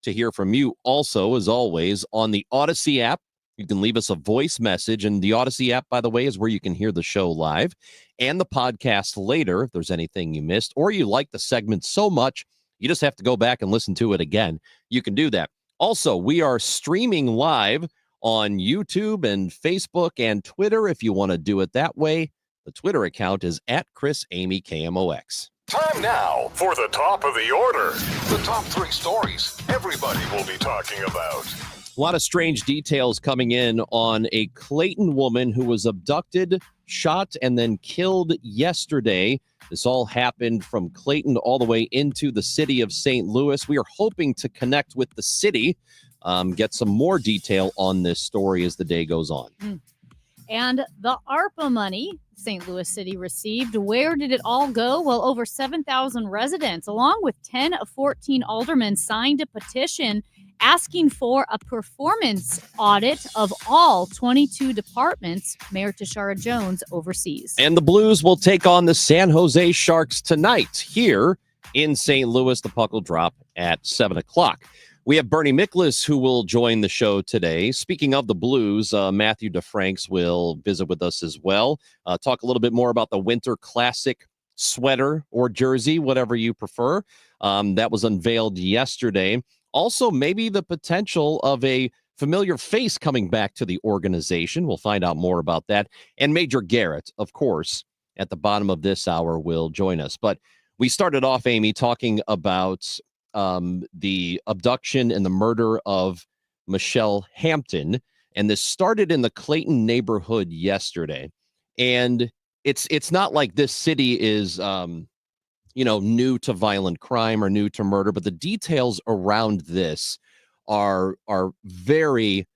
to hear from you. Also, as always, on the Odyssey app, you can leave us a voice message. And the Odyssey app, by the way, is where you can hear the show live and the podcast later if there's anything you missed, or you like the segment so much you just have to go back and listen to it again. You can do that. Also, we are streaming live on YouTube and Facebook and Twitter if you want to do it that way. The Twitter account is at Chris Amy KMOX. Time now for the top of the order. The top 3 stories everybody will be talking about. A lot of strange details coming in on a Clayton woman who was abducted, shot, and then killed yesterday. This all happened from Clayton all the way into the city of St. Louis. We are hoping to connect with the city, get some more detail on this story as the day goes on. And the ARPA money St. Louis City received, where did it all go? Well, over 7,000 residents, along with 10 of 14 aldermen, signed a petition asking for a performance audit of all 22 departments Mayor Tashara Jones oversees. And the Blues will take on the San Jose Sharks tonight here in St. Louis. The puck will drop at 7 o'clock. We have Bernie Miklas, who will join the show today. Speaking of the Blues, Matthew DeFranks will visit with us as well. Talk a little bit more about the Winter Classic sweater or jersey, whatever you prefer. That was unveiled yesterday. Also, maybe the potential of a familiar face coming back to the organization. We'll find out more about that. And Major Garrett, of course, at the bottom of this hour will join us. But we started off, Amy, talking about the abduction and the murder of Michelle Hampton. And this started in the Clayton neighborhood yesterday. And it's not like this city is new to violent crime or new to murder, but the details around this are very,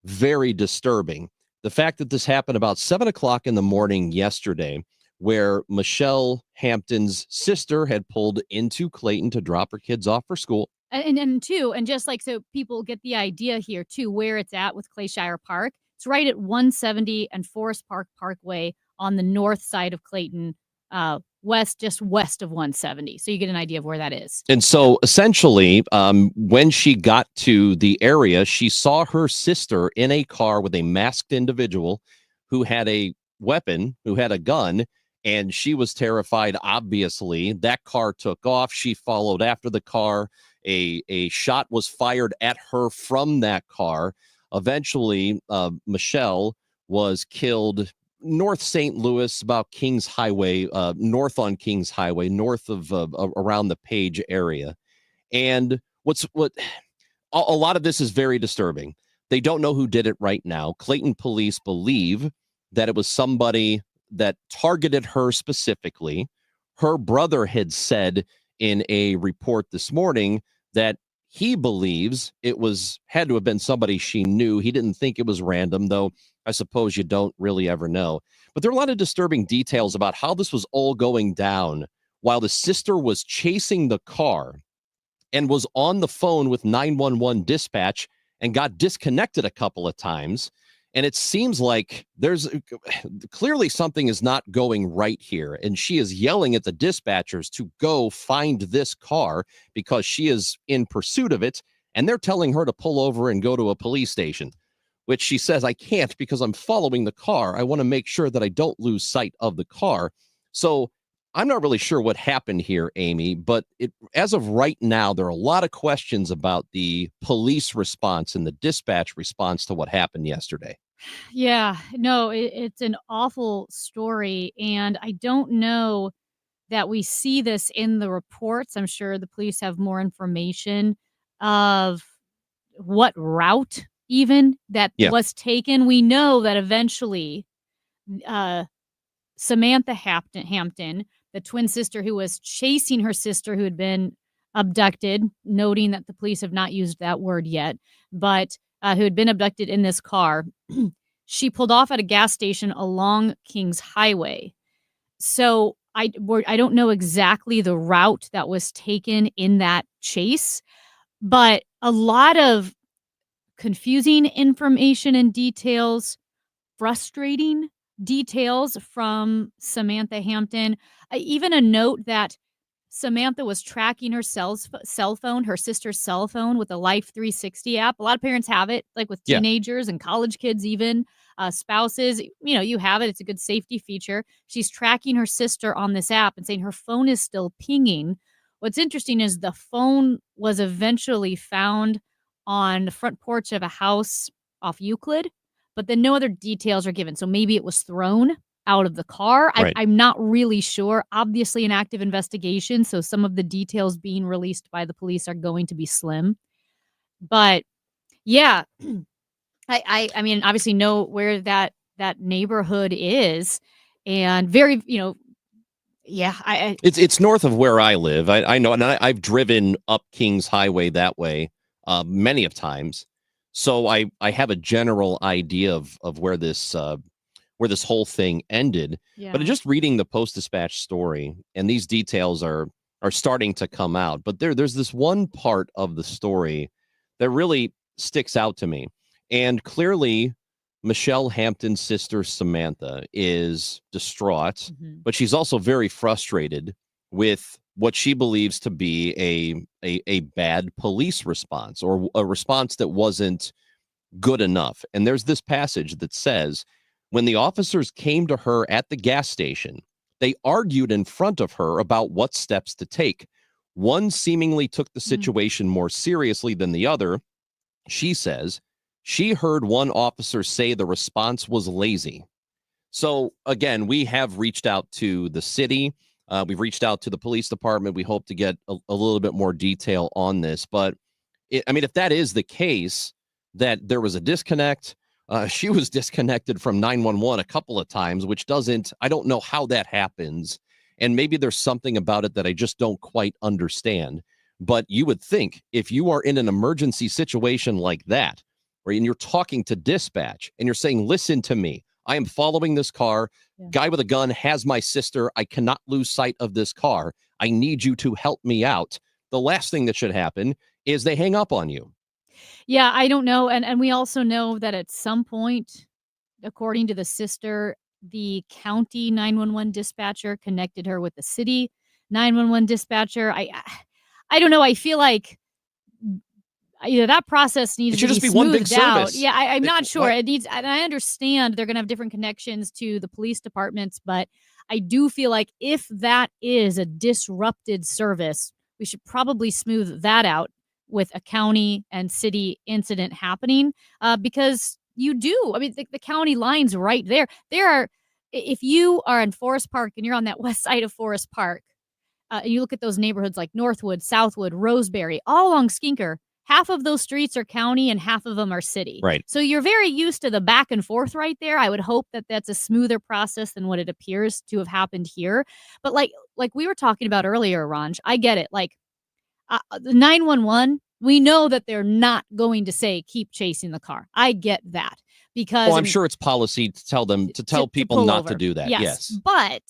very disturbing. The fact that this happened about 7 o'clock in the morning yesterday, where Michelle Hampton's sister had pulled into Clayton to drop her kids off for school. And just like so people get the idea here, too, where it's at with Clayshire Park. It's right at 170 and Forest Park Parkway on the north side of Clayton, just west of 170. So you get an idea of where that is. And so essentially, when she got to the area, she saw her sister in a car with a masked individual who had a weapon, who had a gun, and she was terrified, obviously. That car took off. She followed after the car. A shot was fired at her from that car. Eventually, Michelle was killed north St. Louis, about Kings Highway, north on Kings Highway, north of around the Page area. And a lot of this is very disturbing. They don't know who did it right now. Clayton police believe that it was somebody that targeted her specifically. Her brother had said in a report this morning that he believes it had to have been somebody she knew. He didn't think it was random, though I suppose you don't really ever know. But there are a lot of disturbing details about how this was all going down while the sister was chasing the car and was on the phone with 911 dispatch and got disconnected a couple of times. And it seems like there's clearly something is not going right here. And she is yelling at the dispatchers to go find this car because she is in pursuit of it. And they're telling her to pull over and go to a police station, which she says, I can't because I'm following the car. I want to make sure that I don't lose sight of the car. So I'm not really sure what happened here, Amy, but as of right now, there are a lot of questions about the police response and the dispatch response to what happened yesterday. Yeah, no, it's an awful story. And I don't know that we see this in the reports. I'm sure the police have more information of what route even that was taken. We know that eventually Samantha Hampton, the twin sister who was chasing her sister who had been abducted, noting that the police have not used that word yet, but who had been abducted in this car, she pulled off at a gas station along Kings Highway. So I don't know exactly the route that was taken in that chase, but a lot of confusing information and details, frustrating details from Samantha Hampton. Even a note that Samantha was tracking her cell phone, her sister's cell phone, with a Life 360 app. A lot of parents have it, like with Yeah. teenagers and college kids, even spouses. You have it. It's a good safety feature. She's tracking her sister on this app and saying her phone is still pinging. What's interesting is the phone was eventually found on the front porch of a house off Euclid, but then no other details are given. So maybe it was thrown out of the car. Right. I'm not really sure. Obviously, an active investigation, so some of the details being released by the police are going to be slim. But yeah, I mean, obviously know where that neighborhood is, and very, yeah, It's north of where I live. I know, and I've driven up Kings Highway that way many of times, so I have a general idea of where this whole thing ended. yeah. But just reading the Post-Dispatch story, and these details are starting to come out, but there's this one part of the story that really sticks out to me, and clearly Michelle Hampton's sister Samantha is distraught, Mhm. but she's also very frustrated with what she believes to be a bad police response, or a response that wasn't good enough. And there's this passage that says, when the officers came to her at the gas station, they argued in front of her about what steps to take. One seemingly took the situation more seriously than the other. She says she heard one officer say the response was lazy. So again, we have reached out to the city. We've reached out to the police department. We hope to get a little bit more detail on this. But if that is the case, that there was a disconnect, she was disconnected from 911 a couple of times, which I don't know how that happens. And maybe there's something about it that I just don't quite understand. But you would think, if you are in an emergency situation like that, right, and you're talking to dispatch and you're saying, listen to me, I am following this car. Yeah. Guy with a gun has my sister. I cannot lose sight of this car. I need you to help me out. The last thing that should happen is they hang up on you. Yeah, I don't know. And we also know that at some point, according to the sister, the county 911 dispatcher connected her with the city 911 dispatcher. I don't know. I feel like that process needs It should to just be be one big smoothed out. service. Yeah, I'm not sure. What? It needs, and I understand they're going to have different connections to the police departments, but I do feel like if that is a disrupted service, we should probably smooth that out with a county and city incident happening, because you do. I mean, the county line's right there. If you are in Forest Park and you're on that west side of Forest Park, and you look at those neighborhoods like Northwood, Southwood, Roseberry, all along Skinker, half of those streets are county and half of them are city. Right. So you're very used to the back and forth right there. I would hope that that's a smoother process than what it appears to have happened here. But like we were talking about earlier, Ranj, I get it. Like the 911, we know that they're not going to say keep chasing the car. I get that, because Well, I'm sure it's policy to tell people pull not over. to do that. Yes. But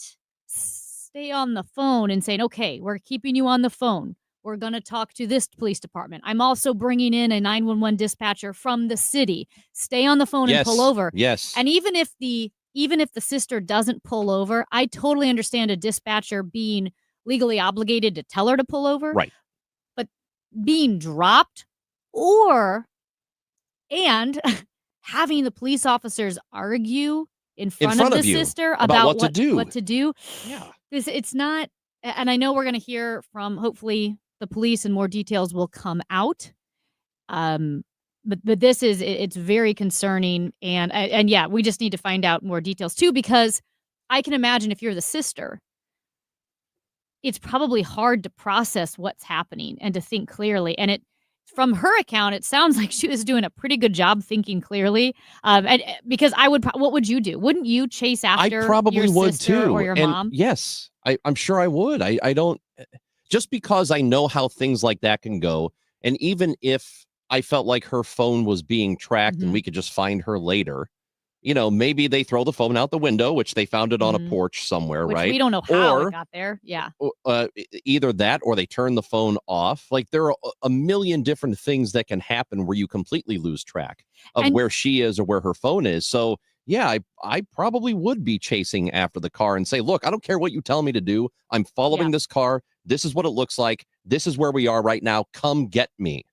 stay on the phone and saying, okay, we're keeping you on the phone. We're going to talk to this police department. I'm also bringing in a 911 dispatcher from the city. Stay on the phone and pull over. Yes. And even if the sister doesn't pull over, I totally understand a dispatcher being legally obligated to tell her to pull over. Right. But being dropped and having the police officers argue in front of the you sister about what to do. Yeah. It's not, and I know we're going to hear from, hopefully, the police and more details will come out. But this it's very concerning, and yeah, we just need to find out more details too, because I can imagine if you're the sister, it's probably hard to process what's happening and to think clearly. And from her account, it sounds like she was doing a pretty good job thinking clearly. And because what would you do? Wouldn't you chase after I probably your would sister too. or your And mom? yes, I'm sure I would. I don't, just because I know how things like that can go. And even if I felt like her phone was being tracked and we could just find her later, maybe they throw the phone out the window, which they found it on a porch somewhere, Which right? we don't know how it got there. Yeah. Either that or they turn the phone off. Like, there are a million different things that can happen where you completely lose track of where she is or where her phone is. So yeah, I probably would be chasing after the car and say, look, I don't care what you tell me to do. I'm following this car. This is what it looks like. This is where we are right now. Come get me.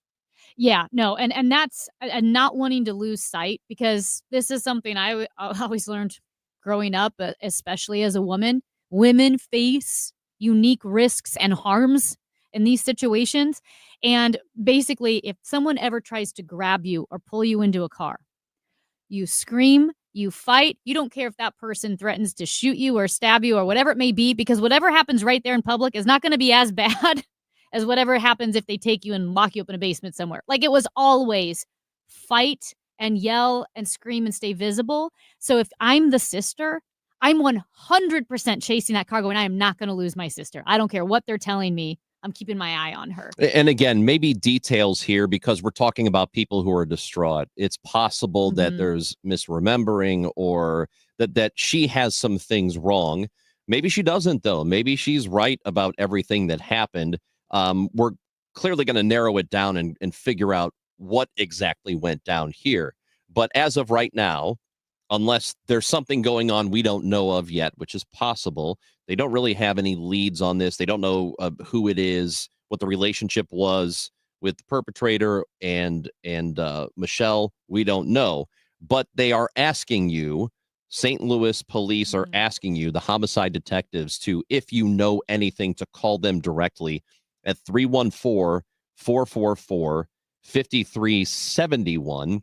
Yeah, no, and that's not wanting to lose sight, because this is something I always learned growing up, especially as a woman. Women face unique risks and harms in these situations. And basically, if someone ever tries to grab you or pull you into a car, you scream, you fight. You don't care if that person threatens to shoot you or stab you or whatever it may be, because whatever happens right there in public is not going to be as bad as whatever happens if they take you and lock you up in a basement somewhere. Like, it was always fight and yell and scream and stay visible. So if I'm the sister, I'm 100% chasing that car going, I am not going to lose my sister. I don't care what they're telling me. I'm keeping my eye on her. And again, maybe details here, because we're talking about people who are distraught. It's possible that there's misremembering, or that she has some things wrong. Maybe she doesn't, though. Maybe she's right about everything that happened. We're clearly going to narrow it down and figure out what exactly went down here. But as of right now, unless there's something going on we don't know of yet, which is possible, they don't really have any leads on this. They don't know who it is, what the relationship was with the perpetrator and Michelle. We don't know. But they are asking you, St. Louis police are asking you, the homicide detectives, to, if you know anything, to call them directly at 314-444-5371.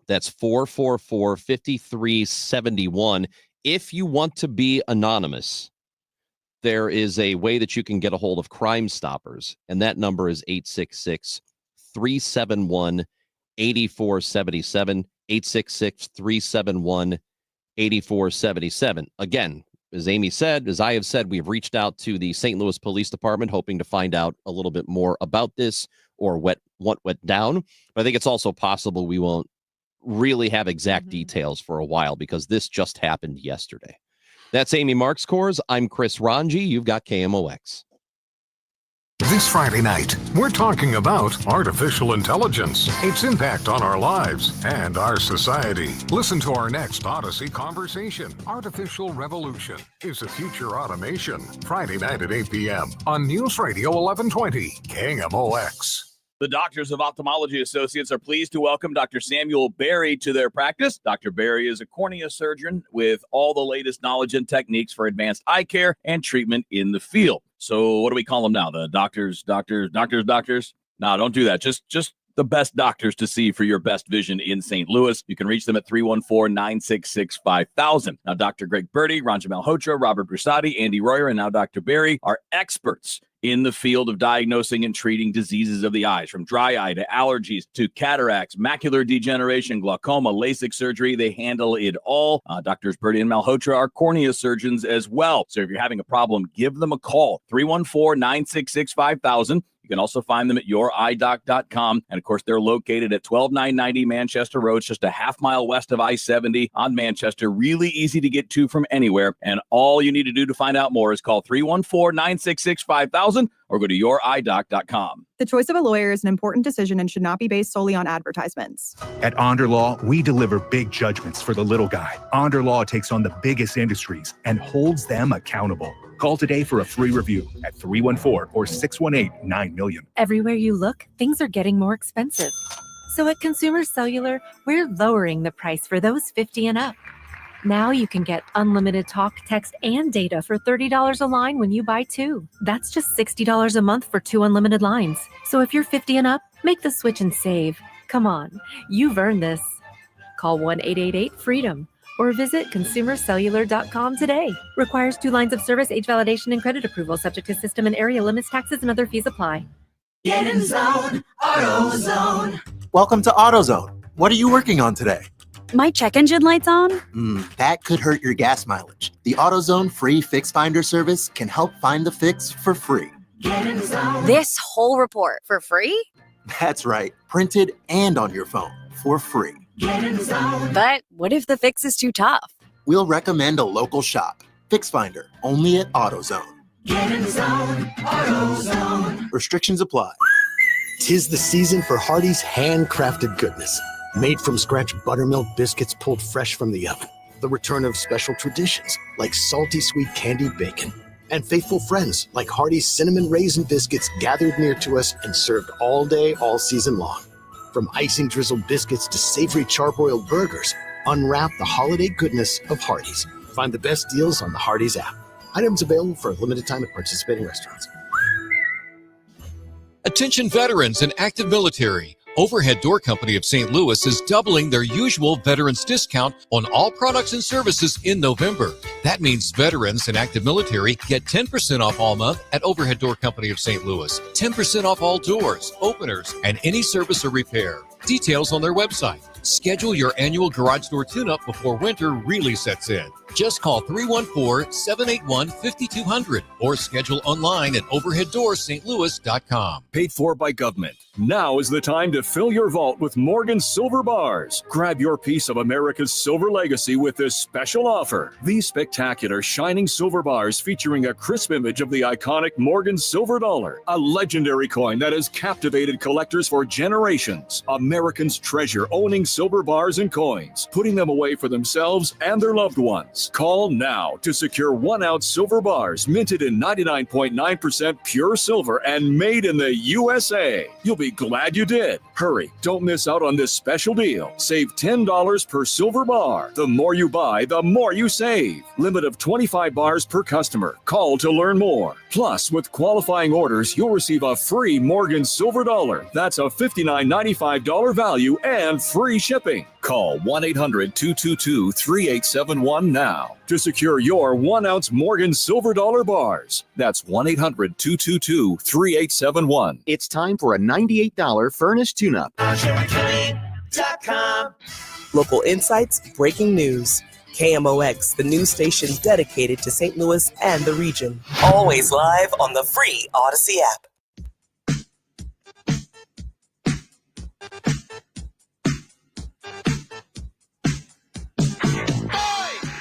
That's 444-5371. If you want to be anonymous, there is a way that you can get a hold of Crime Stoppers, and that number is 866-371-8477, 866-371-8477. Again, as Amy said, as I have said, we've reached out to the St. Louis Police Department, hoping to find out a little bit more about this, or what went down. But I think it's also possible we won't really have exact details for a while, because this just happened yesterday. That's Amy Markscores. I'm Chris Ranji. You've got KMOX. This Friday night, we're talking about artificial intelligence, its impact on our lives and our society. Listen to our next Odyssey conversation. Artificial Revolution is the future automation. Friday night at 8 p.m. on News Radio 1120, KMOX. The Doctors of Ophthalmology Associates are pleased to welcome Dr. Samuel Berry to their practice. Dr. Berry is a cornea surgeon with all the latest knowledge and techniques for advanced eye care and treatment in the field. So what do we call them now? The doctors? No, don't do that. Just the best doctors to see for your best vision in St. Louis. You can reach them at 314-966-5000. Now, Dr. Greg Birdie, Ranjan Malhotra, Robert Brusati, Andy Royer, and now Dr. Berry are experts in the field of diagnosing and treating diseases of the eyes, from dry eye to allergies to cataracts, macular degeneration, glaucoma, LASIK surgery. They handle it all. Doctors Birdie and Malhotra are cornea surgeons as well. So if you're having a problem, give them a call, 314-966-5000. You can also find them at youridoc.com. And, of course, they're located at 12990 Manchester Road, just a half mile west of I-70 on Manchester. Really easy to get to from anywhere. And all you need to do to find out more is call 314-966-5000 or go to youridoc.com. The choice of a lawyer is an important decision and should not be based solely on advertisements. At Onder Law, we deliver big judgments for the little guy. Onder Law takes on the biggest industries and holds them accountable. Call today for a free review at 314 or 618-9-MILLION. Everywhere you look, things are getting more expensive. So at Consumer Cellular, we're lowering the price for those 50 and up. Now you can get unlimited talk, text, and data for $30 a line when you buy two. That's just $60 a month for 2 unlimited lines. So if you're 50 and up, make the switch and save. Come on, you've earned this. Call 1-888-FREEDOM. or visit consumercellular.com today. Requires 2 lines of service, age validation, and credit approval, subject to system and area limits, taxes, and other fees apply. Get in zone, AutoZone. Welcome to AutoZone. What are you working on today? My check engine light's on? That could hurt your gas mileage. The AutoZone free Fix Finder service can help find the fix for free. Get in zone. This whole report for free? That's right. Printed and on your phone for free. Get in zone. But what if the fix is too tough? We'll recommend a local shop. Fix Finder, only at AutoZone. Get in zone, AutoZone. Restrictions apply. 'Tis the season for Hardee's handcrafted goodness. Made from scratch buttermilk biscuits pulled fresh from the oven. The return of special traditions like salty sweet candied bacon. And faithful friends like Hardee's Cinnamon Raisin Biscuits gathered near to us and served all day, all season long. From icing drizzled biscuits to savory charbroiled burgers, unwrap the holiday goodness of Hardee's. Find the best deals on the Hardee's app. Items available for a limited time at participating restaurants. Attention veterans and active military. Overhead Door Company of St. Louis is doubling their usual veterans discount on all products and services in November. That means veterans and active military get 10% off all month at Overhead Door Company of St. Louis, 10% off all doors, openers, and any service or repair. Details on their website. Schedule your annual garage door tune-up before winter really sets in. Just call 314-781-5200 or schedule online at overheaddoorsstlouis.com. Paid for by government. Now is the time to fill your vault with Morgan Silver Bars. Grab your piece of America's silver legacy with this special offer. These spectacular shining silver bars featuring a crisp image of the iconic Morgan Silver Dollar, a legendary coin that has captivated collectors for generations. Americans treasure owning silver bars and coins, putting them away for themselves and their loved ones. Call now to secure 1 ounce silver bars minted in 99.9% pure silver and made in the USA. You'll be glad you did. Hurry, don't miss out on this special deal. Save $10 per silver bar. The more you buy, the more you save. Limit of 25 bars per customer. Call to learn more. Plus, with qualifying orders, you'll receive a free Morgan Silver Dollar. That's a $59.95 value and free shipping. Call 1-800-222-3871 now to secure your 1 ounce Morgan Silver Dollar bars. That's 1-800-222-3871. It's time for a $98 furnace tune-up. Local insights, breaking news. KMOX, the news station dedicated to St. Louis and the region. Always live on the free Odyssey app.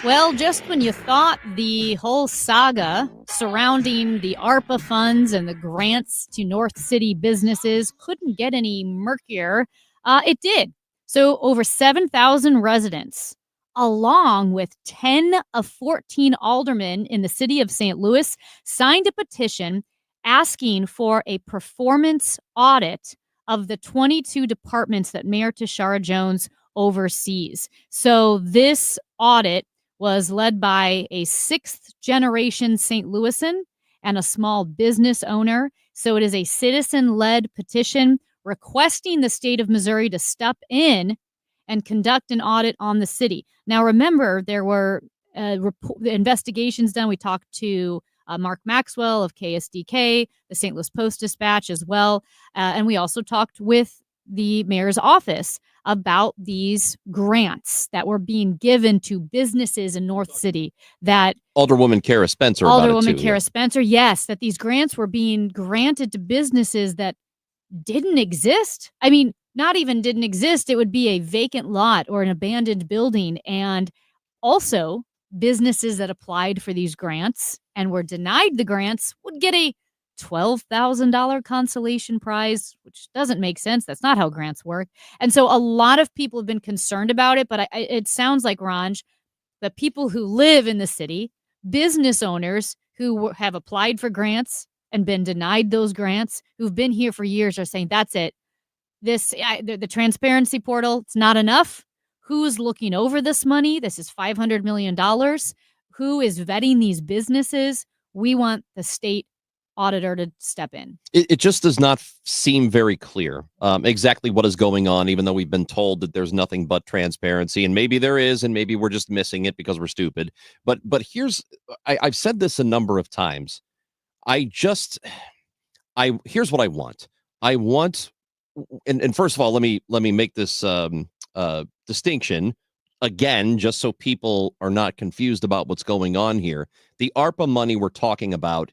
Well, just when you thought the whole saga surrounding the ARPA funds and the grants to North City businesses couldn't get any murkier, it did. So over 7,000 residents, along with 10 of 14 aldermen in the city of St. Louis, signed a petition asking for a performance audit of the 22 departments that Mayor Tashara Jones oversees. So this audit was led by a 6th-generation St. Louisan and a small business owner. So it is a citizen-led petition requesting the state of Missouri to step in and conduct an audit on the city. Now, remember, there were investigations done. We talked to Mark Maxwell of KSDK, the St. Louis Post-Dispatch as well. And we also talked with the mayor's office about these grants that were being given to businesses in North City. That Alderwoman Kara Spencer. Alderwoman Kara Spencer, yes, that these grants were being granted to businesses that didn't exist. I mean, not even didn't exist. It would be a vacant lot or an abandoned building. And also, businesses that applied for these grants and were denied the grants would get a $12,000 consolation prize, which doesn't make sense. That's not how grants work. And so a lot of people have been concerned about it, but it sounds like, Ranj, the people who live in the city, business owners who have applied for grants and been denied those grants, who've been here for years, are saying, that's it. The transparency portal, it's not enough. Who's looking over this money? This is $500 million. Who is vetting these businesses? We want the state auditor to step in. It just does not seem very clear exactly what is going on, even though we've been told that there's nothing but transparency, and maybe there is, and maybe we're just missing it because we're stupid. But here's, I've said this a number of times. Here's what I want. I want, and first of all, let me make this distinction again, just so people are not confused about what's going on here. The ARPA money we're talking about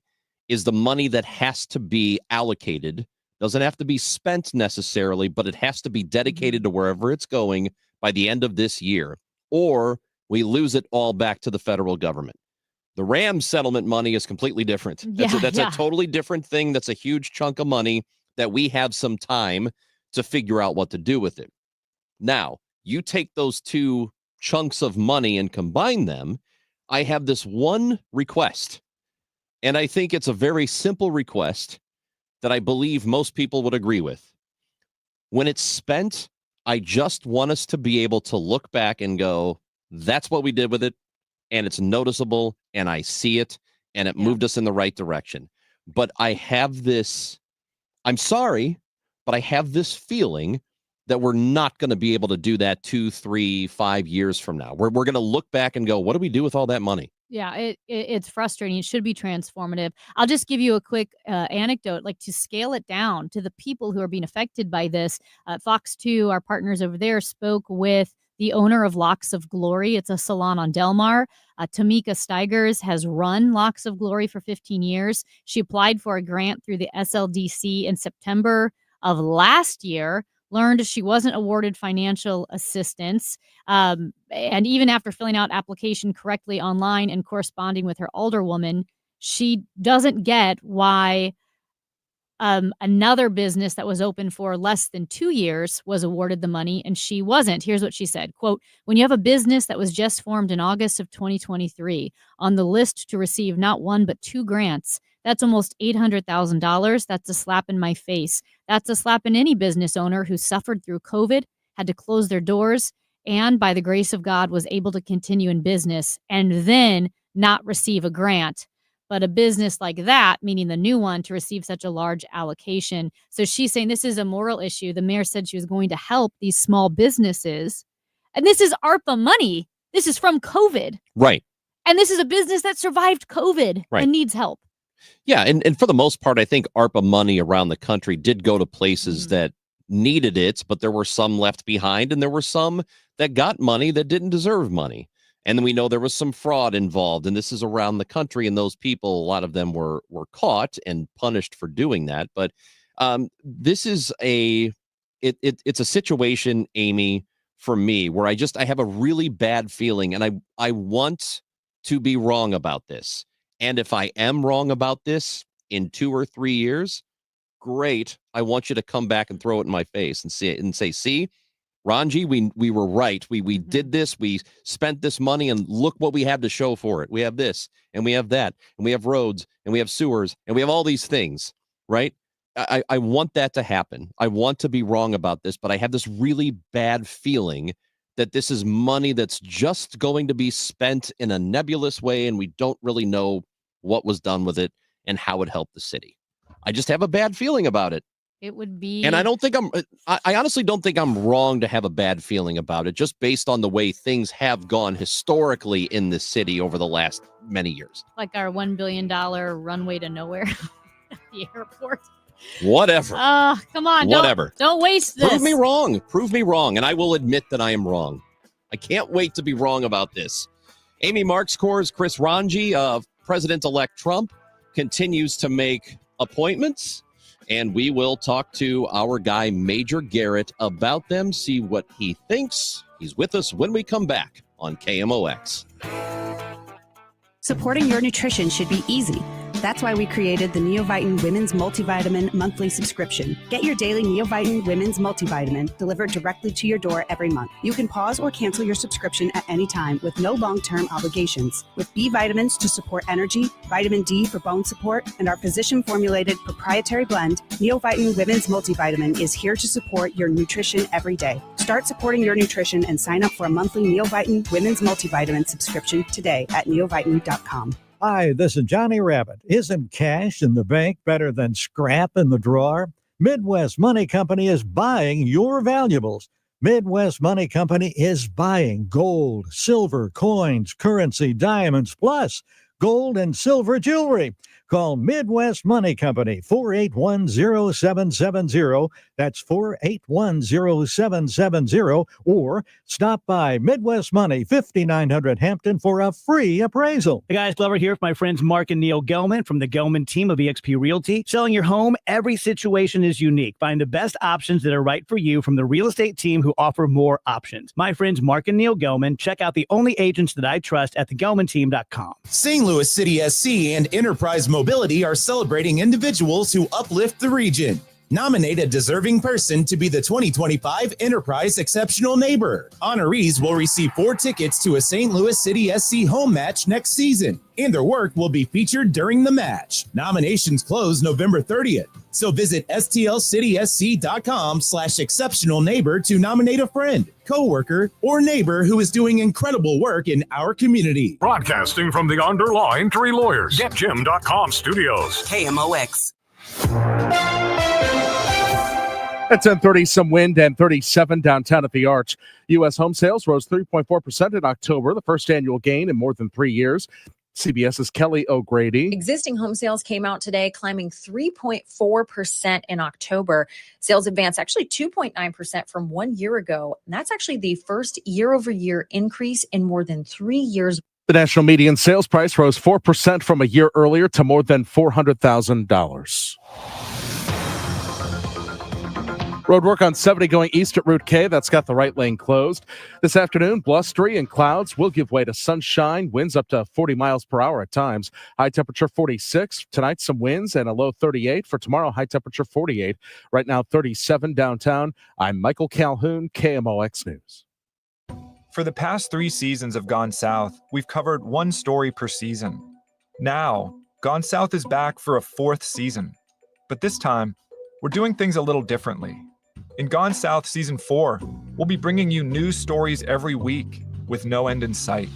is the money that has to be allocated. Doesn't have to be spent necessarily, but it has to be dedicated to wherever it's going by the end of this year, or we lose it all back to the federal government. The Rams settlement money is completely different. That's a totally different thing. That's a huge chunk of money that we have some time to figure out what to do with it. Now, you take those two chunks of money and combine them. I have this one request. And I think it's a very simple request that I believe most people would agree with. When it's spent, I just want us to be able to look back and go, that's what we did with it. And it's noticeable and I see it and it moved us in the right direction. But I have this, I'm sorry, but I have this feeling that we're not going to be able to do that 2, 3, 5 years from now. We're going to look back and go, what do we do with all that money? Yeah, it's frustrating. It should be transformative. I'll just give you a quick anecdote, like to scale it down to the people who are being affected by this. Fox 2, our partners over there, spoke with the owner of Locks of Glory. It's a salon on Del Mar. Tamika Steigers has run Locks of Glory for 15 years. She applied for a grant through the SLDC in September of last year, learned she wasn't awarded financial assistance. And even after filling out application correctly online and corresponding with her alderwoman, she doesn't get why another business that was open for less than 2 years was awarded the money and she wasn't. Here's what she said, quote, when you have a business that was just formed in August of 2023 on the list to receive not one but 2 grants, that's almost $800,000. That's a slap in my face. That's a slap in any business owner who suffered through COVID, had to close their doors, and by the grace of God was able to continue in business and then not receive a grant. But a business like that, meaning the new one, to receive such a large allocation. So she's saying this is a moral issue. The mayor said she was going to help these small businesses. And this is ARPA money. This is from COVID. Right. And this is a business that survived COVID and needs help. Yeah, and for the most part, I think ARPA money around the country did go to places that needed it, but there were some left behind, and there were some that got money that didn't deserve money. And then we know there was some fraud involved, and this is around the country, and those people, a lot of them were caught and punished for doing that. But this is it's a situation, Amy, for me, where I have a really bad feeling, and I want to be wrong about this. And if I am wrong about this in 2 or 3 years, great. I want you to come back and throw it in my face and say, see, Ranji, we were right. We did this. We spent this money and look what we have to show for it. We have this and we have that and we have roads and we have sewers and we have all these things, right? I want that to happen. I want to be wrong about this, but I have this really bad feeling that this is money that's just going to be spent in a nebulous way and we don't really know what was done with it and how it helped the city. I just have a bad feeling about it. It would be. And I honestly don't think I'm wrong to have a bad feeling about it, just based on the way things have gone historically in this city over the last many years. Like our $1 billion runway to nowhere at the airport. Whatever. Come on. Whatever. Don't waste this. Prove me wrong. Prove me wrong. And I will admit that I am wrong. I can't wait to be wrong about this. Amy Marxkor's Chris Ranji of President-elect Trump continues to make appointments, and we will talk to our guy, Major Garrett, about them, see what he thinks. He's with us when we come back on KMOX. Supporting your nutrition should be easy. That's why we created the Neovitin Women's Multivitamin monthly subscription. Get your daily Neovitin Women's Multivitamin delivered directly to your door every month. You can pause or cancel your subscription at any time with no long-term obligations. With B vitamins to support energy, vitamin D for bone support, and our physician-formulated proprietary blend, Neovitin Women's Multivitamin is here to support your nutrition every day. Start supporting your nutrition and sign up for a monthly Neovitin Women's Multivitamin subscription today at neovitin.com. Hi, this is Johnny Rabbit. Isn't cash in the bank better than scrap in the drawer? Midwest Money Company is buying your valuables. Midwest Money Company is buying gold, silver, coins, currency, diamonds, plus gold and silver jewelry. Call Midwest Money Company, 481-0770. That's 481-0770. Or stop by Midwest Money, 5900 Hampton for a free appraisal. Hey guys, Glover here with my friends Mark and Neil Gelman from the Gelman team of eXp Realty. Selling your home, every situation is unique. Find the best options that are right for you from the real estate team who offer more options. My friends Mark and Neil Gelman. Check out the only agents that I trust at thegelmanteam.com. St. Louis City SC and Enterprise Mobility are celebrating individuals who uplift the region. Nominate a deserving person to be the 2025 Enterprise Exceptional Neighbor. Honorees will receive 4 tickets to a St. Louis City SC home match next season, and their work will be featured during the match. Nominations close November 30th. So visit stlcitysc.com/exceptional neighbor to nominate a friend, coworker, or neighbor who is doing incredible work in our community. Broadcasting from the Underlaw Injury Lawyers, GetJim.com studios. KMOX. At 10:30, some wind and 37 downtown at the Arch. U.S. home sales rose 3.4% in October, the first annual gain in more than 3 years. CBS's Kelly O'Grady. Existing home sales came out today, climbing 3.4% in October. Sales advanced actually 2.9% from 1 year ago. And that's actually the first year-over-year increase in more than 3 years. The national median sales price rose 4% from a year earlier to more than $400,000. Road work on 70 going east at Route K. That's got the right lane closed. This afternoon, blustery and clouds will give way to sunshine. Winds up to 40 miles per hour at times. High temperature 46. Tonight, some winds and a low 38. For tomorrow, high temperature 48. Right now, 37 downtown. I'm Michael Calhoun, KMOX News. For the past 3 seasons of Gone South, we've covered one story per season. Now, Gone South is back for a 4th season. But this time, we're doing things a little differently. In Gone South Season 4, we'll be bringing you news stories every week with no end in sight.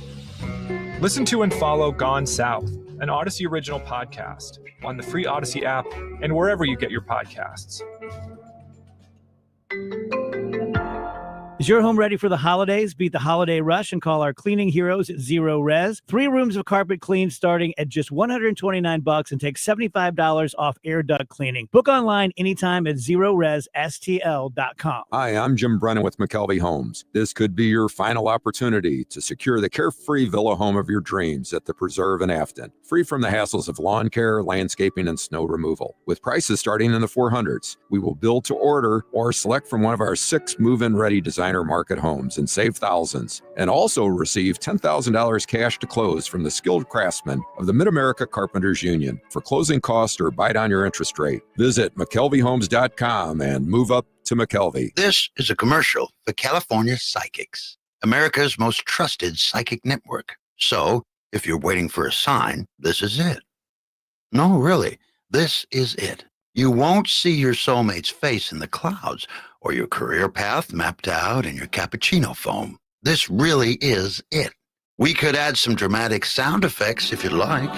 Listen to and follow Gone South, an Odyssey original podcast, on the free Odyssey app and wherever you get your podcasts. Is your home ready for the holidays? Beat the holiday rush and call our cleaning heroes at Zero Res. 3 rooms of carpet clean starting at just $129 and take $75 off air duct cleaning. Book online anytime at ZeroResSTL.com. Hi, I'm Jim Brennan with McKelvey Homes. This could be your final opportunity to secure the carefree villa home of your dreams at the Preserve in Afton. Free from the hassles of lawn care, landscaping, and snow removal. With prices starting in the 400s, we will build to order or select from one of our 6 move-in ready designer market homes and save thousands, and also receive $10,000 cash to close from the skilled craftsmen of the Mid-America Carpenters Union. For closing costs or bite on your interest rate, visit McKelveyHomes.com and move up to McKelvey. This is a commercial for California Psychics, America's most trusted psychic network. So, if you're waiting for a sign, this is it. No, really, this is it. You won't see your soulmate's face in the clouds or your career path mapped out in your cappuccino foam. This really is it. We could add some dramatic sound effects if you'd like.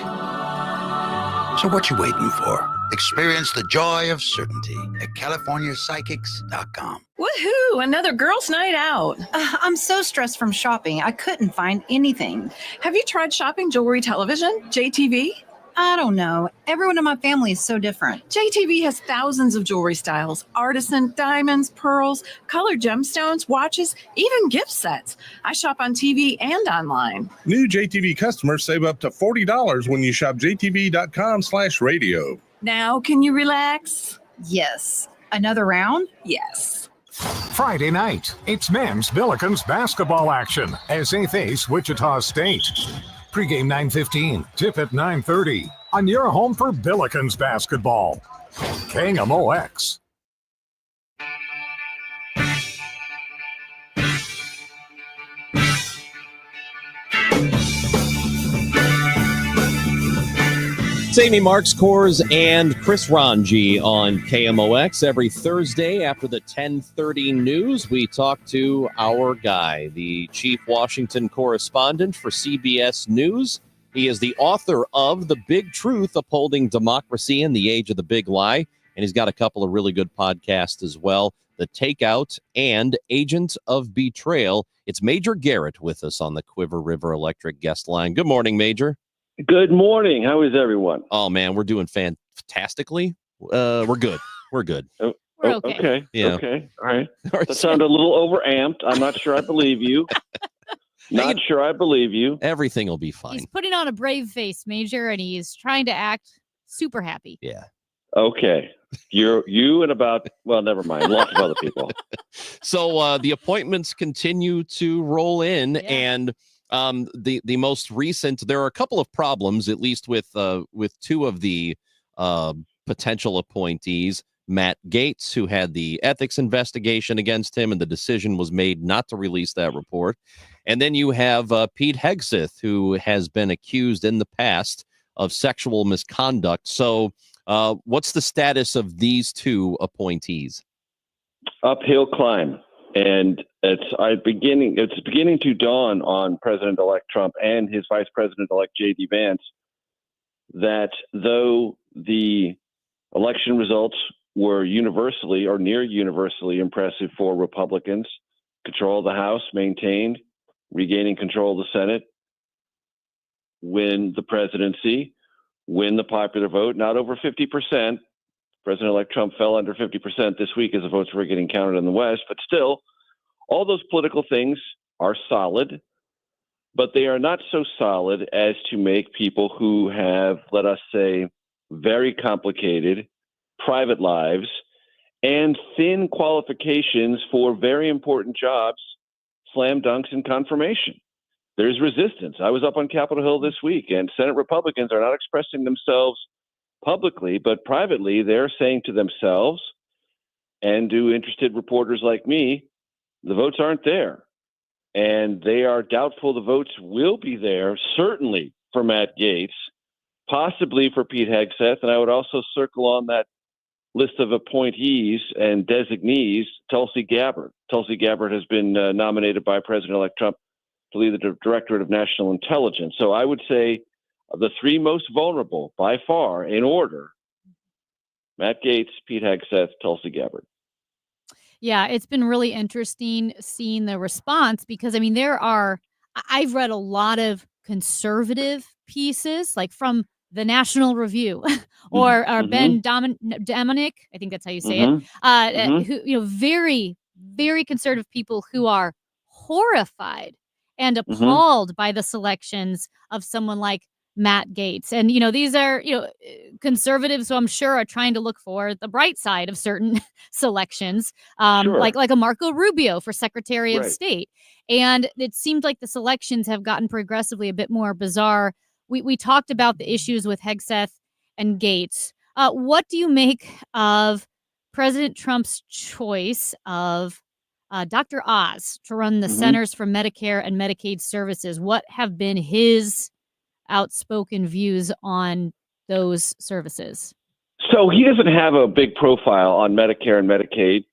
So what you waiting for? Experience the joy of certainty at CaliforniaPsychics.com. Woohoo! Another girls' night out. I'm so stressed from shopping, I couldn't find anything. Have you tried shopping jewelry television, JTV? I don't know. Everyone in my family is so different. JTV has thousands of jewelry styles, artisan, diamonds, pearls, colored gemstones, watches, even gift sets. I shop on TV and online. New JTV customers save up to $40 when you shop jtv.com/radio. Now, can you relax? Yes. Another round? Yes. Friday night, it's men's Billikens basketball action as they face Wichita State. Pre-game 9:15, tip at 9:30 on your home for Billikens basketball. KMOX. It's Amy Marks, Kors, and Chris Ranji on KMOX. Every Thursday after the 10:30 news, we talk to our guy, the chief Washington correspondent for CBS News. He is the author of The Big Truth, Upholding Democracy in the Age of the Big Lie, and he's got a couple of really good podcasts as well, The Takeout and Agent of Betrayal. It's Major Garrett with us on the Quiver River Electric guest line. Good morning, Major. Good morning. How is everyone? Oh, man, we're doing fantastically. We're good. We're good. We're okay. Okay. Yeah. Okay. All right. That sounded a little overamped. I'm not sure I believe you. Not sure I believe you. Everything will be fine. He's putting on a brave face, Major, and he's trying to act super happy. Yeah. Okay. You and about, well, never mind. Lots of other people. So the appointments continue to roll in, and the most recent, there are a couple of problems, at least with 2 of the potential appointees. Matt Gaetz, who had the ethics investigation against him, and the decision was made not to release that report. And then you have Pete Hegseth, who has been accused in the past of sexual misconduct. So what's the status of these two appointees? Uphill climb. And it's beginning to dawn on President-elect Trump and his Vice President-elect J.D. Vance that though the election results were universally or near universally impressive for Republicans, control of the House maintained, regaining control of the Senate, win the presidency, win the popular vote, not over 50%. President-elect Trump fell under 50% this week as the votes were getting counted in the West, but still, all those political things are solid, but they are not so solid as to make people who have, let us say, very complicated private lives and thin qualifications for very important jobs, slam dunks in confirmation. There's resistance. I was up on Capitol Hill this week, and Senate Republicans are not expressing themselves publicly, but privately, they're saying to themselves and to interested reporters like me, the votes aren't there. And they are doubtful the votes will be there, certainly for Matt Gaetz, possibly for Pete Hegseth. And I would also circle on that list of appointees and designees, Tulsi Gabbard. Tulsi Gabbard has been nominated by President-elect Trump to lead the Directorate of National Intelligence. So I would say of the three most vulnerable, by far, in order, Matt Gaetz, Pete Hegseth, Tulsi Gabbard. Yeah, it's been really interesting seeing the response because, I mean, I've read a lot of conservative pieces, like from the National Review or Ben Dominic, I think that's how you say it, who, very, very conservative people who are horrified and appalled by the selections of someone like Matt Gaetz. And, these are, conservatives who I'm sure are trying to look for the bright side of certain selections, like a Marco Rubio for Secretary of State. And it seemed like the selections have gotten progressively a bit more bizarre. We talked about the issues with Hegseth and Gaetz. What do you make of President Trump's choice of Dr. Oz to run the Centers for Medicare and Medicaid Services? What have been his outspoken views on those services? So he doesn't have a big profile on Medicare and Medicaid.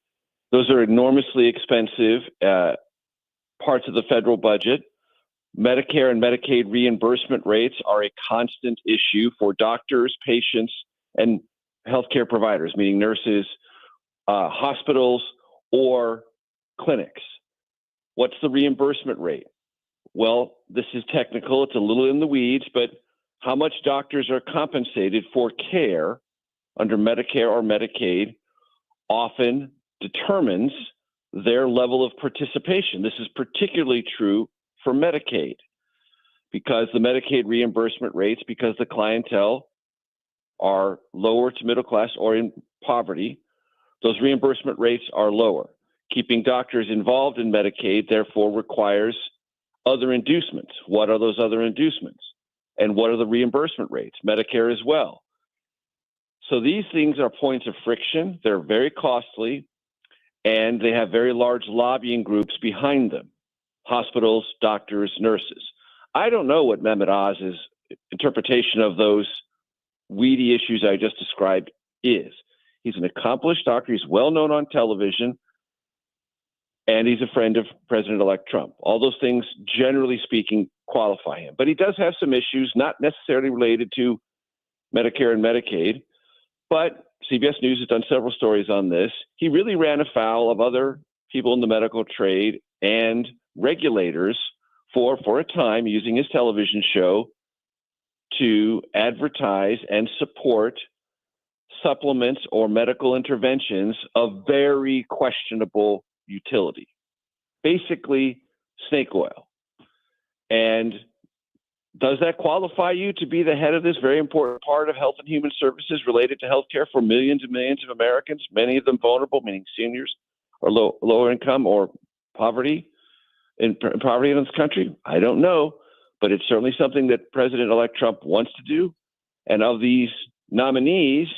Those are enormously expensive parts of the federal budget. Medicare and Medicaid reimbursement rates are a constant issue for doctors, patients, and healthcare providers, meaning nurses, hospitals, or clinics. What's the reimbursement rate? Well, this is technical. It's a little in the weeds, but how much doctors are compensated for care under Medicare or Medicaid often determines their level of participation. This is particularly true for Medicaid because the Medicaid reimbursement rates, because the clientele are lower to middle class or in poverty, those reimbursement rates are lower. Keeping doctors involved in Medicaid, therefore, requires other inducements. What are those other inducements? And what are the reimbursement rates? Medicare as well. So these things are points of friction. They're very costly, and they have very large lobbying groups behind them. Hospitals, doctors, nurses. I don't know what Mehmet Oz's interpretation of those weedy issues I just described is. He's an accomplished doctor. He's well known on television. And he's a friend of President-elect Trump. All those things, generally speaking, qualify him. But he does have some issues, not necessarily related to Medicare and Medicaid. But CBS News has done several stories on this. He really ran afoul of other people in the medical trade and regulators for a time using his television show to advertise and support supplements or medical interventions of very questionable utility, basically snake oil. And does that qualify you to be the head of this very important part of health and human services related to healthcare for millions and millions of Americans, many of them vulnerable, meaning seniors or lower income or poverty in this country? I don't know, but it's certainly something that President-elect Trump wants to do. And of these nominees,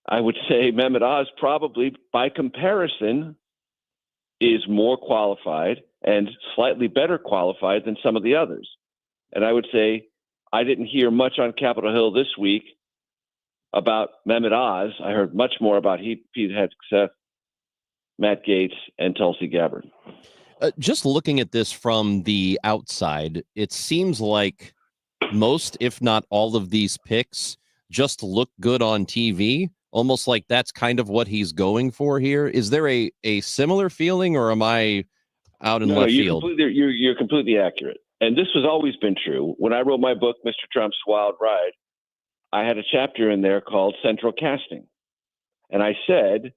I would say Mehmet Oz probably, by comparison, is more qualified and slightly better qualified than some of the others. And I would say I didn't hear much on Capitol Hill this week about Mehmet Oz. I heard much more about Pete Hegseth, Matt Gaetz, and Tulsi Gabbard. Just looking at this from the outside, it seems like most, if not all of these picks just look good on TV, almost like that's kind of what he's going for here. Is there a similar feeling, or am I out in left field? You're completely accurate. And this has always been true. When I wrote my book, Mr. Trump's Wild Ride, I had a chapter in there called Central Casting. And I said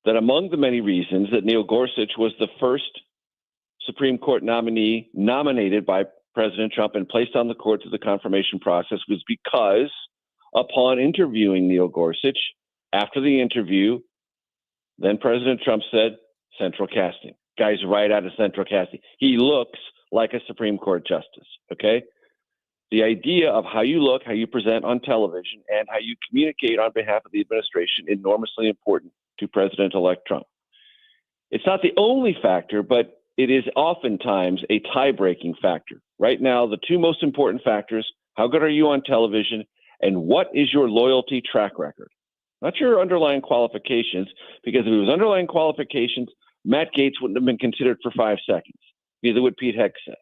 that among the many reasons that Neil Gorsuch was the first Supreme Court nominee nominated by President Trump and placed on the court through the confirmation process was because upon interviewing Neil Gorsuch, after the interview, then President Trump said, central casting. Guy's right out of central casting. He looks like a Supreme Court justice, okay? The idea of how you look, how you present on television, and how you communicate on behalf of the administration is enormously important to President-elect Trump. It's not the only factor, but it is oftentimes a tie-breaking factor. Right now, the two most important factors, how good are you on television, and what is your loyalty track record? Not your underlying qualifications, because if it was underlying qualifications, Matt Gaetz wouldn't have been considered for 5 seconds. Neither would Pete Hegseth.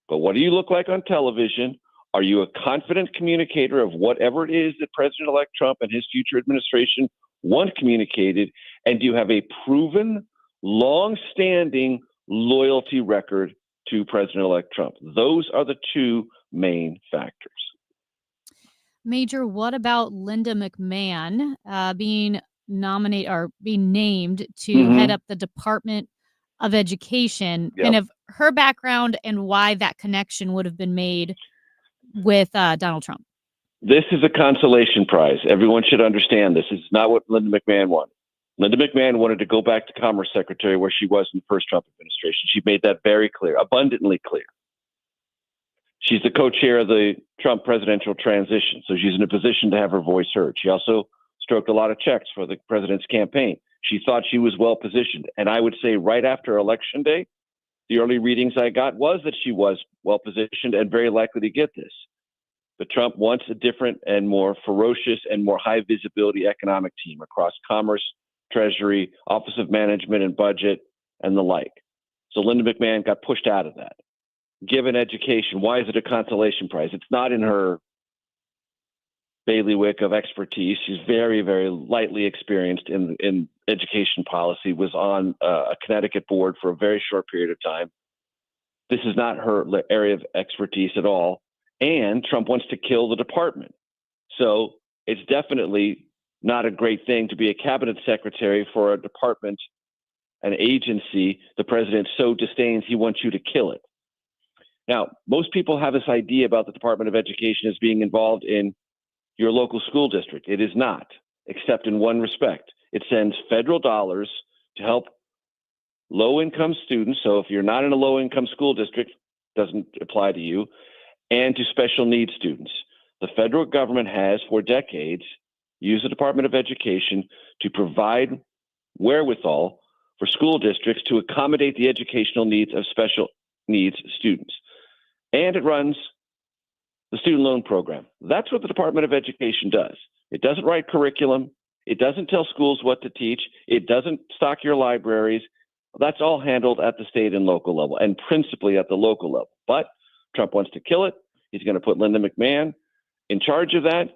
But what do you look like on television? Are you a confident communicator of whatever it is that President-elect Trump and his future administration want communicated? And do you have a proven, long-standing loyalty record to President-elect Trump? Those are the two main factors. Major, what about Linda McMahon being nominated or being named to head up the Department of Education? Yep. And of her background and why that connection would have been made with Donald Trump? This is a consolation prize. Everyone should understand this. This is not what Linda McMahon wanted. Linda McMahon wanted to go back to Commerce Secretary where she was in the first Trump administration. She made that very clear, abundantly clear. She's the co-chair of the Trump presidential transition, so she's in a position to have her voice heard. She also stroked a lot of checks for the president's campaign. She thought she was well positioned. And I would say right after Election Day, the early readings I got was that she was well positioned and very likely to get this. But Trump wants a different and more ferocious and more high visibility economic team across Commerce, Treasury, Office of Management and Budget, and the like. So Linda McMahon got pushed out of that. Given education, why is it a consolation prize? It's not in her bailiwick of expertise. She's very, very lightly experienced in education policy, was on a Connecticut board for a very short period of time. This is not her area of expertise at all. And Trump wants to kill the department. So it's definitely not a great thing to be a cabinet secretary for a department, an agency the president so disdains he wants you to kill it. Now, most people have this idea about the Department of Education as being involved in your local school district. It is not, except in one respect. It sends federal dollars to help low-income students. So if you're not in a low-income school district, it doesn't apply to you, and to special needs students. The federal government has, for decades, used the Department of Education to provide wherewithal for school districts to accommodate the educational needs of special needs students. And it runs the student loan program. That's what the Department of Education does. It doesn't write curriculum. It doesn't tell schools what to teach. It doesn't stock your libraries. That's all handled at the state and local level, and principally at the local level. But Trump wants to kill it. He's going to put Linda McMahon in charge of that,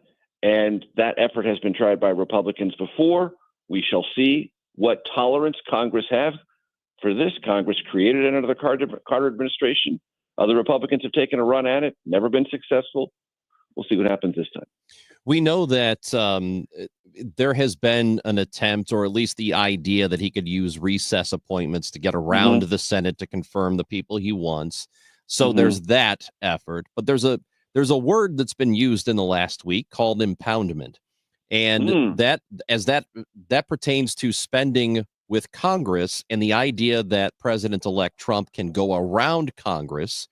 and that effort has been tried by Republicans before. We shall see what tolerance Congress have for this. Congress created it under the Carter administration. Other Republicans have taken a run at it, never been successful. We'll see what happens this time. We know that there has been an attempt, or at least the idea, that he could use recess appointments to get around the Senate to confirm the people he wants. So there's that effort. But there's a word that's been used in the last week called impoundment. And that pertains to spending with Congress, and the idea that President-elect Trump can go around Congress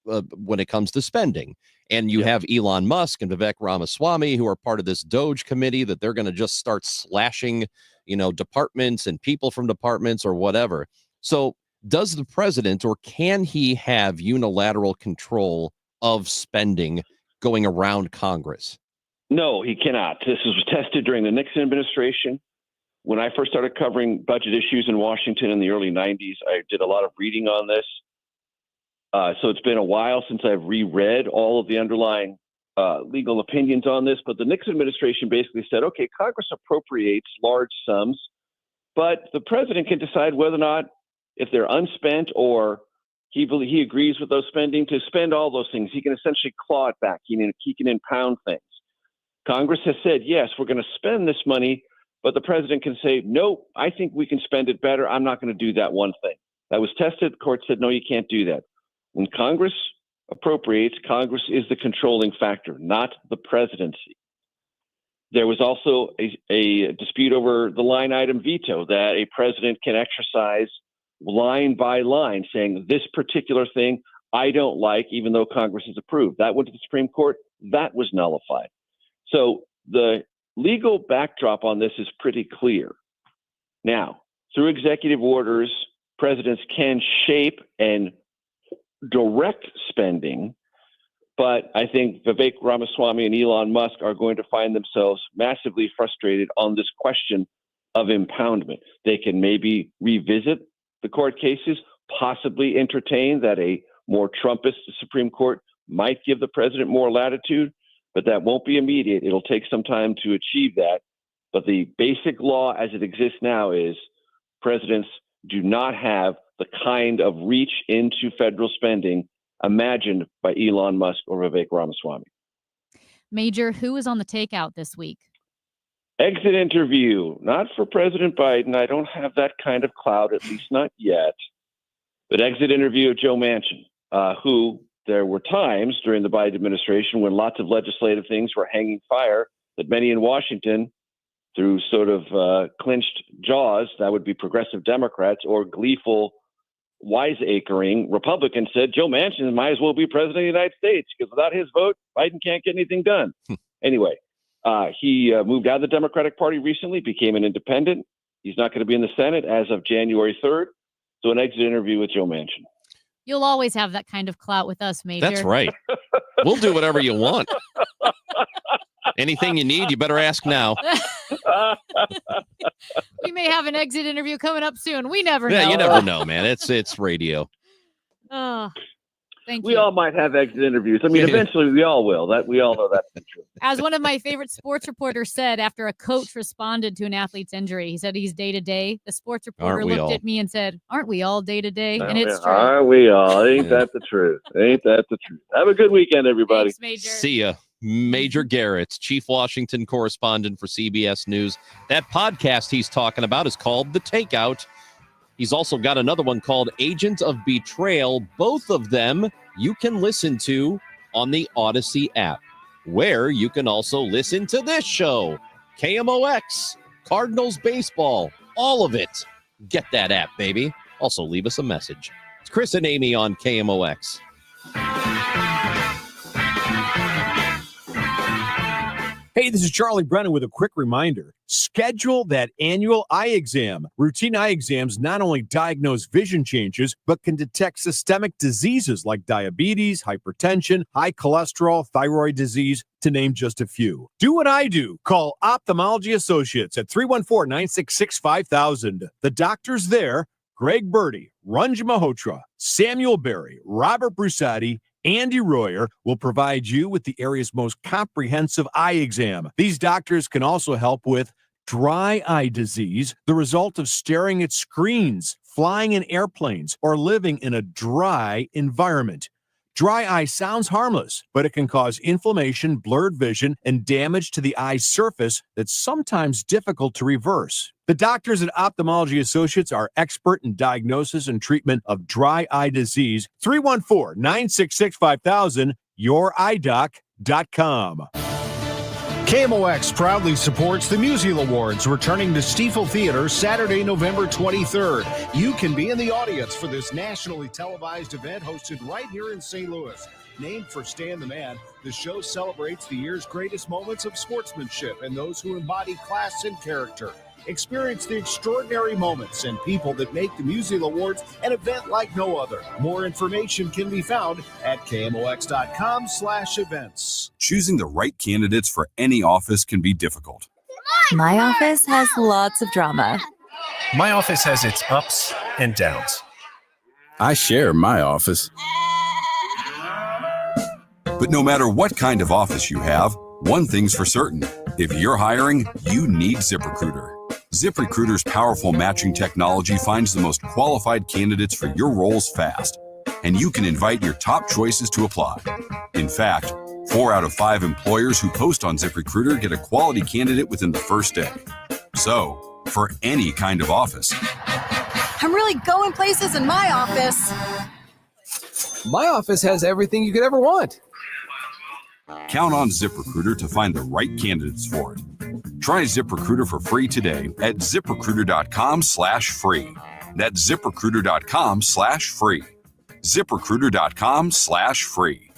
when it comes to spending. And you have Elon Musk and Vivek Ramaswamy, who are part of this Doge committee, that they're going to just start slashing, departments and people from departments or whatever. So does the president, or can he have unilateral control of spending going around Congress? No, he cannot. This was tested during the Nixon administration. When I first started covering budget issues in Washington in the early 90s, I did a lot of reading on this. So it's been a while since I've reread all of the underlying legal opinions on this. But the Nixon administration basically said, okay, Congress appropriates large sums, but the president can decide whether or not, if they're unspent or he agrees with those spending, to spend all those things. He can essentially claw it back. He can impound things. Congress has said, yes, we're going to spend this money, but the president can say, no, I think we can spend it better. I'm not going to do that one thing. That was tested. The court said, no, you can't do that. When Congress appropriates, Congress is the controlling factor, not the presidency. There was also a dispute over the line item veto that a president can exercise line by line, saying this particular thing I don't like, even though Congress has approved. That went to the Supreme Court. That was nullified. So the legal backdrop on this is pretty clear. Now, through executive orders, presidents can shape and direct spending, but I think Vivek Ramaswamy and Elon Musk are going to find themselves massively frustrated on this question of impoundment. They can maybe revisit the court cases, possibly entertain that a more Trumpist Supreme Court might give the president more latitude, but that won't be immediate. It'll take some time to achieve that. But the basic law as it exists now is presidents do not have the kind of reach into federal spending imagined by Elon Musk or Vivek Ramaswamy. Major, who is on the takeout this week? Exit interview, not for President Biden. I don't have that kind of clout, at least not yet. But exit interview of Joe Manchin, who there were times during the Biden administration when lots of legislative things were hanging fire that many in Washington, through sort of clinched jaws, that would be progressive Democrats, or gleeful, wiseacring Republicans, said Joe Manchin might as well be president of the United States because without his vote, Biden can't get anything done. Anyway, he moved out of the Democratic Party recently, became an independent. He's not going to be in the Senate as of January 3rd. So an exit interview with Joe Manchin. You'll always have that kind of clout with us, Major. That's right. We'll do whatever you want. Anything you need, you better ask now. We may have an exit interview coming up soon. We never know. Yeah, you never know, man. It's radio. Oh, thank We you. all might have exit interviews. I mean, eventually we all will. That we all know that's the truth. As one of my favorite sports reporters said after a coach responded to an athlete's injury, he said he's day to day. The sports reporter Aren't we looked all? at me and said, "Aren't we all day to day?" And it's true. Aren't we all? Ain't that the truth? Ain't that the truth? Have a good weekend, everybody. Thanks, Major. See ya. Major Garrett's Chief Washington correspondent for CBS News. That podcast he's talking about is called The Takeout. He's also got another one called Agent of Betrayal. Both of them you can listen to on the Odyssey app, where you can also listen to this show, KMOX, Cardinals baseball, all of it. Get that app, baby. Also, leave us a message. It's Chris and Amy on KMOX. Hey, this is Charlie Brennan with a quick reminder. Schedule that annual eye exam. Routine eye exams not only diagnose vision changes, but can detect systemic diseases like diabetes, hypertension, high cholesterol, thyroid disease, to name just a few. Do what I do. Call Ophthalmology Associates at 314-966-5000. The doctors there, Greg Birdie, Ranj Malhotra, Samuel Berry, Robert Brusati, Andy Royer, will provide you with the area's most comprehensive eye exam. These doctors can also help with dry eye disease, the result of staring at screens, flying in airplanes, or living in a dry environment. Dry eye sounds harmless, but it can cause inflammation, blurred vision, and damage to the eye surface that's sometimes difficult to reverse. The doctors at Ophthalmology Associates are expert in diagnosis and treatment of dry eye disease. 314-966-5000, youridoc.com. KMOX proudly supports the Musial Awards, returning to Stiefel Theater Saturday, November 23rd. You can be in the audience for this nationally televised event hosted right here in St. Louis. Named for Stan the Man, the show celebrates the year's greatest moments of sportsmanship and those who embody class and character. Experience the extraordinary moments and people that make the Musial Awards an event like no other. More information can be found at KMOX.com/events. Choosing the right candidates for any office can be difficult. My office has lots of drama. My office has its ups and downs. I share my office. But no matter what kind of office you have, one thing's for certain. If you're hiring, you need ZipRecruiter. ZipRecruiter's powerful matching technology finds the most qualified candidates for your roles fast, and you can invite your top choices to apply. In fact, 4 out of 5 employers who post on ZipRecruiter get a quality candidate within the first day. So, for any kind of office. I'm really going places in my office. My office has everything you could ever want. Count on ZipRecruiter to find the right candidates for it. Try ZipRecruiter for free today at ZipRecruiter.com/free. That's ZipRecruiter.com/free. ZipRecruiter.com/free.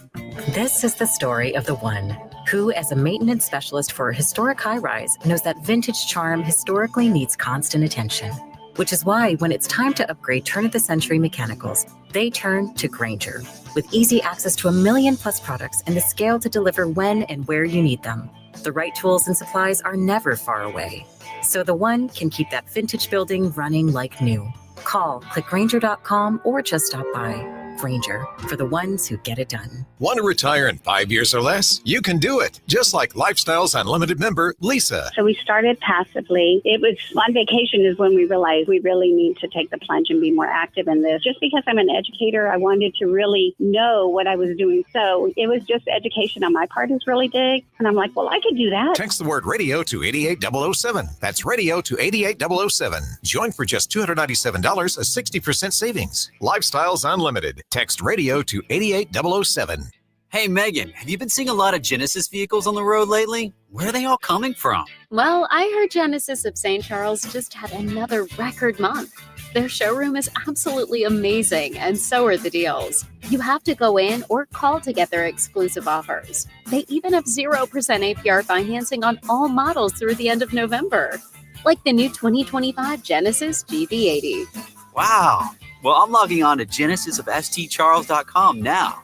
This is the story of the one who, as a maintenance specialist for a historic high-rise, knows that vintage charm historically needs constant attention. Which is why when it's time to upgrade turn-of-the-century mechanicals, they turn to Grainger. With easy access to 1 million+ products and the scale to deliver when and where you need them. The right tools and supplies are never far away. So the one can keep that vintage building running like new. Call, click Grainger.com, or just stop by. Grainger, for the ones who get it done. Want to retire in 5 years or less? You can do it, just like Lifestyles Unlimited member Lisa. So we started passively. It was on vacation is when we realized we really need to take the plunge and be more active in this. Just because I'm an educator, I wanted to really know what I was doing. So it was just education on my part is really big. And I'm like, well, I could do that. Text the word radio to 88007. That's radio to 88007. Join for just $297, a 60% savings. Lifestyles Unlimited. Text radio to 88007. Hey, Megan, have you been seeing a lot of Genesis vehicles on the road lately? Where are they all coming from? Well, I heard Genesis of St. Charles just had another record month. Their showroom is absolutely amazing, and so are the deals. You have to go in or call to get their exclusive offers. They even have 0% APR financing on all models through the end of November, like the new 2025 Genesis GV80. Wow. Well, I'm logging on to genesisofstcharles.com now.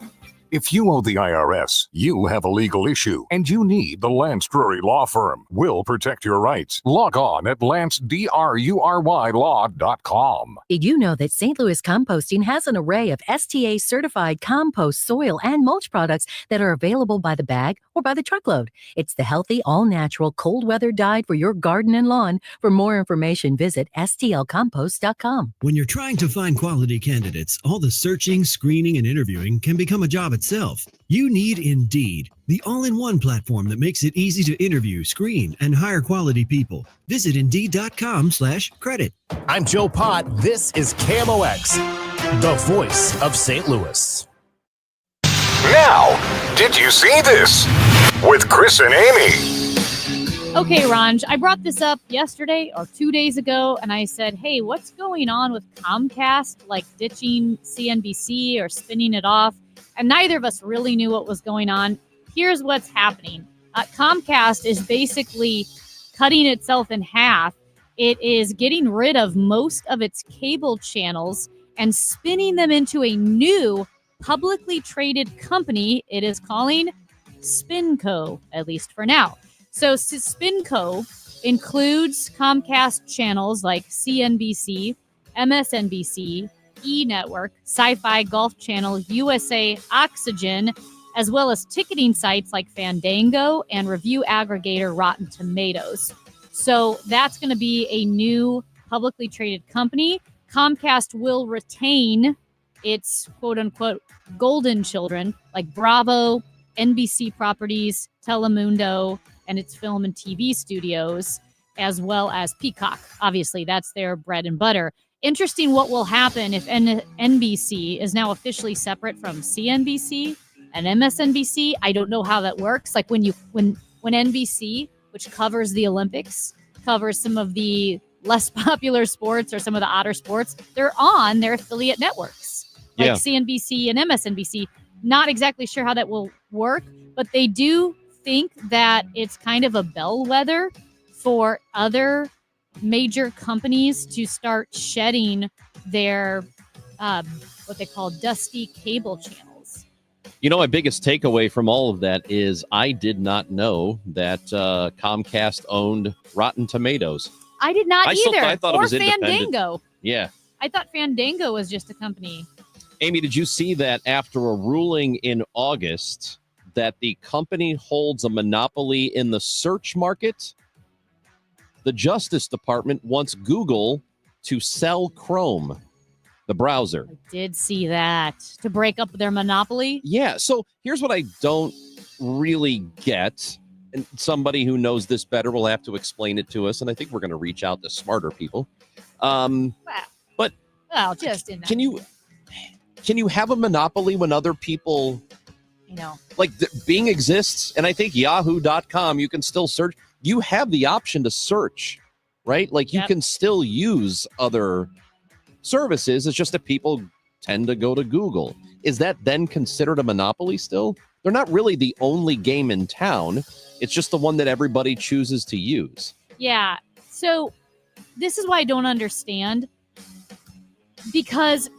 If you owe the IRS, you have a legal issue, and you need the Lance Drury Law Firm. We'll protect your rights. Log on at LanceDruryLaw.com. Did you know that St. Louis Composting has an array of STA-certified compost, soil, and mulch products that are available by the bag or by the truckload? It's the healthy, all-natural, cold-weather diet for your garden and lawn. For more information, visit stlcompost.com. When you're trying to find quality candidates, all the searching, screening, and interviewing can become a job itself. You need Indeed, the all-in-one platform that makes it easy to interview, screen, and hire quality people. Visit Indeed.com/credit. I'm Joe Pott. This is KMOX, the voice of St. Louis. Now, did you see this? With Chris and Amy. Okay, Ranj, I brought this up yesterday or 2 days ago, and I said, hey, what's going on with Comcast, like ditching CNBC or spinning it off? And neither of us really knew what was going on. Here's what's happening. Comcast is basically cutting itself in half. It is getting rid of most of its cable channels and spinning them into a new publicly traded company. It is calling SpinCo, at least for now. So SpinCo includes Comcast channels like CNBC, MSNBC, E! Network, Sci-Fi, Golf Channel, USA, Oxygen, as well as ticketing sites like Fandango and review aggregator Rotten Tomatoes. So that's going to be a new publicly traded company. Comcast will retain its quote-unquote golden children like Bravo, NBC Properties, Telemundo, and its film and TV studios, as well as Peacock. Obviously, that's their bread and butter. Interesting what will happen if NBC is now officially separate from CNBC and MSNBC. I don't know how that works. Like when when NBC, which covers the Olympics, covers some of the less popular sports or some of the odder sports, they're on their affiliate networks like CNBC and MSNBC. Not exactly sure how that will work, but they do think that it's kind of a bellwether for other major companies to start shedding their what they call dusty cable channels. You know, my biggest takeaway from all of that is I did not know that Comcast owned Rotten Tomatoes. I did not either. I thought it was independent. Fandango. Yeah. I thought Fandango was just a company. Amy, did you see that after a ruling in August that the company holds a monopoly in the search market? The Justice Department wants Google to sell Chrome, the browser. I did see that, to break up their monopoly. Yeah, so here's what I don't really get. And somebody who knows this better will have to explain it to us. And I think we're going to reach out to smarter people. But just in that. Can you have a monopoly when other people, like Bing exists, and I think yahoo.com, you can still search. You have the option to search, right? Like you can still use other services. It's just that people tend to go to Google. Is that then considered a monopoly still? They're not really the only game in town. It's just the one that everybody chooses to use. Yeah. So this is why I don't understand. Because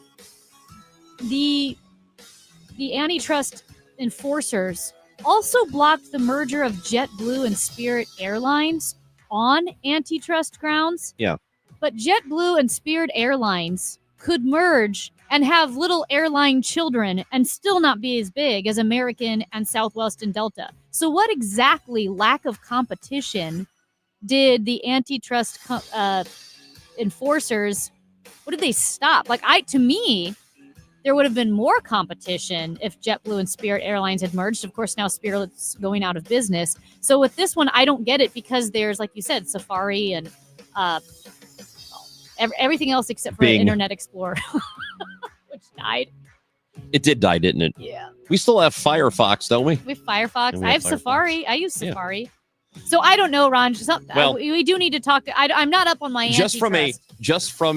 the antitrust enforcers also blocked the merger of JetBlue and Spirit Airlines on antitrust grounds. Yeah. But JetBlue and Spirit Airlines could merge and have little airline children and still not be as big as American and Southwest and Delta. So what exactly lack of competition did the antitrust enforcers, what did they stop? To me, there would have been more competition if JetBlue and Spirit Airlines had merged. Of course, now Spirit's going out of business. So with this one, I don't get it because there's, like you said, Safari and everything else except for Bing. Internet Explorer, which died. It did die, didn't it? Yeah. We still have Firefox, don't we? We have Firefox. And we I have have Safari. I use Yeah. Safari. So I don't know, Ron. Well- We do need to talk. I'm not up on my Just from antitrust.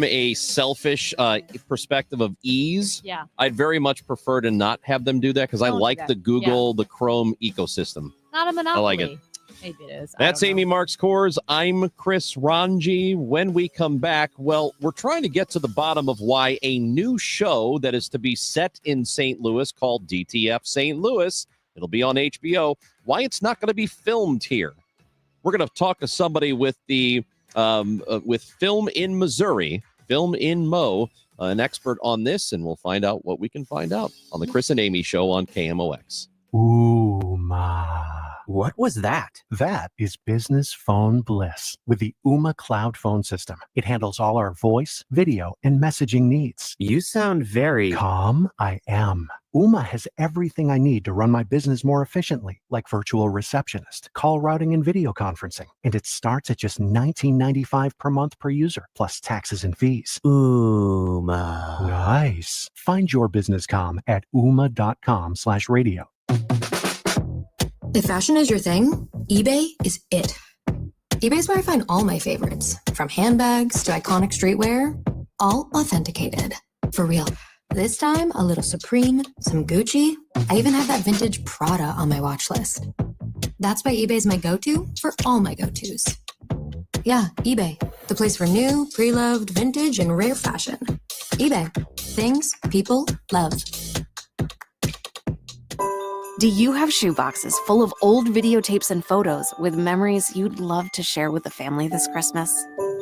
a selfish perspective of ease, Yeah. I'd very much prefer to not have them do that because I Don't do like that. the Google, the Chrome ecosystem. Not a monopoly. I like it. Maybe it is. That's Amy Marks Kors. I'm Chris Ranji. When we come back, well, we're trying to get to the bottom of why a new show that is to be set in St. Louis called DTF St. Louis, it'll be on HBO, why it's not going to be filmed here. We're going to talk to somebody with the with Film in Missouri, Film in Mo, an expert on this, and we'll find out what we can find out on the Chris and Amy show on KMOX. Uma. What was that? That is business phone bliss with the Uma Cloud phone system. It handles all our voice, video, and messaging needs. You sound very calm. I am. Uma has everything I need to run my business more efficiently, like virtual receptionist, call routing, and video conferencing. And it starts at just $19.95 per month per user, plus taxes and fees. Uma. Nice. Find your business comm at uma.com/radio. If fashion is your thing, eBay is it. eBay's where I find all my favorites, from handbags to iconic streetwear, all authenticated. For real. This time, a little Supreme, some Gucci. I even have that vintage Prada on my watch list. That's why eBay's my go-to for all my go-tos. Yeah, eBay, the place for new, pre-loved, vintage, and rare fashion. eBay, things people love. Do you have shoe boxes full of old videotapes and photos with memories you'd love to share with the family this Christmas?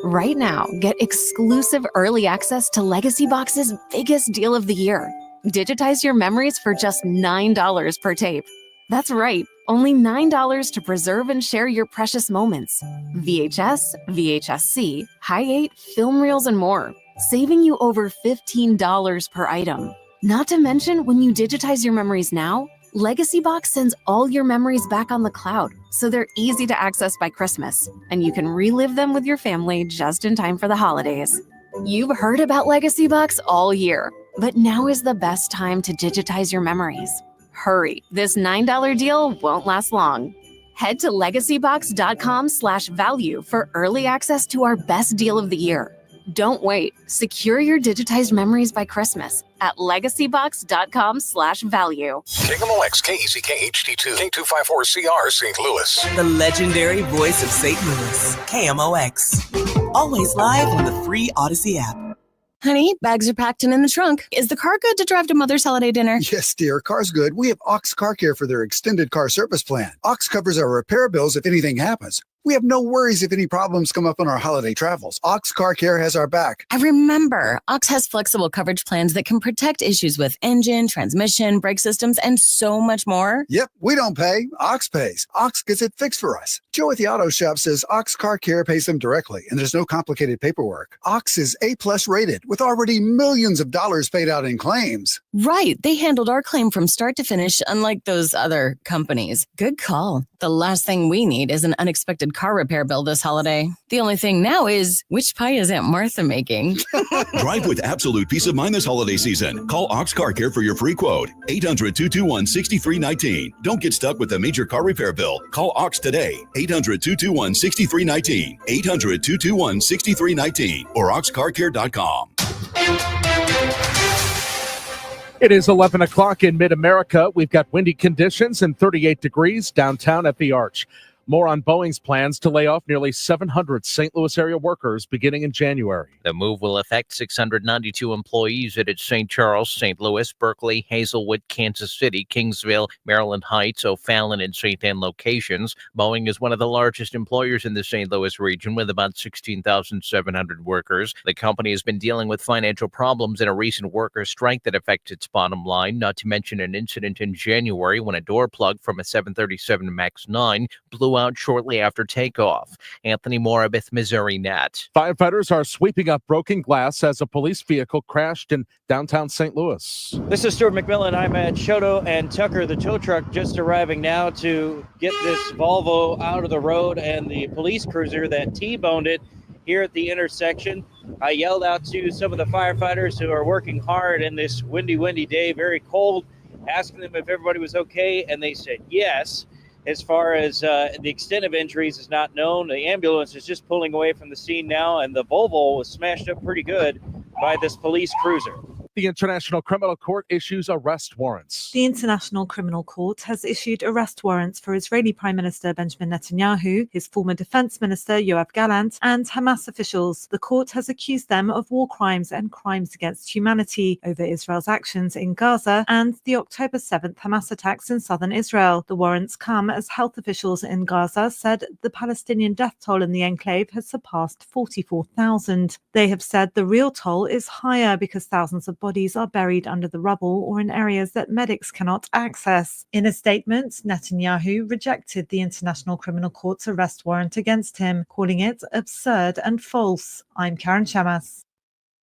Right now, get exclusive early access to Legacy Box's biggest deal of the year. Digitize your memories for just $9 per tape. That's right, only $9 to preserve and share your precious moments. VHS, VHS-C, Hi8, film reels, and more, saving you over $15 per item. Not to mention, when you digitize your memories now, Legacy Box sends all your memories back on the cloud, so they're easy to access by Christmas, and you can relive them with your family just in time for the holidays. You've heard about Legacy Box all year, but now is the best time to digitize your memories. Hurry, this $9 deal won't last long. Head to legacybox.com/value for early access to our best deal of the year. Don't wait. Secure your digitized memories by Christmas at legacybox.com/value. KMOX, KEZK HD2, K254CR, St. Louis. The legendary voice of St. Louis, KMOX. Always live on the free Odyssey app. Honey, bags are packed and in the trunk. Is the car good to drive to Mother's holiday dinner? Yes, dear. Car's good. We have Ox Car Care for their extended car service plan. Ox covers our repair bills if anything happens. We have no worries if any problems come up on our holiday travels. Ox Car Care has our back. I remember. Ox has flexible coverage plans that can protect issues with engine, transmission, brake systems, and so much more. Yep, we don't pay. Ox pays. Ox gets it fixed for us. Joe at the auto shop says Ox Car Care pays them directly, and there's no complicated paperwork. Ox is A+ rated, with already millions of dollars paid out in claims. Right. They handled our claim from start to finish, unlike those other companies. Good call. The last thing we need is an unexpected car repair bill this holiday. The only thing now is, which pie is Aunt Martha making? Drive with absolute peace of mind this holiday season. Call Ox Car Care for your free quote. 800-221-6319. Don't get stuck with a major car repair bill. Call Ox today. 800-221-6319. 800-221-6319 or oxcarcare.com. It is 11 o'clock in mid-America. We've got windy conditions and 38 degrees downtown at the Arch. More on Boeing's plans to lay off nearly 700 St. Louis area workers beginning in January. The move will affect 692 employees at its St. Charles, St. Louis, Berkeley, Hazelwood, Kansas City, Kingsville, Maryland Heights, O'Fallon, and St. Anne locations. Boeing is one of the largest employers in the St. Louis region with about 16,700 workers. The company has been dealing with financial problems in a recent worker strike that affects its bottom line, not to mention an incident in January when a door plug from a 737 MAX 9 blew out shortly after takeoff. Anthony Morabith, Missouri Net. Firefighters are sweeping up broken glass as a police vehicle crashed in downtown St. Louis. This is Stuart McMillan. I'm at Shoto and Tucker, the tow truck, just arriving now to get this Volvo out of the road and the police cruiser that T-boned it here at the intersection. I yelled out to some of the firefighters who are working hard in this windy day, very cold, asking them if everybody was okay, and they said yes. As far as the extent of injuries is not known. The ambulance is just pulling away from the scene now, and the Volvo was smashed up pretty good by this police cruiser. The International Criminal Court issues arrest warrants. The International Criminal Court has issued arrest warrants for Israeli Prime Minister Benjamin Netanyahu, his former defense minister Yoav Gallant, and Hamas officials. The court has accused them of war crimes and crimes against humanity over Israel's actions in Gaza and the October 7th Hamas attacks in southern Israel. The warrants come as health officials in Gaza said the Palestinian death toll in the enclave has surpassed 44,000. They have said the real toll is higher because thousands of bodies are buried under the rubble or in areas that medics cannot access. In a statement, Netanyahu rejected the International Criminal Court's arrest warrant against him, calling it absurd and false. I'm Karen Chamas.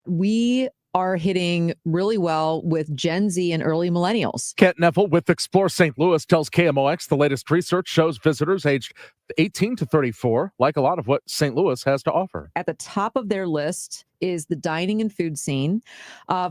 We are hitting really well with Gen Z and early millennials. Kent Neville with Explore St. Louis tells KMOX the latest research shows visitors aged 18 to 34 like a lot of what St. Louis has to offer. At the top of their list is the dining and food scene,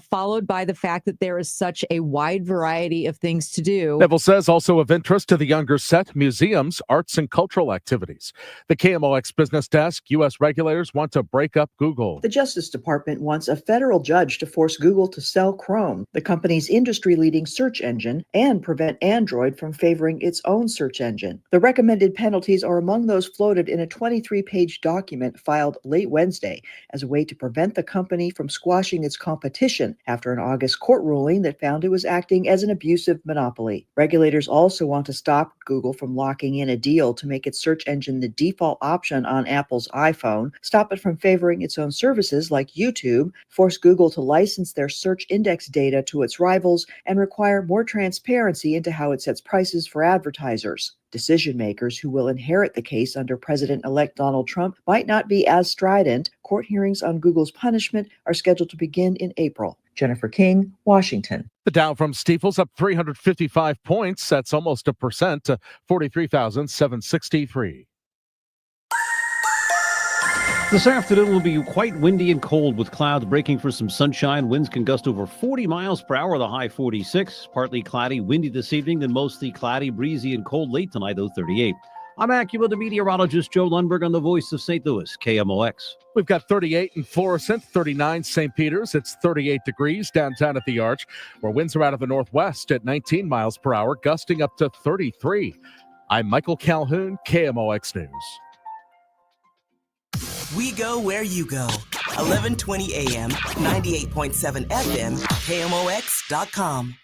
followed by the fact that there is such a wide variety of things to do. Neville says also of interest to the younger set, museums, arts, and cultural activities. The KMOX business desk, U.S. regulators want to break up Google. The Justice Department wants a federal judge to force Google to sell Chrome, the company's industry-leading search engine, and prevent Android from favoring its own search engine. The recommended penalties are among those floated in a 23-page document filed late Wednesday as a way to prevent the company from squashing its competition after an August court ruling that found it was acting as an abusive monopoly. Regulators also want to stop Google from locking in a deal to make its search engine the default option on Apple's iPhone, stop it from favoring its own services like YouTube, force Google to license their search index data to its rivals, and require more transparency into how it sets prices for advertisers. Decision makers who will inherit the case under President-elect Donald Trump might not be as strident. Court hearings on Google's punishment are scheduled to begin in April. Jennifer King, Washington. The Dow from Stifel's up 355 points. That's almost 1% to 43,763. This afternoon will be quite windy and cold with clouds breaking for some sunshine. Winds can gust over 40 miles per hour, the high 46. Partly cloudy, windy this evening, then mostly cloudy, breezy and cold late tonight, though 38. I'm AccuWeather meteorologist Joe Lundberg on the voice of St. Louis, KMOX. We've got 38 in Florissant, 39 St. Peters. It's 38 degrees downtown at the Arch, where winds are out of the northwest at 19 miles per hour, gusting up to 33. I'm Michael Calhoun, KMOX News. We go where you go. 1120 AM, 98.7 FM, KMOX.com.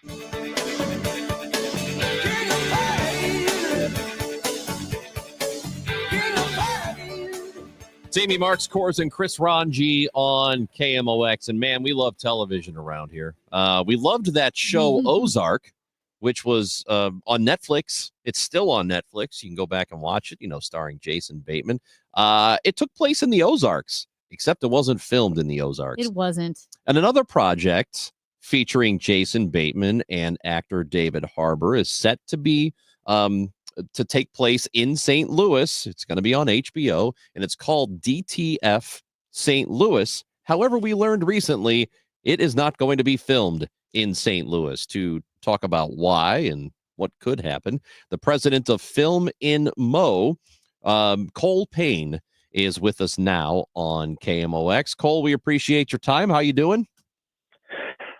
It's Amy Marks, Kors, and Chris Ranji on KMOX. And man, we love television around here. We loved that show Ozark, which was on Netflix. It's still on Netflix. You can go back and watch it, starring Jason Bateman. It took place in the Ozarks, except it wasn't filmed in the Ozarks. It wasn't. And another project featuring Jason Bateman and actor David Harbour is set to be to take place in St. Louis. It's going to be on HBO, and it's called DTF St. Louis. However, we learned recently it is not going to be filmed in St. Louis. To talk about why and what could happen, the president of Film in Mo, Cole Payne, is with us now on KMOX. Cole, we appreciate your time. How you doing?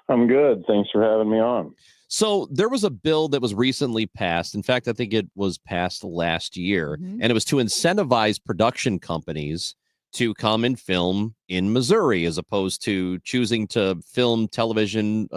I'm good. Thanks for having me on. So there was a bill that was recently passed. In fact, I think it was passed last year, and it was to incentivize production companies to come and film in Missouri as opposed to choosing to film television,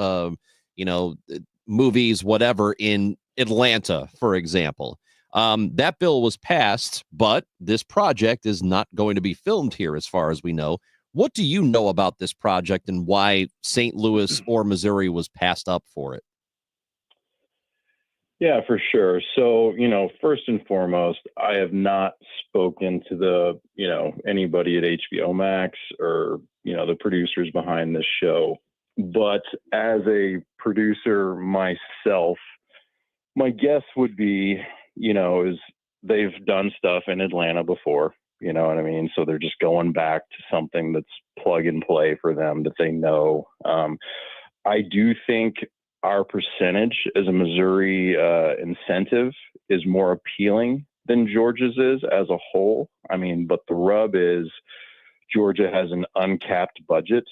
movies, whatever, in Atlanta, for example. That bill was passed, but this project is not going to be filmed here as far as we know. What do you know about this project and why St. Louis or Missouri was passed up for it? Yeah, for sure. So, first and foremost, I have not spoken to anybody at HBO Max or, the producers behind this show. But as a producer myself, my guess would be, is they've done stuff in Atlanta before, you know what I mean? So they're just going back to something that's plug and play for them that they know. I do think our percentage as a Missouri incentive is more appealing than Georgia's is as a whole. But the rub is Georgia has an uncapped budget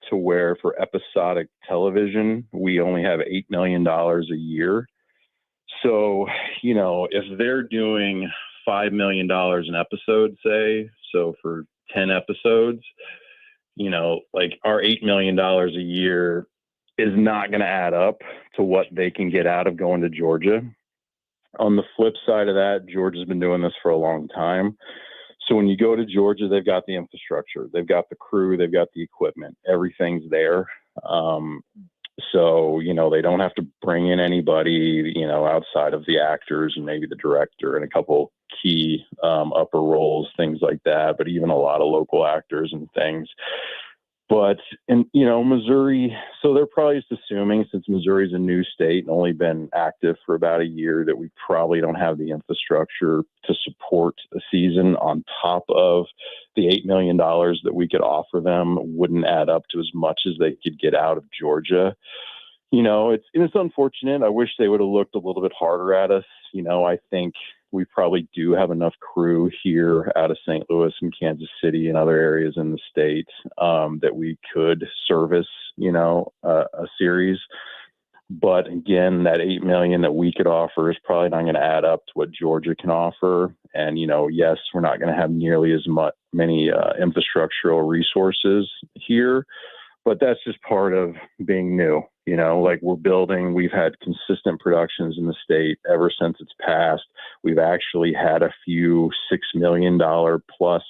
to where for episodic television, we only have $8 million a year. So, if they're doing $5 million an episode, say, so for 10 episodes, our $8 million a year is not going to add up to what they can get out of going to Georgia. On the flip side of that, Georgia's been doing this for a long time. So when you go to Georgia, they've got the infrastructure, they've got the crew, they've got the equipment, everything's there. So, they don't have to bring in anybody, outside of the actors and maybe the director and a couple key upper roles, things like that, but even a lot of local actors and things. But, Missouri, so they're probably just assuming, since Missouri's a new state and only been active for about a year, that we probably don't have the infrastructure to support a season on top of the $8 million that we could offer them wouldn't add up to as much as they could get out of Georgia. It's unfortunate. I wish they would have looked a little bit harder at us. I think we probably do have enough crew here out of St. Louis and Kansas City and other areas in the state that we could service, a series. But again, that $8 million that we could offer is probably not going to add up to what Georgia can offer. And, yes, we're not going to have nearly as many infrastructural resources here, but that's just part of being new. We're building, we've had consistent productions in the state ever since it's passed. We've actually had a few $6 million plus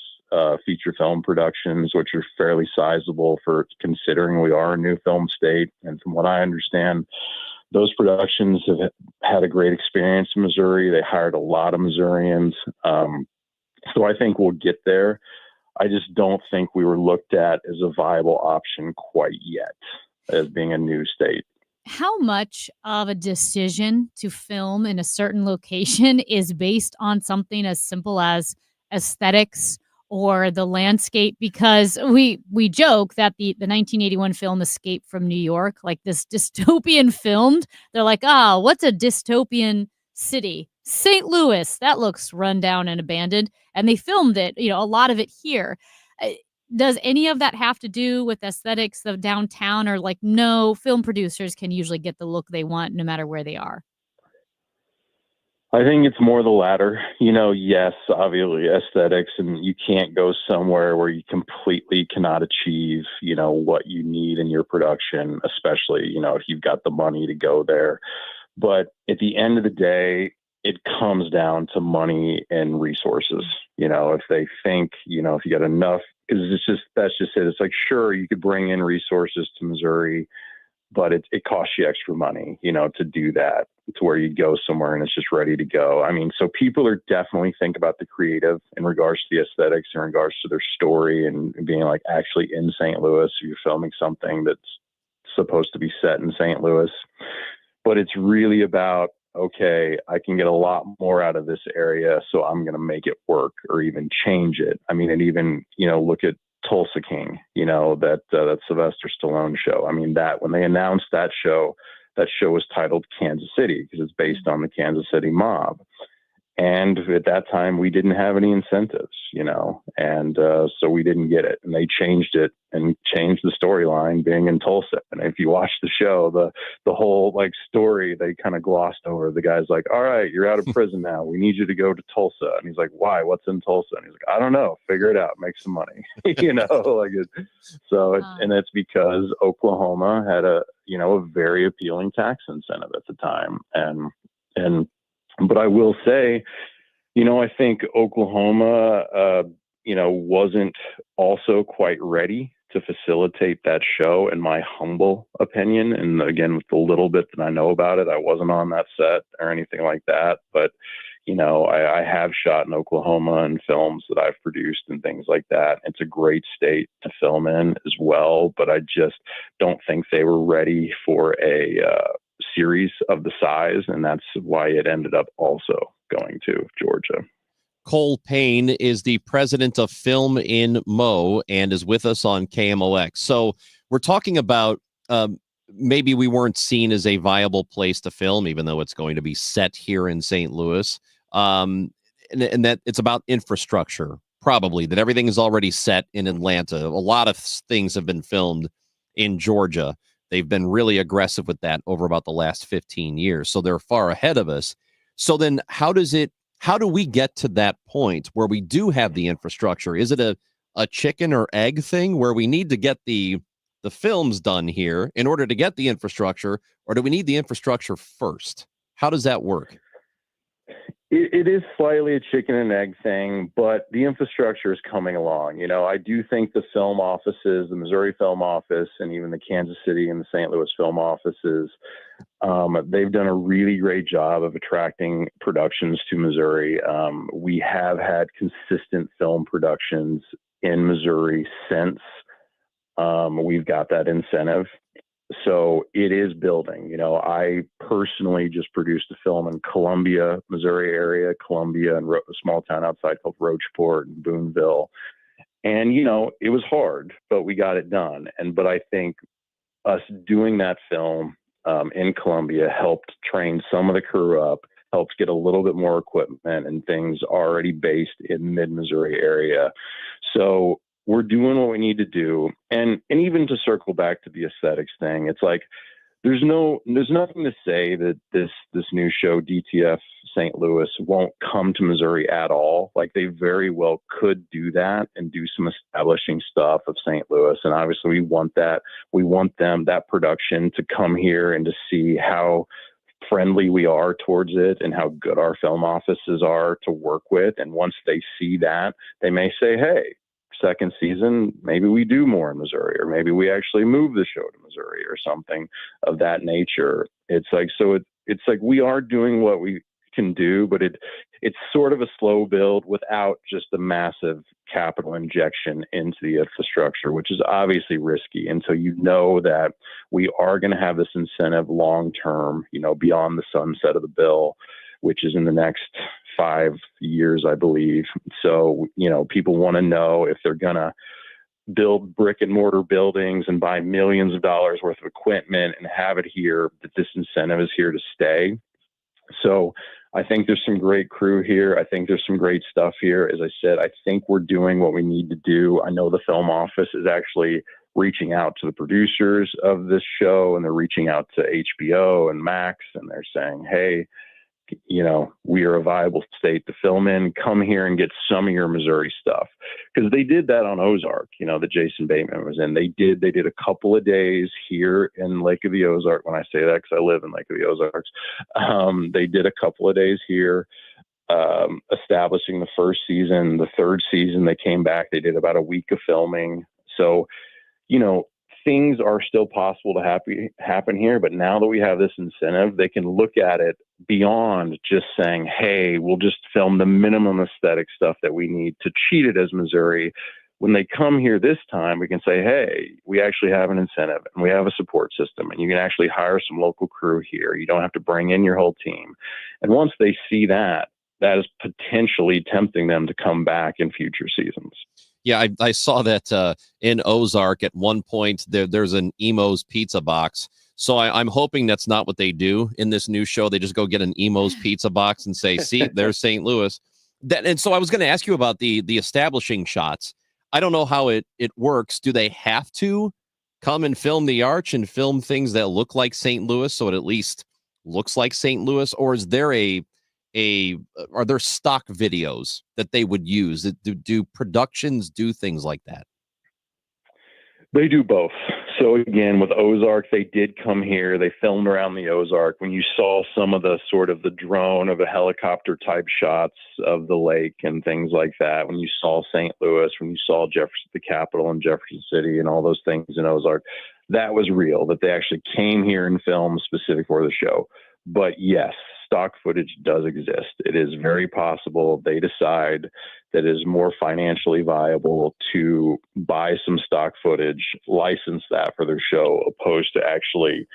feature film productions, which are fairly sizable for considering we are a new film state. And from what I understand, those productions have had a great experience in Missouri. They hired a lot of Missourians. So I think we'll get there. I just don't think we were looked at as a viable option quite yet as being a new state. How much of a decision to film in a certain location is based on something as simple as aesthetics or the landscape? Because we joke that the 1981 film Escape from New York, like this dystopian filmed, they're like, what's a dystopian City, St. Louis. That looks run down and abandoned. And they filmed it, a lot of it here. Does any of that have to do with aesthetics of downtown, or like, no, film producers can usually get the look they want no matter where they are? I think it's more the latter. Yes, obviously aesthetics, and you can't go somewhere where you completely cannot achieve, what you need in your production, especially, if you've got the money to go there. But at the end of the day, it comes down to money and resources. If they think, if you got enough, because that's just it. It's like, sure, you could bring in resources to Missouri, but it costs you extra money, to do that, to where you go somewhere and it's just ready to go. I mean, so people are definitely think about the creative in regards to the aesthetics, in regards to their story, and being like actually in St. Louis. You're filming something that's supposed to be set in St. Louis, but it's really about, okay, I can get a lot more out of this area, so I'm going to make it work or even change it. I mean, and even, look at Tulsa King, that Sylvester Stallone show. I mean, that when they announced that show was titled Kansas City because it's based on the Kansas City mob. And at that time, we didn't have any incentives, and so we didn't get it. And they changed it and changed the storyline being in Tulsa. And if you watch the show, the whole story, they kind of glossed over. The guy's like, all right, you're out of prison now. We need you to go to Tulsa. And he's like, why? What's in Tulsa? And he's like, I don't know. Figure it out. Make some money. And it's because Oklahoma had a very appealing tax incentive at the time. But I will say, I think Oklahoma, wasn't also quite ready to facilitate that show, in my humble opinion. And again, with the little bit that I know about it, I wasn't on that set or anything like that. But, I have shot in Oklahoma and films that I've produced and things like that. It's a great state to film in as well. But I just don't think they were ready for a series of the size, and that's why it ended up also going to Georgia. Cole Payne is the president of Film in Mo and is with us on KMOX. So we're talking about maybe we weren't seen as a viable place to film, even though it's going to be set here in St. Louis, and that it's about infrastructure, probably, that everything is already set in Atlanta. A lot of things have been filmed in Georgia. They've been really aggressive with that over about the last 15 years. So they're far ahead of us. So then how do we get to that point where we do have the infrastructure? Is it a chicken or egg thing where we need to get the films done here in order to get the infrastructure, or do we need the infrastructure first? How does that work? It is slightly a chicken and egg thing, but the infrastructure is coming along. I do think the film offices, the Missouri Film Office, and even the Kansas City and the St. Louis Film Offices, they've done a really great job of attracting productions to Missouri. We have had consistent film productions in Missouri since we've got that incentive. So it is building. I personally just produced a film in Columbia, Missouri area, Columbia, and a small town outside called Rocheport and Boonville. And, it was hard, but we got it done. But I think us doing that film in Columbia helped train some of the crew up, helped get a little bit more equipment and things already based in mid-Missouri area. So we're doing what we need to do. And even to circle back to the aesthetics thing, it's like, there's nothing to say that this new show, DTF St. Louis, won't come to Missouri at all. Like, they very well could do that and do some establishing stuff of St. Louis. And obviously we want that. We want that production to come here and to see how friendly we are towards it and how good our film offices are to work with. And once they see that, they may say, hey, second season, maybe we do more in Missouri, or maybe we actually move the show to Missouri or something of that nature. It's like we are doing what we can do, but it's sort of a slow build without just a massive capital injection into the infrastructure, which is obviously risky until that we are going to have this incentive long term, beyond the sunset of the bill, which is in the next 5 years, I believe. So, people want to know if they're going to build brick and mortar buildings and buy millions of dollars worth of equipment and have it here, that this incentive is here to stay. So I think there's some great crew here. I think there's some great stuff here. As I said, I think we're doing what we need to do. I know the film office is actually reaching out to the producers of this show, and they're reaching out to HBO and Max, and they're saying, hey, you know, we are a viable state to film in. Come here and get some of your Missouri stuff. Because they did that on Ozark, you know, that Jason Bateman was in. They did a couple of days here in Lake of the Ozark. When I say that, because I live in Lake of the Ozarks, they did a couple of days here, establishing the first season. The third season, they came back. They did about a week of filming. So, you know, things are still possible to happen here, but now that we have this incentive, they can look at it beyond just saying, hey, we'll just film the minimum aesthetic stuff that we need to cheat it as Missouri. When they come here this time, we can say, hey, we actually have an incentive and we have a support system, and you can actually hire some local crew here. You don't have to bring in your whole team. And once they see that, that is potentially tempting them to come back in future seasons. Yeah, I saw that in Ozark at one point. There's an Emo's pizza box. So I'm hoping that's not what they do in this new show. They just go get an Emo's pizza box and say, see, there's St. Louis. And so I was going to ask you about the establishing shots. I don't know how it works. Do they have to come and film the Arch and film things that look like St. Louis so it at least looks like St. Louis? Or is there are there stock videos that they would use? Do productions do things like that? They do both. So again, with Ozark, they did come here. They filmed around the Ozark. When you saw some of the sort of the drone of a helicopter type shots of the lake and things like that, when you saw St. Louis, when you saw the Capitol in Jefferson City and all those things in Ozark, that was real, that they actually came here and filmed specific for the show. But yes, stock footage does exist. It is very possible they decide that it is more financially viable to buy some stock footage, license that for their show, opposed to actually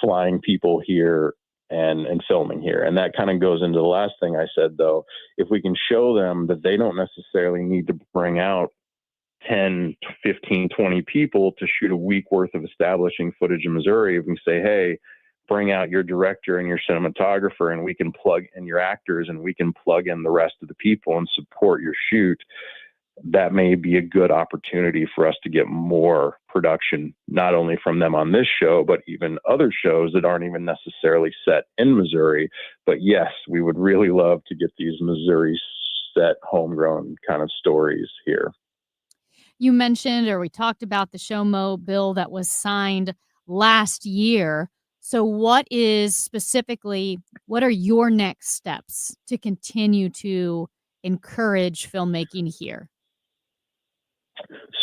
flying people here and filming here. And that kind of goes into the last thing I said, though. If we can show them that they don't necessarily need to bring out 10, 15, 20 people to shoot a week worth of establishing footage in Missouri, if we can say, hey, bring out your director and your cinematographer, and we can plug in your actors, and we can plug in the rest of the people and support your shoot, that may be a good opportunity for us to get more production, not only from them on this show, but even other shows that aren't even necessarily set in Missouri. But yes, we would really love to get these Missouri set homegrown kind of stories here. You mentioned, or we talked about the SHOMO bill that was signed last year. So what are your next steps to continue to encourage filmmaking here?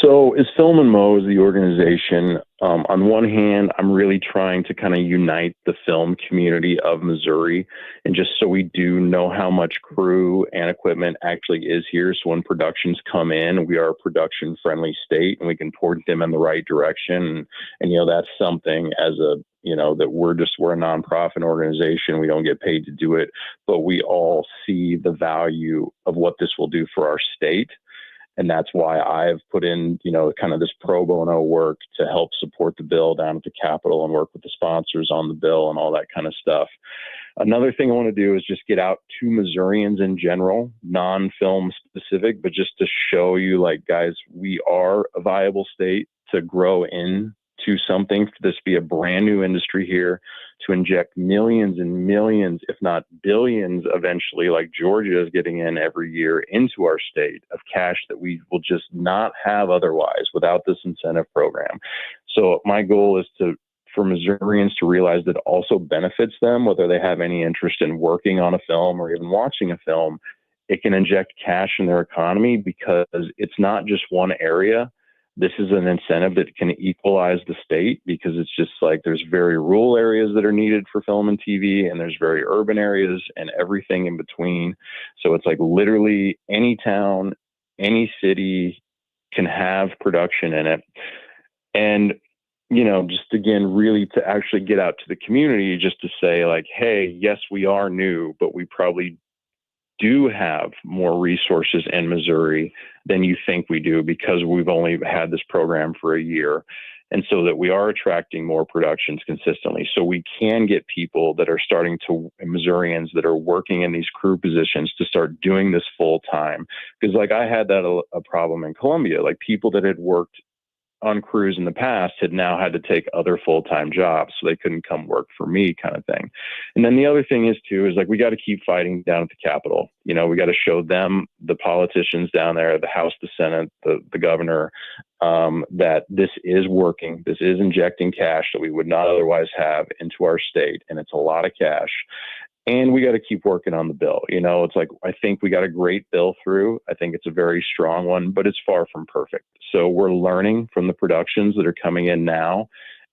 So as Film and Mo, the organization, on one hand, I'm really trying to kind of unite the film community of Missouri, and just so we do know how much crew and equipment actually is here. So when productions come in, we are a production friendly state and we can point them in the right direction. And you know, that's something as that we're a nonprofit organization. We don't get paid to do it, but we all see the value of what this will do for our state. And that's why I've put in, kind of this pro bono work to help support the bill down at the Capitol and work with the sponsors on the bill and all that kind of stuff. Another thing I want to do is just get out to Missourians in general, non-film specific, but just to show you, like, guys, we are a viable state to grow into something, for this to be a brand new industry here, to inject millions and millions, if not billions, eventually, like Georgia is getting in every year, into our state of cash that we will just not have otherwise without this incentive program. So my goal is for Missourians to realize that it also benefits them, whether they have any interest in working on a film or even watching a film. It can inject cash in their economy because it's not just one area. This is an incentive that can equalize the state, because it's just like there's very rural areas that are needed for film and TV, and there's very urban areas and everything in between. So it's like literally any town, any city can have production in it. And, just again, really to actually get out to the community, just to say, like, hey, yes, we are new, but we probably do have more resources in Missouri than you think we do, because we've only had this program for a year. and so that we are attracting more productions consistently. So we can get people that are starting to, Missourians that are working in these crew positions to start doing this full time. Because like I had that a problem in Columbia, like people that had worked on crews in the past had now had to take other full-time jobs, so they couldn't come work for me, kind of thing. And then the other thing is like we got to keep fighting down at the Capitol. You know, we got to show them, the politicians down there, the House, the Senate, the governor, that this is working. This is injecting cash that we would not otherwise have into our state, and it's a lot of cash. And we got to keep working on the bill. You know, it's like, I think we got a great bill through. I think it's a very strong one, but it's far from perfect. So we're learning from the productions that are coming in now.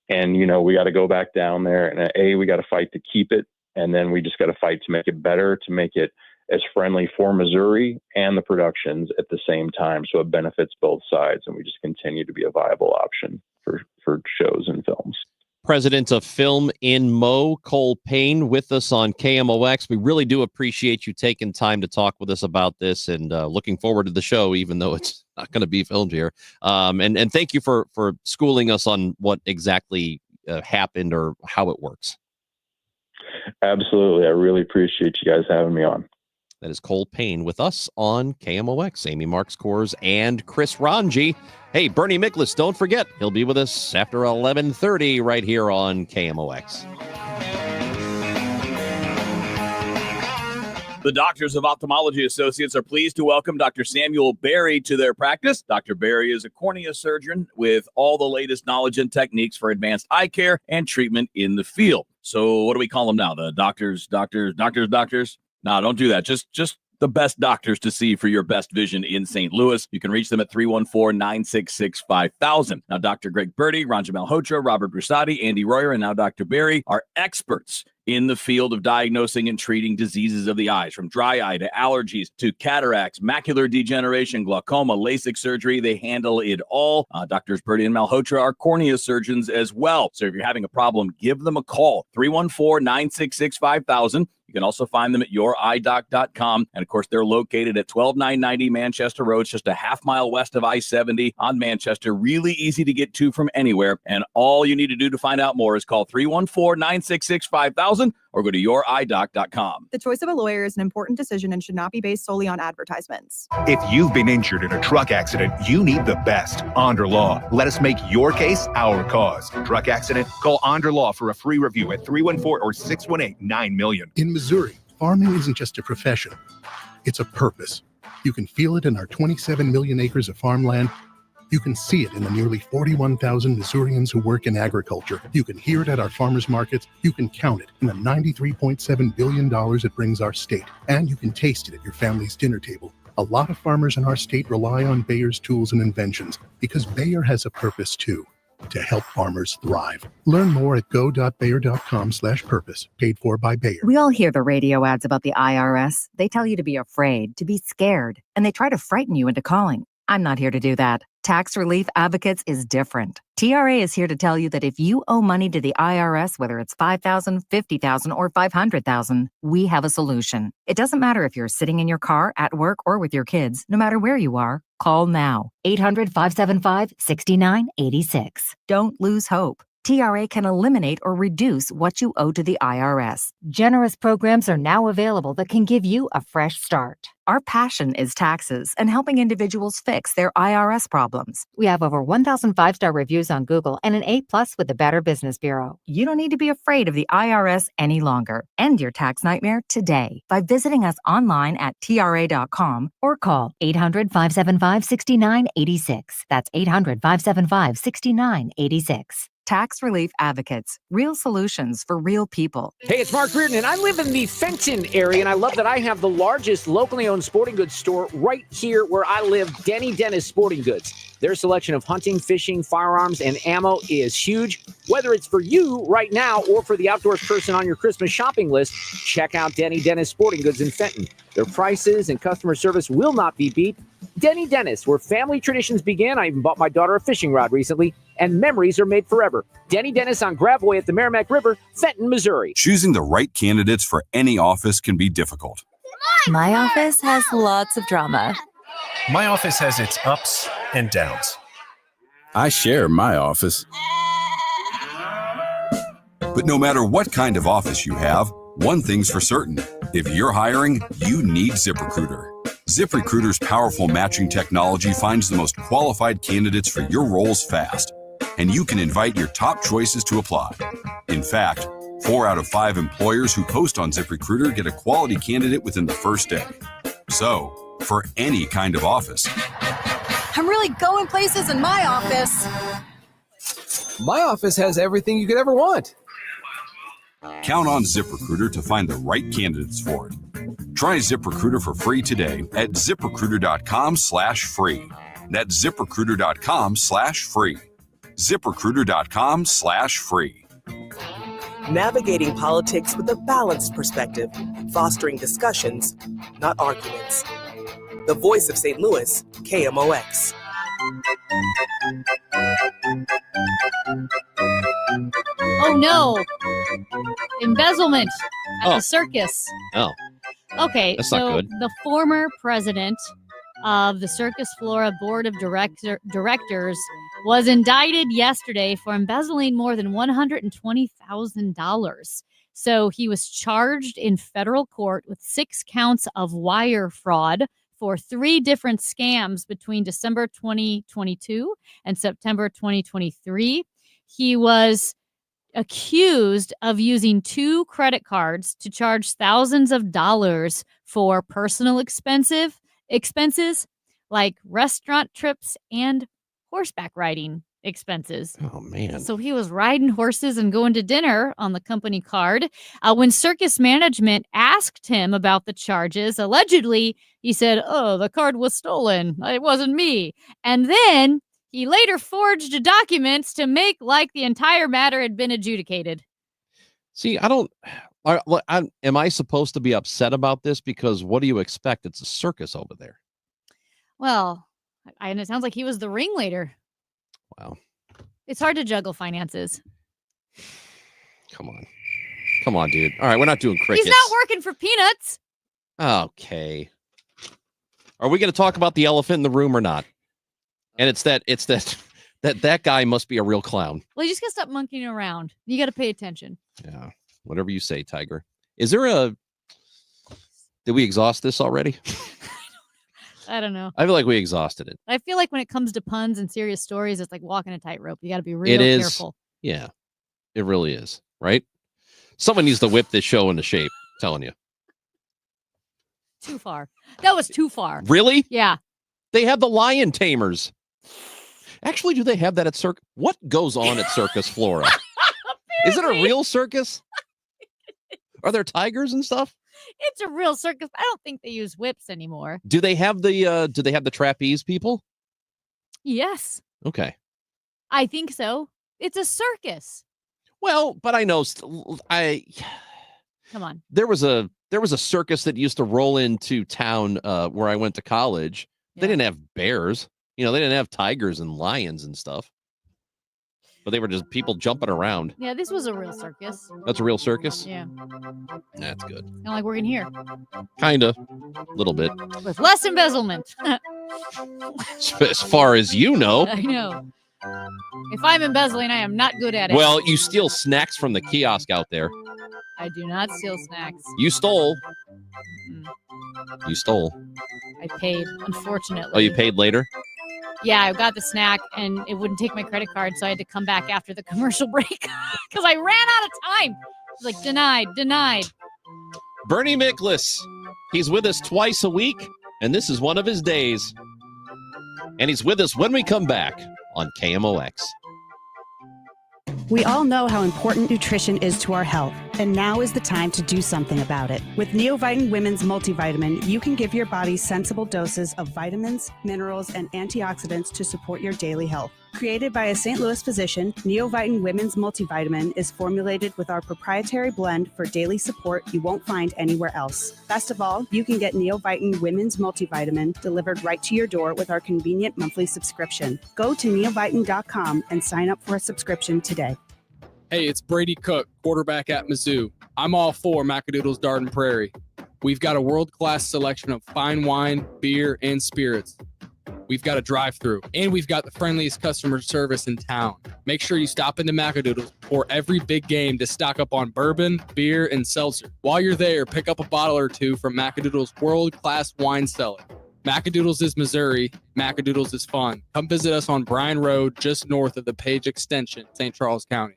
And, you know, we got to go back down there and we got to fight to keep it. And then we just got to fight to make it better, to make it as friendly for Missouri and the productions at the same time. So it benefits both sides. And we just continue to be a viable option for shows and films. President of Film in Mo, Cole Payne, with us on KMOX. We really do appreciate you taking time to talk with us about this, and looking forward to the show, even though it's not going to be filmed here. And thank you for schooling us on what exactly happened or how it works. Absolutely. I really appreciate you guys having me on. That is Cole Payne with us on KMOX. Amy Marks Kors and Chris Ranji. Hey, Bernie Miklasz, don't forget, he'll be with us after 11:30 right here on KMOX. The Doctors of Ophthalmology Associates are pleased to welcome Dr. Samuel Berry to their practice. Dr. Berry is a cornea surgeon with all the latest knowledge and techniques for advanced eye care and treatment in the field. So what do we call them now? The doctors? No, don't do that. Just the best doctors to see for your best vision in St. Louis. You can reach them at 314-966-5000. Now, Dr. Greg Birdie, Ranjan Malhotra, Robert Brusati, Andy Royer, and now Dr. Berry are experts in the field of diagnosing and treating diseases of the eyes, from dry eye to allergies to cataracts, macular degeneration, glaucoma, LASIK surgery. They handle it all. Doctors Birdie and Malhotra are cornea surgeons as well. So if you're having a problem, give them a call, 314-966-5000. You can also find them at youridoc.com. And of course, they're located at 12990 Manchester Road, just a half mile west of I-70 on Manchester. Really easy to get to from anywhere. And all you need to do to find out more is call 314-966-5000 or go to youridoc.com. The choice of a lawyer is an important decision and should not be based solely on advertisements. If you've been injured in a truck accident, you need the best, Onder Law. Let us make your case our cause. Truck accident? Call Onder Law for a free review at 314 or 618-9-MILLION. In Missouri, farming isn't just a profession, it's a purpose. You can feel it in our 27 million acres of farmland. You can see it in the nearly 41,000 Missourians who work in agriculture. You can hear it at our farmers markets. You can count it in the $93.7 billion it brings our state. And you can taste it at your family's dinner table. A lot of farmers in our state rely on Bayer's tools and inventions because Bayer has a purpose too, to help farmers thrive. Learn more at go.bayer.com/purpose, paid for by Bayer. We all hear the radio ads about the IRS. They tell you to be afraid, to be scared, and they try to frighten you into calling. I'm not here to do that. Tax Relief Advocates is different. TRA is here to tell you that if you owe money to the IRS, whether it's $5,000, $50,000, or $500,000, we have a solution. It doesn't matter if you're sitting in your car, at work, or with your kids. No matter where you are, call now. 800-575-6986. Don't lose hope. TRA can eliminate or reduce what you owe to the IRS. Generous programs are now available that can give you a fresh start. Our passion is taxes and helping individuals fix their IRS problems. We have over 1,000 5-star reviews on Google and an A+ with the Better Business Bureau. You don't need to be afraid of the IRS any longer. End your tax nightmare today by visiting us online at TRA.com or call 800-575-6986. That's 800-575-6986. Tax Relief Advocates. Real solutions for real people. Hey, it's Mark Reardon, and I live in the Fenton area, and I love that I have the largest locally owned sporting goods store right here where I live, Denny Dennis Sporting Goods. Their selection of hunting, fishing, firearms, and ammo is huge. Whether it's for you right now or for the outdoors person on your Christmas shopping list, check out Denny Dennis Sporting Goods in Fenton. Their prices and customer service will not be beat. Denny Dennis, where family traditions begin. I even bought my daughter a fishing rod recently, and memories are made forever. Denny Dennis on Gravois at the Merrimack River, Fenton, Missouri. Choosing the right candidates for any office can be difficult. My office has lots of drama. My office has its ups and downs. I share my office. But no matter what kind of office you have, one thing's for certain. If you're hiring, you need ZipRecruiter. ZipRecruiter's powerful matching technology finds the most qualified candidates for your roles fast, and you can invite your top choices to apply. In fact, 4 out of 5 employers who post on ZipRecruiter get a quality candidate within the first day. So, for any kind of office. I'm really going places in my office. My office has everything you could ever want. Count on ZipRecruiter to find the right candidates for it. Try ZipRecruiter for free today at ZipRecruiter.com/free. That's ZipRecruiter.com/free. ZipRecruiter.com/free. Navigating politics with a balanced perspective, fostering discussions, not arguments. The voice of St. Louis, KMOX. Oh no! Embezzlement at Oh. the circus. Oh, Okay, That's so not good. the former president of the Circus Flora Board of Directors was indicted yesterday for embezzling more than $120,000. So he was charged in federal court with 6 counts of wire fraud for 3 different scams between December 2022 and September 2023. He was accused of using 2 credit cards to charge thousands of dollars for personal expenses like restaurant trips and horseback riding expenses. Oh man. So he was riding horses and going to dinner on the company card. When circus management asked him about the charges, allegedly he said, "Oh, the card was stolen. It wasn't me." And then he later forged documents to make like the entire matter had been adjudicated. See, am I supposed to be upset about this? Because what do you expect? It's a circus over there. Well, and it sounds like he was the ringleader. Wow. It's hard to juggle finances. Come on, dude. All right, we're not doing crickets. He's not working for peanuts. Okay. Are we going to talk about the elephant in the room or not? And it's that guy must be a real clown. Well, you just got to stop monkeying around. You got to pay attention. Yeah. Whatever you say, Tiger. Did we exhaust this already? I don't know. I feel like we exhausted it. I feel like when it comes to puns and serious stories, it's like walking a tightrope. You got to be real It is. careful. Yeah. It really is, right? Someone needs to whip this show into shape, I'm telling you. Too far. That was too far. Really? Yeah. They have the lion tamers. Actually, do they have that at Circus? What goes on at Circus Flora? Is it a real circus? Are there tigers and stuff? It's a real circus. I don't think they use whips anymore. Do they have the trapeze people? Yes, Okay. I think so. It's a circus. Well, but I know Come on. there was a circus that used to roll into town where I went to college. They didn't have bears. They didn't have tigers and lions and stuff. But they were just people jumping around. Yeah, this was a real circus. That's a real circus? Yeah. That's good. Kind of like working here Kinda. A little bit. with less embezzlement. As far as you know. I know. If I'm embezzling, I am not good at it. Well, you steal snacks from the kiosk out there. I do not steal snacks. You stole. Mm-mm. You stole. I paid, unfortunately. Oh, you paid later? Yeah, I got the snack and it wouldn't take my credit card, so I had to come back after the commercial break because I ran out of time. It was like denied. Bernie Miklasz. He's with us twice a week, and this is one of his days. And he's with us when we come back on KMOX. We all know how important nutrition is to our health, and now is the time to do something about it. With Neovitin Women's Multivitamin, you can give your body sensible doses of vitamins, minerals, and antioxidants to support your daily health. Created by a St. Louis physician, Neovitin Women's Multivitamin is formulated with our proprietary blend for daily support you won't find anywhere else. Best of all, you can get Neovitin Women's Multivitamin delivered right to your door with our convenient monthly subscription. Go to neovitin.com and sign up for a subscription today. Hey, it's Brady Cook, quarterback at Mizzou. I'm all for Macadoodles Garden Prairie. We've got a world-class selection of fine wine, beer, and spirits. We've got a drive-thru, and we've got the friendliest customer service in town. Make sure you stop into Macadoodles before every big game to stock up on bourbon, beer, and seltzer. While you're there, pick up a bottle or two from Macadoodles' world-class wine cellar. Macadoodles is Missouri. Macadoodles is fun. Come visit us on Bryan Road, just north of the Page Extension, St. Charles County.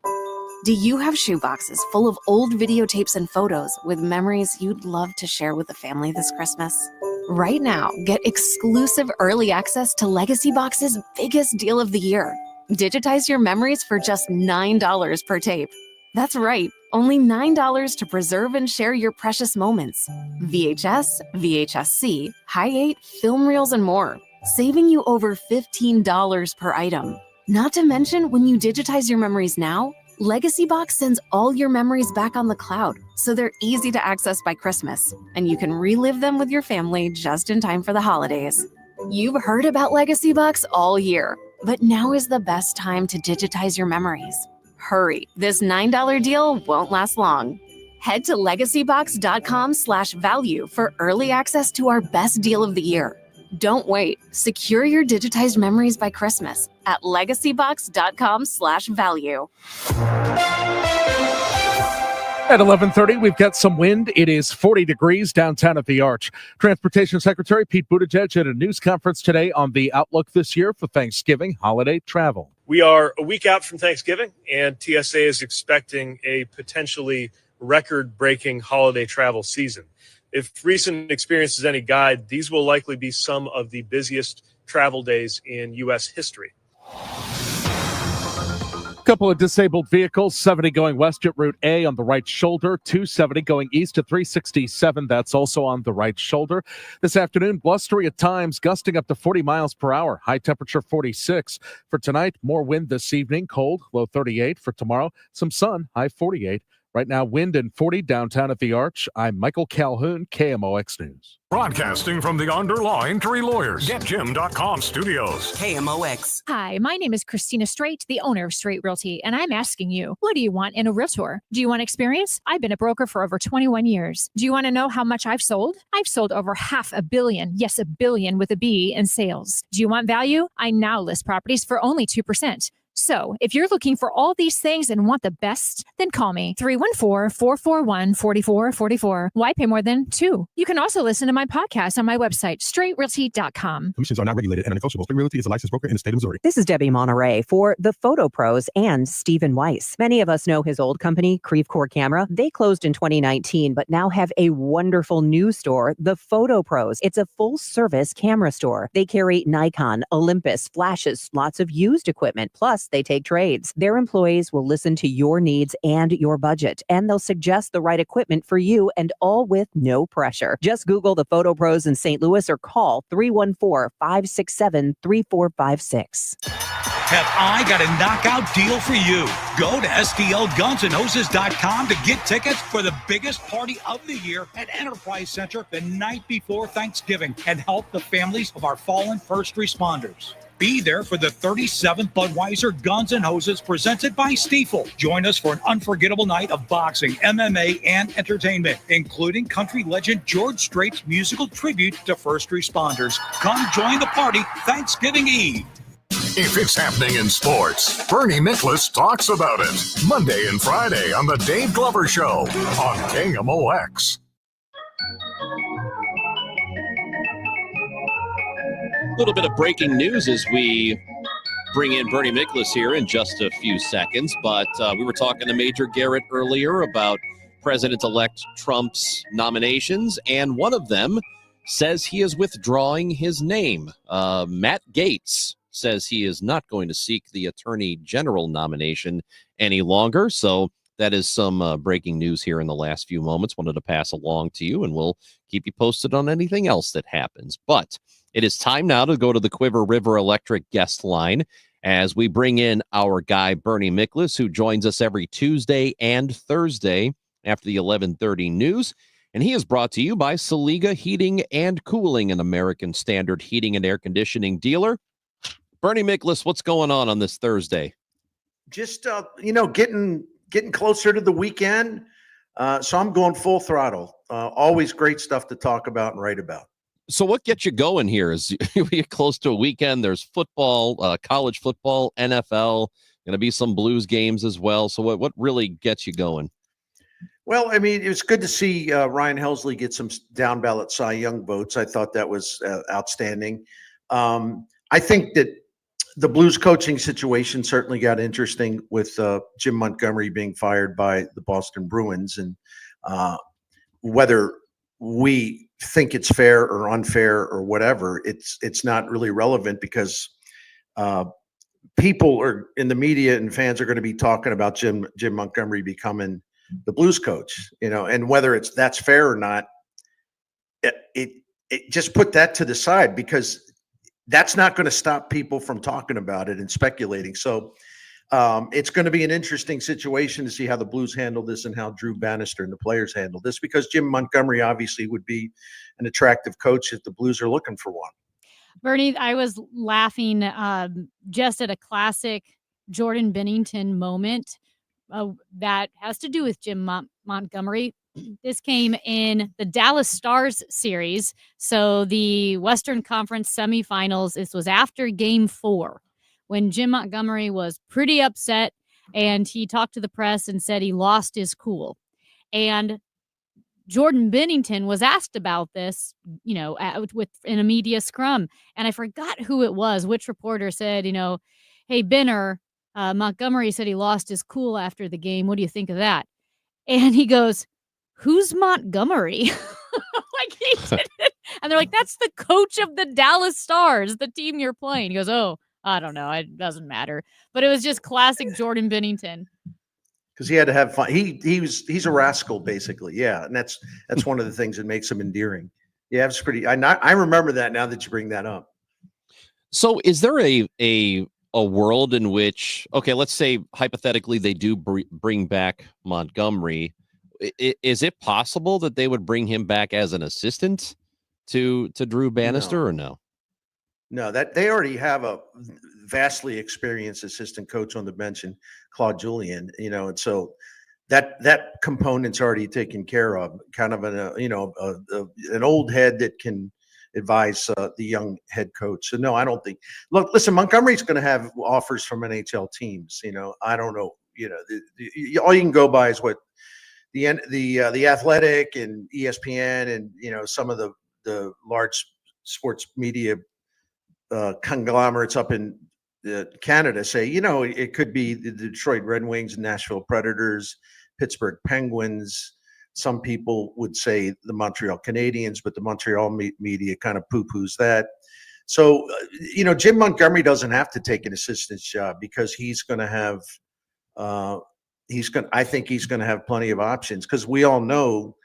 Do you have shoeboxes full of old videotapes and photos with memories you'd love to share with the family this Christmas? Right now, get exclusive early access to Legacy Box's biggest deal of the year. Digitize your memories for just $9 per tape. That's right, only $9 to preserve and share your precious moments. VHS, VHS-C, Hi8, film reels, and more, saving you over $15 per item. Not to mention, when you digitize your memories now, Legacy Box sends all your memories back on the cloud, so they're easy to access by Christmas, and you can relive them with your family just in time for the holidays. You've heard about Legacy Box all year, but now is the best time to digitize your memories. Hurry, this $9 deal won't last long. Head to legacybox.com/value for early access to our best deal of the year. Don't wait. Secure your digitized memories by Christmas at legacybox.com/value. At 11:30, we've got some wind. It is 40 degrees downtown at the Arch. Transportation Secretary Pete Buttigieg at a news conference today on the outlook this year for Thanksgiving holiday travel. We are a week out from Thanksgiving, and TSA is expecting a potentially record-breaking holiday travel season. If recent experience is any guide, these will likely be some of the busiest travel days in U.S. history. Couple of disabled vehicles, 70 going west at Route A on the right shoulder, 270 going east at 367. That's also on the right shoulder. This afternoon, blustery at times, gusting up to 40 miles per hour. High temperature 46. For tonight, more wind this evening, cold, low 38. For tomorrow, some sun, high 48. Right now, wind and 40 downtown at the Arch. I'm Michael Calhoun, KMOX News. Broadcasting from the Underlaw Injury Lawyers, GetJim.com studios. KMOX. Hi, my name is Christina Straight, the owner of Straight Realty, and I'm asking you, what do you want in a realtor? Do you want experience? I've been a broker for over 21 years. Do you want to know how much I've sold? I've sold over $500 million, yes, $1 billion with a B, in sales. Do you want value? I now list properties for only 2%. So, if you're looking for all these things and want the best, then call me 314-441-4444. Why pay more than 2? You can also listen to my podcast on my website, straightrealty.com. Commissions are not regulated and negotiable. Straight Realty is a licensed broker in the state of Missouri. This is Debbie Monterey for the Photo Pros and Stephen Weiss. Many of us know his old company, Creve Core Camera. They closed in 2019, but now have a wonderful new store, the Photo Pros. It's a full-service camera store. They carry Nikon, Olympus, flashes, lots of used equipment, plus they take trades. Their employees will listen to your needs and your budget, and they'll suggest the right equipment for you, and all with no pressure. Just Google the Photo Pros in St. Louis or call 314-567-3456. Have I got a knockout deal for you? Go to STLGunsandHoses.com to get tickets for the biggest party of the year at Enterprise Center the night before Thanksgiving and help the families of our fallen first responders. Be there for the 37th Budweiser Guns and Hoses presented by Stiefel. Join us for an unforgettable night of boxing, MMA, and entertainment, including country legend George Strait's musical tribute to first responders. Come join the party Thanksgiving Eve. If it's happening in sports, Bernie Nicholas talks about it. Monday and Friday on The Dave Glover Show on KMOX. A little bit of breaking news as we bring in Bernie Nicholas here in just a few seconds. But we were talking to Major Garrett earlier about President-elect Trump's nominations, and one of them says he is withdrawing his name. Matt Gaetz says he is not going to seek the Attorney General nomination any longer. So that is some breaking news here in the last few moments. Wanted to pass along to you, and we'll keep you posted on anything else that happens. But it is time now to go to the Quiver River Electric guest line as we bring in our guy, Bernie Nicholas, who joins us every Tuesday and Thursday after the 11:30 news. And he is brought to you by Saliga Heating and Cooling, an American Standard heating and air conditioning dealer. Bernie Nicholas, what's going on this Thursday? Just, getting closer to the weekend. So I'm going full throttle. Always great stuff to talk about and write about. So what gets you going here is we get close to a weekend. There's football, college football, NFL, going to be some Blues games as well. So what really gets you going? Well, I mean, it was good to see Ryan Helsley get some down ballot Cy Young votes. I thought that was outstanding. I think that the Blues coaching situation certainly got interesting with Jim Montgomery being fired by the Boston Bruins, and whether we think it's fair or unfair or whatever, it's not really relevant because people are in the media and fans are going to be talking about Jim Montgomery becoming the Blues coach, and whether that's fair or not, it just put that to the side because that's not going to stop people from talking about it and speculating. So it's going to be an interesting situation to see how the Blues handle this and how Drew Bannister and the players handle this, because Jim Montgomery obviously would be an attractive coach if the Blues are looking for one. Bernie, I was laughing just at a classic Jordan Bennington moment that has to do with Jim Montgomery. This came in the Dallas Stars series. So the Western Conference semifinals, this was after game 4 when Jim Montgomery was pretty upset and he talked to the press and said he lost his cool. And Jordan Bennington was asked about this, in a media scrum. And I forgot who it was, which reporter said, hey, Benner, Montgomery said he lost his cool after the game. What do you think of that? And he goes, who's Montgomery? He didn't. And they're like, that's the coach of the Dallas Stars, the team you're playing. He goes, oh, I don't know. It doesn't matter. But it was just classic Jordan Bennington. Because he had to have fun. He's a rascal, basically. Yeah. And that's one of the things that makes him endearing. Yeah, it's pretty. I remember that now that you bring that up. So is there a world in which, okay, let's say hypothetically they do bring back Montgomery. Is it possible that they would bring him back as an assistant to Drew Bannister or no? No, that they already have a vastly experienced assistant coach on the bench in Claude Julien, and so that component's already taken care of. Kind of an old head that can advise the young head coach. So no, I don't think. Look, listen, Montgomery's going to have offers from NHL teams. I don't know. All you can go by is what the Athletic and ESPN and some of the large sports media conglomerates up in Canada say. It could be the Detroit Red Wings, Nashville Predators, Pittsburgh Penguins. Some people would say the Montreal Canadiens, but the Montreal media kind of poo-poos that. So, Jim Montgomery doesn't have to take an assistant's job because he's going to have I think he's going to have plenty of options, because we all know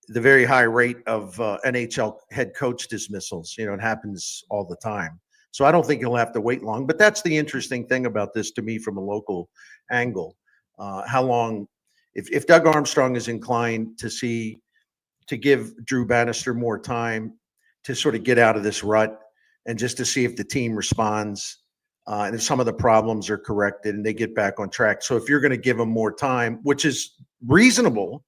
the very high rate of NHL head coach dismissals. It happens all the time. So I don't think he'll have to wait long. But that's the interesting thing about this to me from a local angle. How long, if Doug Armstrong is inclined to give Drew Bannister more time to sort of get out of this rut and just to see if the team responds, and if some of the problems are corrected and they get back on track. So if you're going to give them more time, which is reasonable,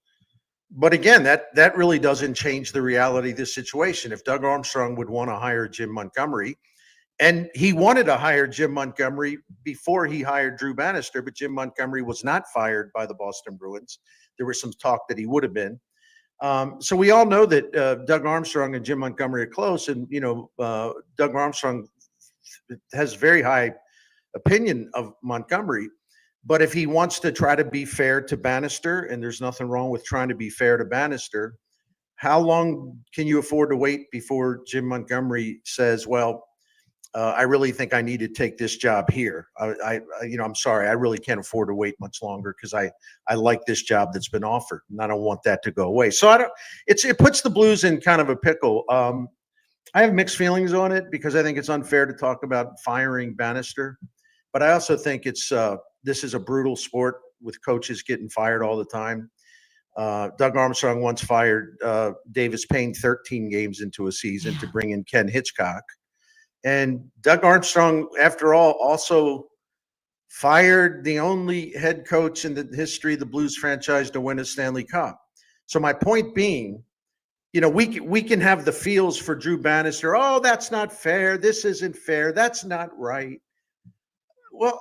but again, that really doesn't change the reality of this situation. If Doug Armstrong would want to hire Jim Montgomery, and he wanted to hire Jim Montgomery before he hired Drew Bannister, but Jim Montgomery was not fired by the Boston Bruins. There was some talk that he would have been. So we all know that Doug Armstrong and Jim Montgomery are close, and Doug Armstrong has very high opinion of Montgomery. But if he wants to try to be fair to Bannister, and there's nothing wrong with trying to be fair to Bannister, how long can you afford to wait before Jim Montgomery says, well, I really think I need to take this job here. I'm sorry, I really can't afford to wait much longer because I like this job that's been offered, and I don't want that to go away. So it puts the Blues in kind of a pickle. I have mixed feelings on it because I think it's unfair to talk about firing Bannister, but I also think this is a brutal sport with coaches getting fired all the time. Doug Armstrong once fired Davis Payne 13 games into a season to bring in Ken Hitchcock. And Doug Armstrong, after all, also fired the only head coach in the history of the Blues franchise to win a Stanley Cup. So my point being, we can have the feels for Drew Bannister. Oh, that's not fair. This isn't fair. That's not right. Well,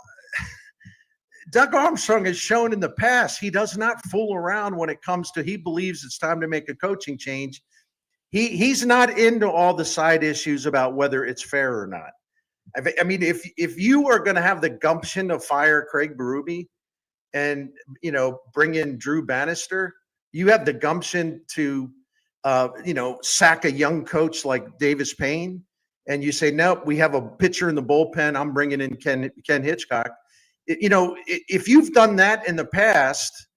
Doug Armstrong has shown in the past he does not fool around when it comes to he believes it's time to make a coaching change. He's not into all the side issues about whether it's fair or not. I mean, if you are going to have the gumption to fire Craig Berube and bring in Drew Bannister, you have the gumption to sack a young coach like Davis Payne, and you say, nope, we have a pitcher in the bullpen. I'm bringing in Ken Hitchcock. If you've done that in the past,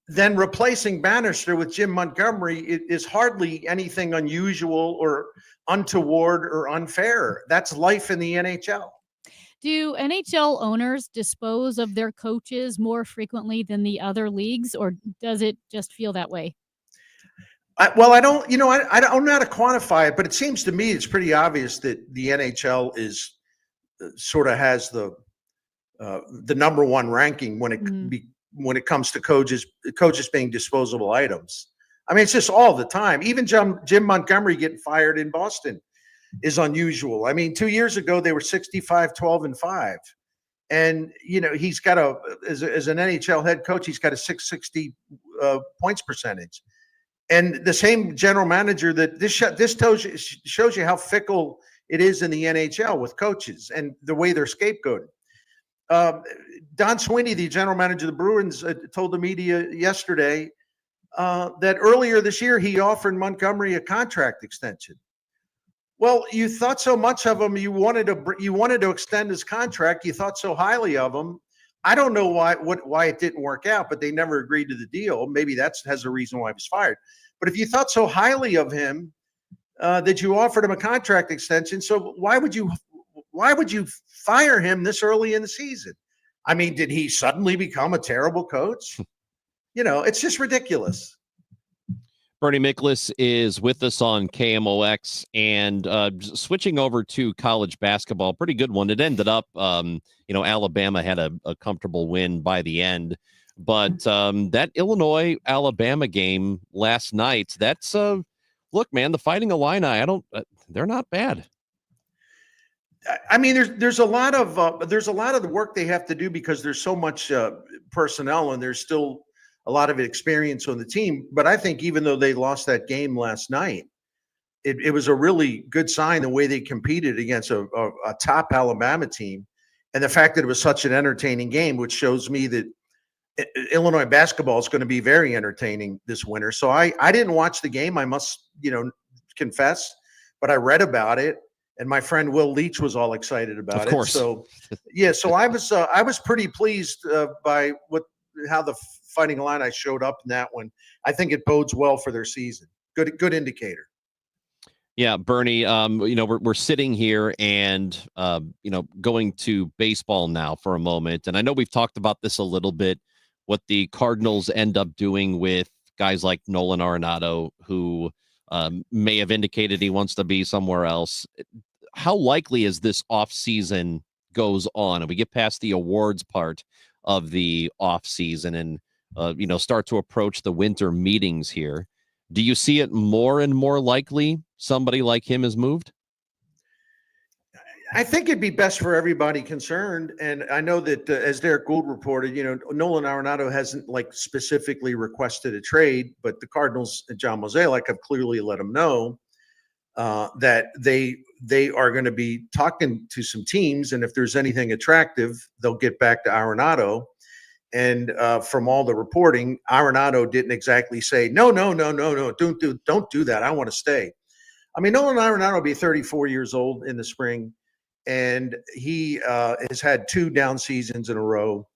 then replacing Bannister with Jim Montgomery is hardly anything unusual or untoward or unfair. That's life in the NHL. Do NHL owners dispose of their coaches more frequently than the other leagues, or does it just feel that way? I don't know how to quantify it, but it seems to me it's pretty obvious that the NHL is sort of has the number one ranking when it comes to coaches being disposable items. I mean, it's just all the time. Even Jim Montgomery getting fired in Boston is unusual. I mean, 2 years ago they were 65-12-5, and he's got as an NHL head coach, he's got a 660 points percentage. And the same general manager that this shows you how fickle it is in the NHL with coaches and the way they're scapegoated. Don Sweeney, the general manager of the Bruins, told the media yesterday that earlier this year he offered Montgomery a contract extension. Well, you thought so much of him, you wanted to extend his contract. You thought so highly of him. I don't know why it didn't work out, but they never agreed to the deal. Maybe has a reason why he was fired. But if you thought so highly of him that you offered him a contract extension, so why would you fire him this early in the season? I mean, did he suddenly become a terrible coach? It's just ridiculous. Bernie Miklasz is with us on KMOX, and switching over to college basketball, pretty good one. It ended up, Alabama had a comfortable win by the end, but that Illinois-Alabama game last night, that's look, man, the Fighting Illini, they're not bad. I mean, there's a lot of the work they have to do because there's so much personnel and there's still a lot of experience on the team. But I think even though they lost that game last night, it was a really good sign the way they competed against a top Alabama team, and the fact that it was such an entertaining game, which shows me that Illinois basketball is going to be very entertaining this winter. So I didn't watch the game, I must confess, but I read about it. And my friend Will Leach was all excited about it. Of course. So, yeah. So I was pretty pleased by how the Fighting Illini showed up in that one. I think it bodes well for their season. Good indicator. Yeah, Bernie. We're sitting here and going to baseball now for a moment, and I know we've talked about this a little bit. What the Cardinals end up doing with guys like Nolan Arenado, who may have indicated he wants to be somewhere else. How likely is this offseason goes on and we get past the awards part of the offseason and start to approach the winter meetings here? Do you see it more and more likely somebody like him is moved? I think it'd be best for everybody concerned. And I know that as Derek Gould reported, Nolan Arenado hasn't specifically requested a trade, but the Cardinals and John Mozeliak have clearly let him know that they are going to be talking to some teams. And if there's anything attractive, they'll get back to Arenado. And from all the reporting, Arenado didn't exactly say, no, don't do that. I want to stay. I mean, Nolan Arenado will be 34 years old in the spring. And he has had 2 down seasons in a row,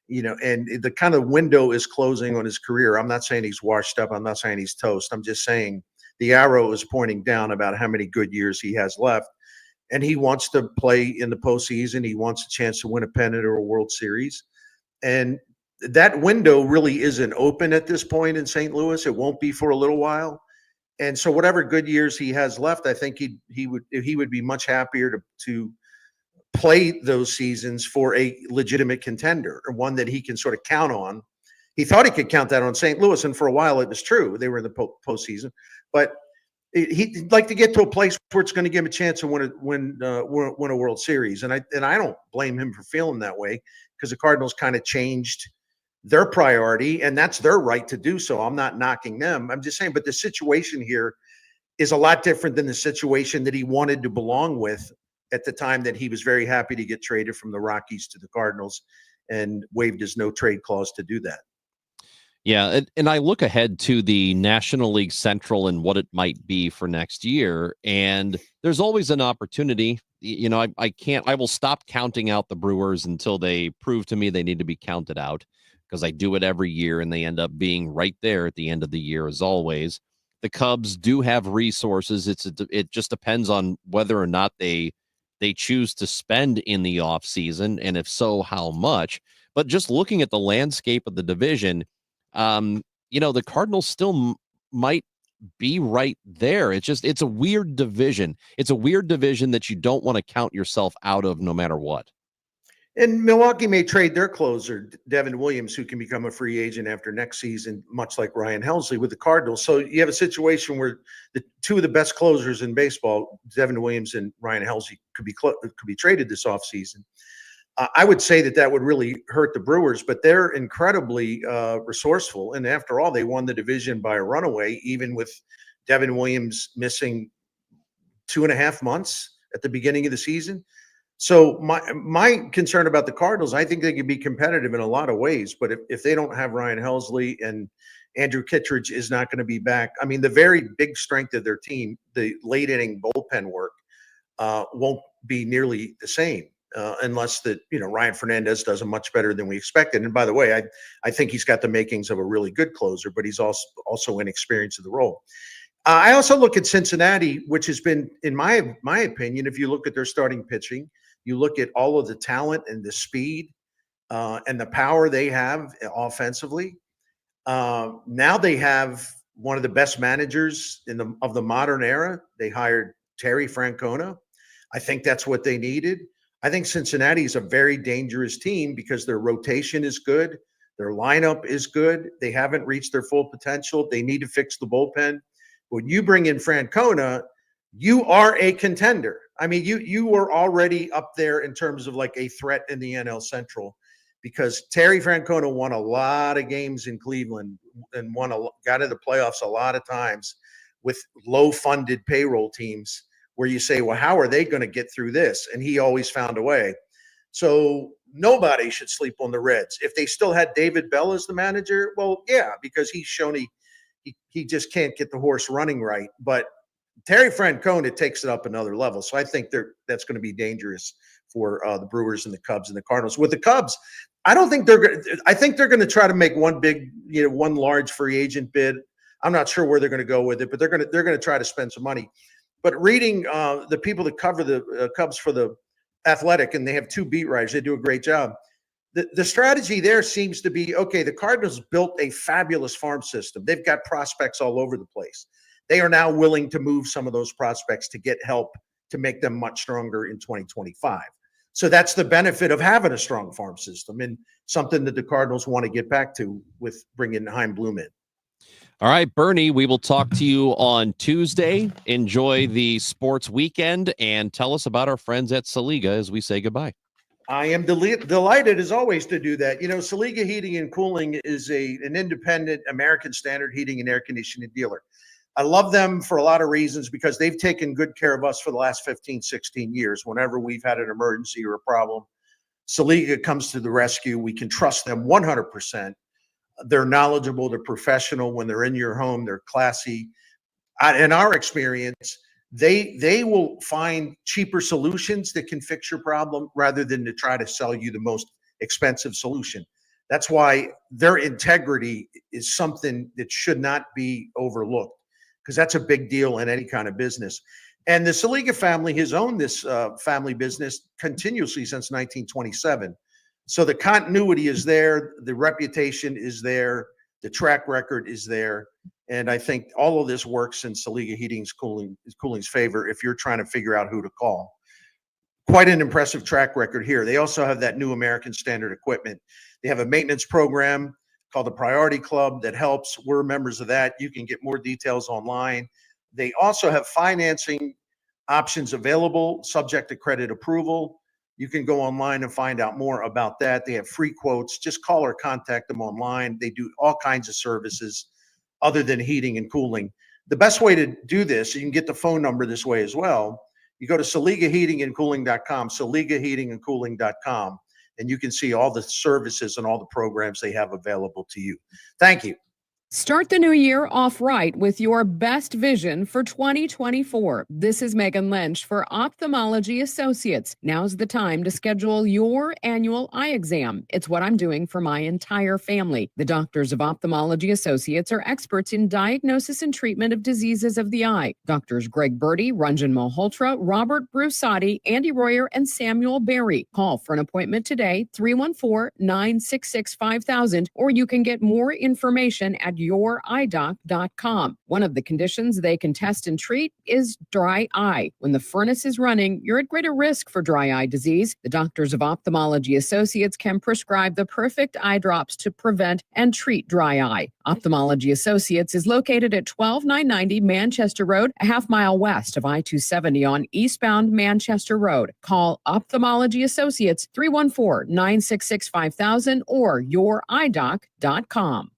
and the kind of window is closing on his career. I'm not saying he's washed up. I'm not saying he's toast. I'm just saying the arrow is pointing down about how many good years he has left. And he wants to play in the postseason. He wants a chance to win a pennant or a World Series. And that window really isn't open at this point in St. Louis. It won't be for a little while. And so whatever good years he has left, I think he would be much happier to play those seasons for a legitimate contender, or one that he can sort of count on He thought he could count that on St. Louis, and for a while it was true. They were in the postseason, but he'd like to get to a place where it's going to give him a chance to win a World Series. And I don't blame him for feeling that way, because the Cardinals kind of changed their priority, and that's their right to do so. I'm not knocking them. I'm just saying, but the situation here is a lot different than the situation that he wanted to belong with at the time that he was very happy to get traded from the Rockies to the Cardinals and waived his no trade clause to do that. Yeah, and I look ahead to the National League Central and what it might be for next year, and there's always an opportunity. You know, I will stop counting out the Brewers until they prove to me they need to be counted out, because I do it every year and they end up being right there at the end of the year as always. The Cubs do have resources. It just depends on whether or not they choose to spend in the offseason, and if so, how much. But just looking at the landscape of the division, the Cardinals still might be right there. It's a weird division. It's a weird division that you don't want to count yourself out of no matter what. And Milwaukee may trade their closer, Devin Williams, who can become a free agent after next season, much like Ryan Helsley with the Cardinals. So you have a situation where the two of the best closers in baseball, Devin Williams and Ryan Helsley, could be traded this offseason. I would say that would really hurt the Brewers, but they're incredibly resourceful. And after all, they won the division by a runaway, even with Devin Williams missing 2.5 months at the beginning of the season. So my concern about the Cardinals, I think they could be competitive in a lot of ways, but if they don't have Ryan Helsley and Andrew Kittredge is not going to be back. I mean, the very big strength of their team, the late inning bullpen work, won't be nearly the same. Unless Ryan Fernandez does it much better than we expected. And by the way, I think he's got the makings of a really good closer, but he's also inexperienced in the role. I also look at Cincinnati, which has been, in my opinion, if you look at their starting pitching, you look at all of the talent and the speed and the power they have offensively. Now they have one of the best managers of the modern era. They hired Terry Francona. I think that's what they needed. I think Cincinnati is a very dangerous team because their rotation is good. Their lineup is good. They haven't reached their full potential. They need to fix the bullpen. When you bring in Francona, you are a contender. I mean, you were already up there in terms of like a threat in the NL Central, because Terry Francona won a lot of games in Cleveland and got into the playoffs a lot of times with low-funded payroll teams, where you say, well, how are they going to get through this? And he always found a way. So nobody should sleep on the Reds. If they still had David Bell as the manager, well, yeah, because he's shown he just can't get the horse running right. But Terry Francona takes it up another level. So I think that's going to be dangerous for the Brewers and the Cubs and the Cardinals. With the Cubs, I think they're going to try to make one large free agent bid. I'm not sure where they're going to go with it, but they're going to try to spend some money. But reading the people that cover the Cubs for the Athletic, and they have 2 beat writers, they do a great job. The strategy there seems to be, okay, the Cardinals built a fabulous farm system. They've got prospects all over the place. They are now willing to move some of those prospects to get help to make them much stronger in 2025. So that's the benefit of having a strong farm system, and something that the Cardinals want to get back to with bringing Chaim Bloom in. All right, Bernie, we will talk to you on Tuesday. Enjoy the sports weekend and tell us about our friends at Saliga as we say goodbye. I am delighted as always to do that. Saliga Heating and Cooling is an independent American Standard heating and air conditioning dealer. I love them for a lot of reasons, because they've taken good care of us for the last 15, 16 years. Whenever we've had an emergency or a problem, Saliga comes to the rescue. We can trust them 100%. They're knowledgeable, they're professional. When they're in your home, they're classy. In our experience, they will find cheaper solutions that can fix your problem rather than to try to sell you the most expensive solution. That's why their integrity is something that should not be overlooked, because that's a big deal in any kind of business. And the Saliga family has owned this family business continuously since 1927. So the continuity is there, the reputation is there, the track record is there, and I think all of this works in Saliga Heating's Cooling's favor if you're trying to figure out who to call. Quite an impressive track record here. They also have that new American Standard equipment. They have a maintenance program called the Priority Club that helps. We're members of that. You can get more details online. They also have financing options available, subject to credit approval. You can go online and find out more about that. They have free quotes. Just call or contact them online. They do all kinds of services other than heating and cooling. The best way to do this, you can get the phone number this way as well. You go to SaligaHeatingandCooling.com, SaligaHeatingandCooling.com, and you can see all the services and all the programs they have available to you. Thank you. Start the new year off right with your best vision for 2024. This is Megan Lynch for Ophthalmology Associates. Now's the time to schedule your annual eye exam. It's what I'm doing for my entire family. The doctors of Ophthalmology Associates are experts in diagnosis and treatment of diseases of the eye. Doctors Greg Birdie, Ranjan Malhotra, Robert Brusati, Andy Royer, and Samuel Berry. Call for an appointment today, 314-966-5000, or you can get more information at youreyedoctor.com. One of the conditions they can test and treat is dry eye. When the furnace is running, you're at greater risk for dry eye disease. The doctors of Ophthalmology Associates can prescribe the perfect eye drops to prevent and treat dry eye. Ophthalmology Associates is located at 12990 Manchester Road, a half mile west of I-270 on eastbound Manchester Road. Call Ophthalmology Associates 314-966-5000 or youreyedoctor.com.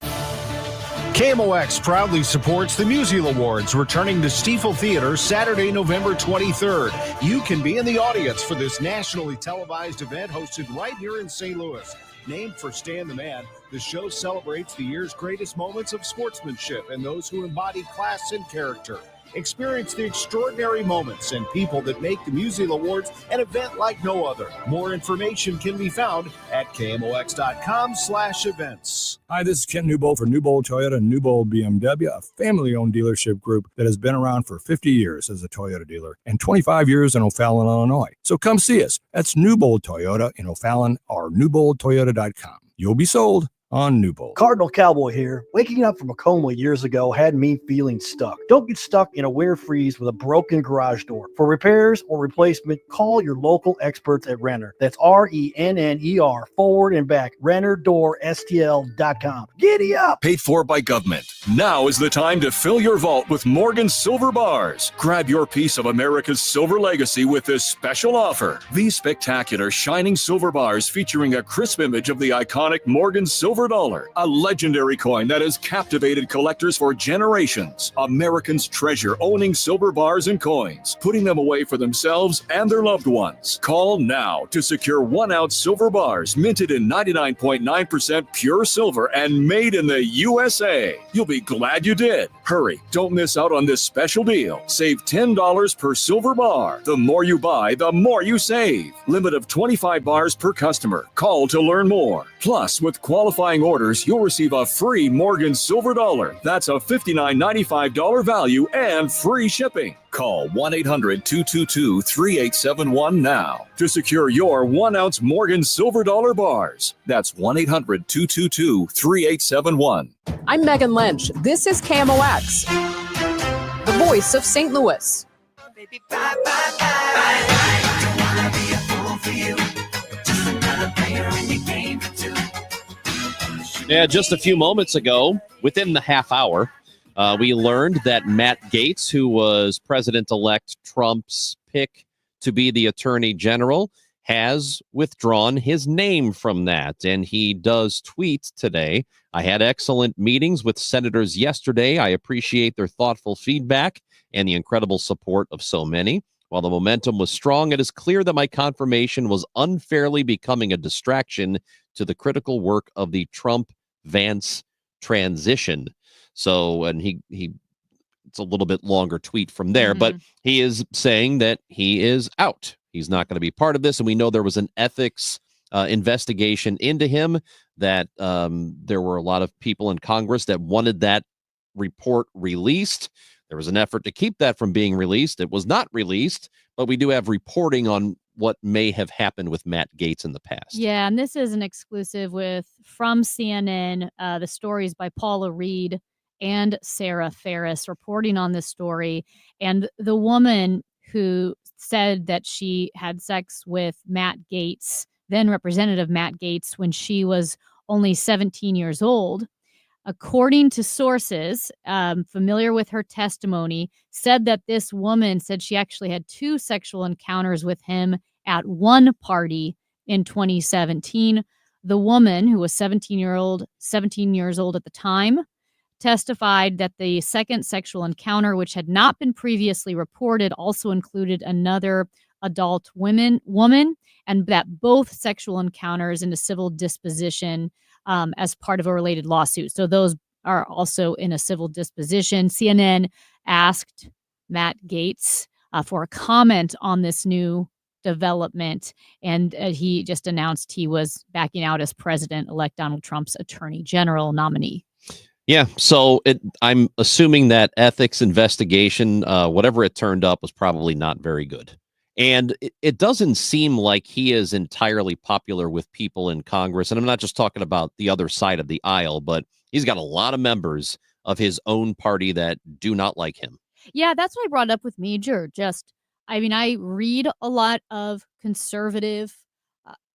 KMOX proudly supports the Musial Awards, returning to Stiefel Theater Saturday, November 23rd. You can be in the audience for this nationally televised event hosted right here in St. Louis. Named for Stan the Man, the show celebrates the year's greatest moments of sportsmanship and those who embody class and character. Experience the extraordinary moments and people that make the Musial Awards an event like no other. More information can be found at KMOX.com/events. Hi, this is Ken Newbold for Newbold Toyota and Newbold BMW, a family-owned dealership group that has been around for 50 years as a Toyota dealer and 25 years in O'Fallon, Illinois. So come see us. That's Newbold Toyota in O'Fallon or newboldtoyota.com. You'll be sold on Newbold. Cardinal Cowboy here. Waking up from a coma years ago had me feeling stuck. Don't get stuck in a winter freeze with a broken garage door. For repairs or replacement, call your local experts at Renner. That's RENNER, forward and back. RennerDoorSTL.com. Giddy up! Paid for by government. Now is the time to fill your vault with Morgan Silver Bars. Grab your piece of America's silver legacy with this special offer. These spectacular shining silver bars featuring a crisp image of the iconic Morgan Silver Dollar, a legendary coin that has captivated collectors for generations. Americans treasure owning silver bars and coins, putting them away for themselves and their loved ones. Call now to secure 1 ounce silver bars minted in 99.9% pure silver and made in the USA. You'll be glad you did. Hurry, don't miss out on this special deal. Save $10 per silver bar. The more you buy, the more you save. Limit of 25 bars per customer. Call to learn more. Plus, with qualifying orders, you'll receive a free Morgan Silver Dollar. That's a $59.95 value and free shipping. Call 1-800-222-3871 now to secure your 1 ounce Morgan Silver Dollar bars. That's 1-800-222-3871. I'm Megan Lynch. This is KMOX, the voice of St. Louis. Baby, bye, bye, bye. Don't wanna be a fool for you. Just another player in your game for two. Yeah, just a few moments ago, within the half hour, we learned that Matt Gaetz, who was President-elect Trump's pick to be the Attorney General, has withdrawn his name from that. And he does tweet today, "I had excellent meetings with senators yesterday. I appreciate their thoughtful feedback and the incredible support of so many. While the momentum was strong, it is clear that my confirmation was unfairly becoming a distraction to the critical work of the Trump-Vance transition." So, and he it's a little bit longer tweet from there, but he is saying that he is out. He's not going to be part of this. And we know there was an ethics investigation into him, that there were a lot of people in Congress that wanted that report released. There was an effort to keep that from being released. It was not released, but we do have reporting on what may have happened with Matt Gaetz in the past. Yeah, and this is an exclusive from CNN. The stories by Paula Reed and Sarah Ferris reporting on this story. And the woman who said that she had sex with Matt Gaetz, then Representative Matt Gaetz, when she was only 17 years old. According to sources familiar with her testimony, said that this woman said she actually had 2 sexual encounters with him at one party in 2017. The woman, who was 17 years old at the time, testified that the second sexual encounter, which had not been previously reported, also included another adult woman, and that both sexual encounters in a civil disposition as part of a related lawsuit. So those are also in a civil disposition. CNN asked Matt Gaetz for a comment on this new development, and he just announced he was backing out as President-elect Donald Trump's Attorney General nominee. Yeah, so I'm assuming that ethics investigation, whatever it turned up, was probably not very good. And it doesn't seem like he is entirely popular with people in Congress. And I'm not just talking about the other side of the aisle, but he's got a lot of members of his own party that do not like him. Yeah, that's what I brought up with Major. I read a lot of conservative,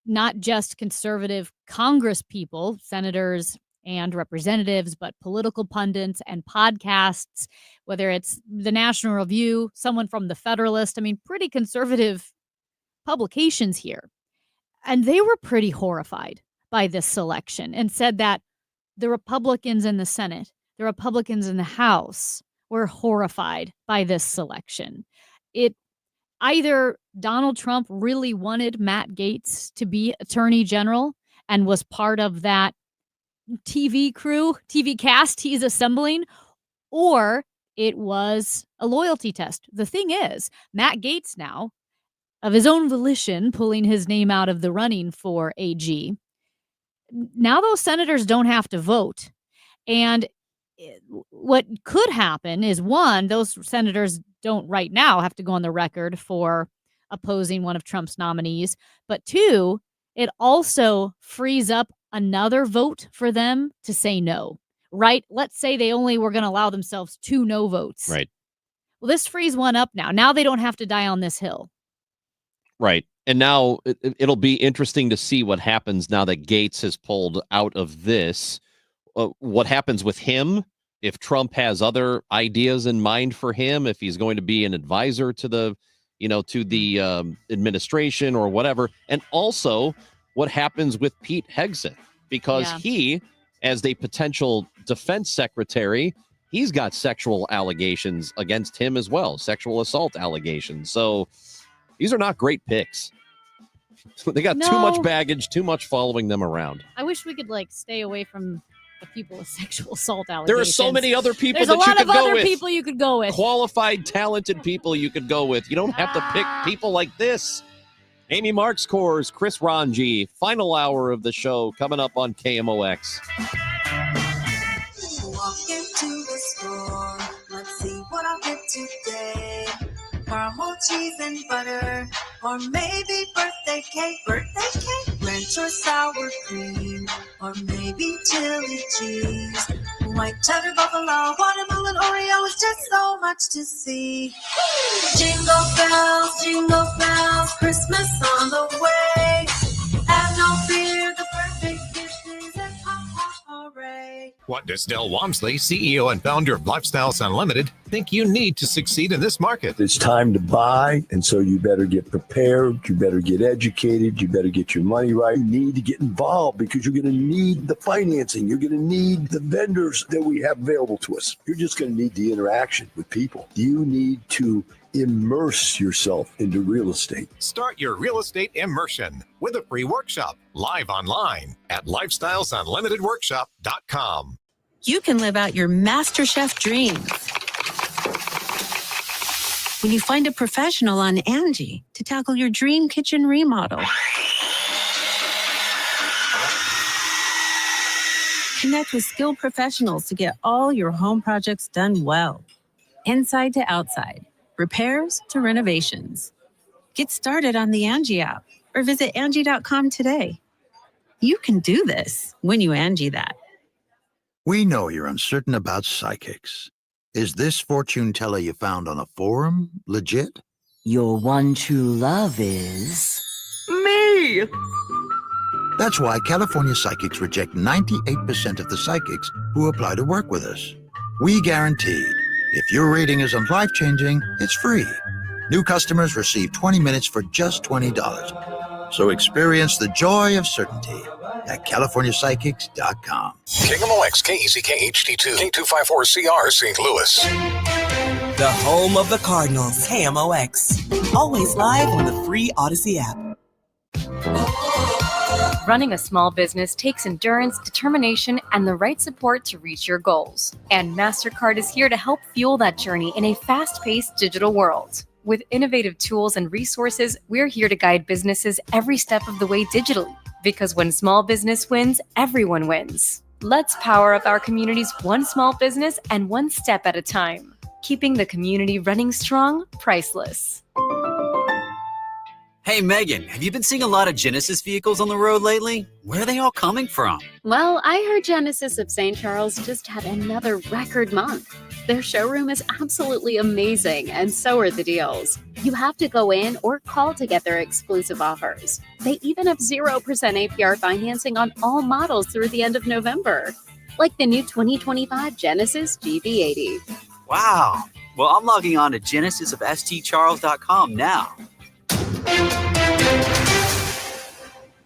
not just conservative Congress people, senators and representatives, but political pundits and podcasts, whether it's the National Review, someone from the Federalist. Pretty conservative publications here. And they were pretty horrified by this selection and said that the Republicans in the Senate, the Republicans in the House were horrified by this selection. Either Donald Trump really wanted Matt Gaetz to be Attorney General and was part of that TV cast he's assembling, or it was a loyalty test. The thing is, Matt Gaetz now, of his own volition, pulling his name out of the running for AG, now those senators don't have to vote. And what could happen is, one, those senators don't right now have to go on the record for opposing one of Trump's nominees. But two, it also frees up another vote for them to say no, right? Let's say they only were going to allow themselves 2 no votes. Right. Well, this frees one up now. Now they don't have to die on this hill. Right. And now it'll be interesting to see what happens now that Gaetz has pulled out of this. What happens with him, if Trump has other ideas in mind for him, if he's going to be an advisor to the administration or whatever. And also what happens with Pete Hegseth, because he, as the potential defense secretary, he's got sexual allegations against him as well, sexual assault allegations. So these are not great picks. They got too much baggage, too much following them around. I wish we could stay away from the people with sexual assault allegations. There are so many other people There's that a lot you could of go other with. people you could go with. Qualified, talented people you could go with. You don't have to pick people like this. Amy Marks Kors, Chris Ranji, final hour of the show coming up on KMOX. Walk into the store, let's see what I'll get today. Caramel cheese and butter, or maybe birthday cake, ranch or sour cream, or maybe chili cheese. White cheddar, buffalo, watermelon, Oreo, is just so much to see. Jingle bells, Christmas on the way. Have no fear, the perfect gift is a hooray. What does Del Walmsley, CEO and founder of Lifestyles Unlimited, think you need to succeed in this market? It's time to buy, and so you better get prepared, you better get educated, you better get your money right. You need to get involved because you're going to need the financing. You're going to need the vendors that we have available to us. You're just going to need the interaction with people. You need to immerse yourself into real estate. Start your real estate immersion with a free workshop live online at lifestylesunlimitedworkshop.com. You can live out your MasterChef dreams when you find a professional on Angie to tackle your dream kitchen remodel. Connect with skilled professionals to get all your home projects done well, inside to outside, repairs to renovations. Get started on the Angie app or visit Angie.com today. You can do this when you Angie that. We know you're uncertain about psychics. Is this fortune teller you found on a forum legit? Your one true love is... Me! That's why California Psychics reject 98% of the psychics who apply to work with us. We guarantee if your reading isn't life-changing, it's free. New customers receive 20 minutes for just $20. So experience the joy of certainty at CaliforniaPsychics.com. KMOX, KEZK HD2, K254CR, St. Louis. The home of the Cardinals, KMOX. Always live on the free Odyssey app. Running a small business takes endurance, determination, and the right support to reach your goals. And MasterCard is here to help fuel that journey in a fast-paced digital world. With innovative tools and resources, we're here to guide businesses every step of the way digitally. Because when small business wins, everyone wins. Let's power up our communities one small business and one step at a time. Keeping the community running strong, priceless. Hey, Megan, have you been seeing a lot of Genesis vehicles on the road lately? Where are they all coming from? Well, I heard Genesis of St. Charles just had another record month. Their showroom is absolutely amazing, and so are the deals. You have to go in or call to get their exclusive offers. They even have 0% APR financing on all models through the end of November, like the new 2025 Genesis GV80. Wow. Well, I'm logging on to genesisofstcharles.com now.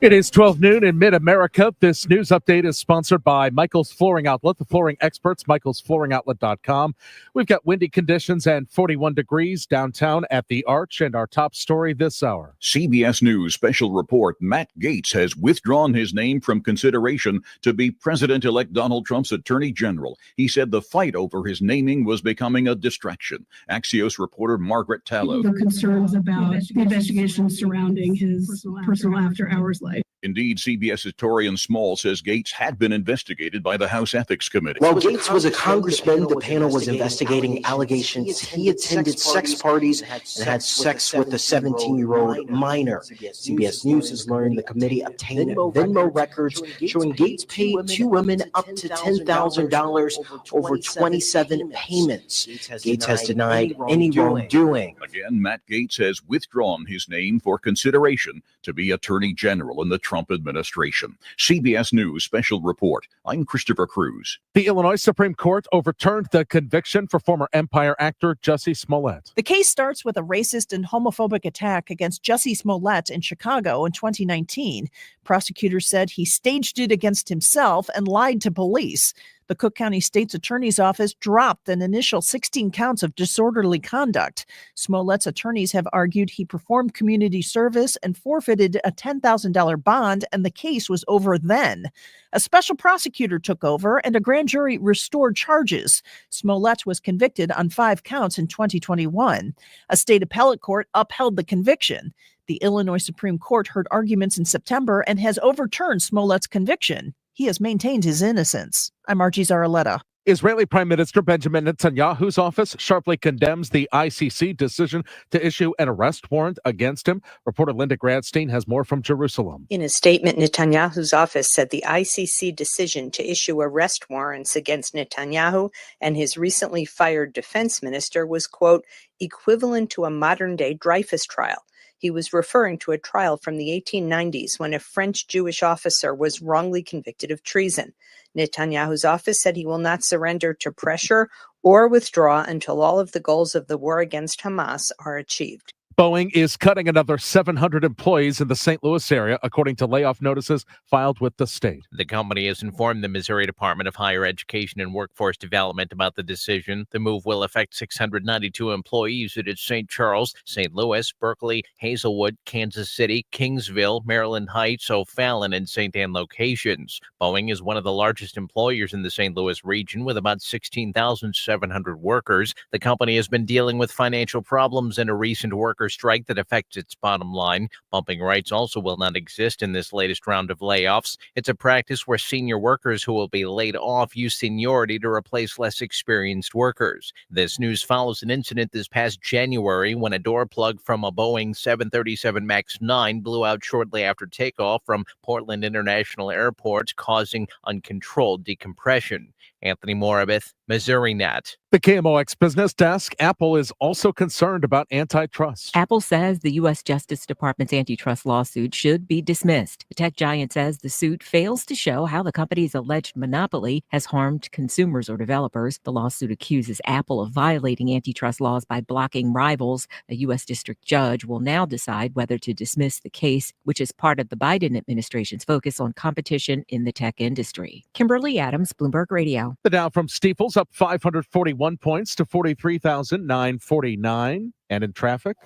It is 12 noon in mid-America. This news update is sponsored by Michael's Flooring Outlet, the flooring experts, michaelsflooringoutlet.com. We've got windy conditions and 41 degrees downtown at the Arch, and our top story this hour. CBS News special report. Matt Gaetz has withdrawn his name from consideration to be President-elect Donald Trump's Attorney General. He said the fight over his naming was becoming a distraction. Axios reporter Margaret Tallow. The concerns about the investigation surrounding his personal after-hours life. Indeed, CBS's Torian Small says Gaetz had been investigated by the House Ethics Committee. While Gaetz was a congressman, the panel was investigating allegations he attended sex parties and had sex with a 17-year-old minor. CBS News has learned the committee obtained Venmo records showing Gaetz paid two women up to $10,000 over 27 payments. Gaetz has denied any wrongdoing. Again, Matt Gaetz has withdrawn his name for consideration to be Attorney General in the Trump administration. CBS News special report. I'm Christopher Cruz. The Illinois Supreme Court overturned the conviction for former Empire actor Jussie Smollett. The case starts with a racist and homophobic attack against Jussie Smollett in Chicago in 2019. Prosecutors said he staged it against himself and lied to police. The Cook County State's Attorney's Office dropped an initial 16 counts of disorderly conduct. Smollett's attorneys have argued he performed community service and forfeited a $10,000 bond, and the case was over then. A special prosecutor took over, and a grand jury restored charges. Smollett was convicted on 5 counts in 2021. A state appellate court upheld the conviction. The Illinois Supreme Court heard arguments in September and has overturned Smollett's conviction. He has maintained his innocence. I'm Archie Zaraletta. Israeli Prime Minister Benjamin Netanyahu's office sharply condemns the ICC decision to issue an arrest warrant against him. Reporter Linda Gradstein has more from Jerusalem. In a statement, Netanyahu's office said the ICC decision to issue arrest warrants against Netanyahu and his recently fired defense minister was, quote, equivalent to a modern-day Dreyfus trial. He was referring to a trial from the 1890s when a French Jewish officer was wrongly convicted of treason. Netanyahu's office said he will not surrender to pressure or withdraw until all of the goals of the war against Hamas are achieved. Boeing is cutting another 700 employees in the St. Louis area, according to layoff notices filed with the state. The company has informed the Missouri Department of Higher Education and Workforce Development about the decision. The move will affect 692 employees at its St. Charles, St. Louis, Berkeley, Hazelwood, Kansas City, Kingsville, Maryland Heights, O'Fallon, and St. Anne locations. Boeing is one of the largest employers in the St. Louis region with about 16,700 workers. The company has been dealing with financial problems and a recent worker strike that affects its bottom line. Bumping rights also will not exist in this latest round of layoffs. It's a practice where senior workers who will be laid off use seniority to replace less experienced workers. This news follows an incident this past January when a door plug from a Boeing 737 MAX 9 blew out shortly after takeoff from Portland International Airport, causing uncontrolled decompression. Anthony Morabith, Missouri Net. The KMOX Business Desk. Apple is also concerned about antitrust. Apple says the U.S. Justice Department's antitrust lawsuit should be dismissed. The tech giant says the suit fails to show how the company's alleged monopoly has harmed consumers or developers. The lawsuit accuses Apple of violating antitrust laws by blocking rivals. A U.S. district judge will now decide whether to dismiss the case, which is part of the Biden administration's focus on competition in the tech industry. Kimberly Adams, Bloomberg Radio. The Dow from Steeples up 541 points to 43,949. And in traffic,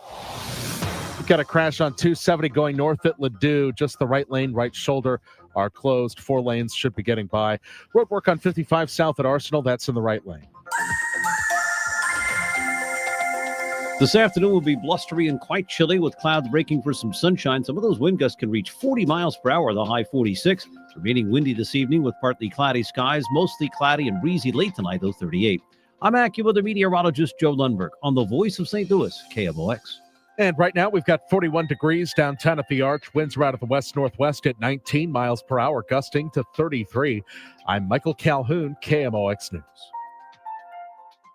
we've got a crash on 270 going north at Ladue. Just the right lane, right shoulder are closed. 4 lanes should be getting by. Road work on 55 south at Arsenal. That's in the right lane. This afternoon will be blustery and quite chilly with clouds breaking for some sunshine. Some of those wind gusts can reach 40 miles per hour, the high 46. Remaining windy this evening with partly cloudy skies, mostly cloudy and breezy late tonight, though 38. I'm AccuWeather meteorologist Joe Lundberg on the Voice of St. Louis, KMOX. And right now we've got 41 degrees downtown at the Arch. Winds are out of the west-northwest at 19 miles per hour, gusting to 33. I'm Michael Calhoun, KMOX News.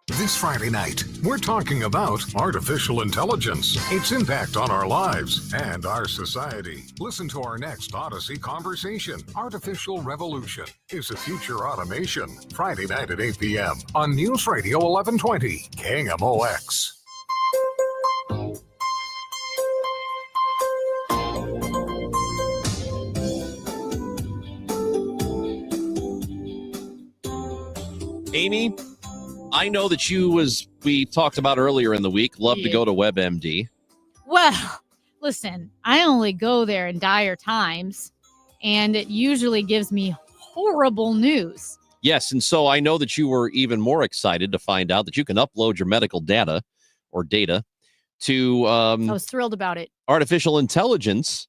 This Friday night, we're talking about artificial intelligence, its impact on our lives and our society. Listen to our next Odyssey conversation. Artificial Revolution is the future automation. Friday night at 8 p.m. on News Radio 1120, KMOX. Amy, I know that you, as we talked about earlier in the week, love to go to WebMD. Well, listen, I only go there in dire times, and it usually gives me horrible news. Yes, and so I know that you were even more excited to find out that you can upload your medical data to I was thrilled about it. artificial intelligence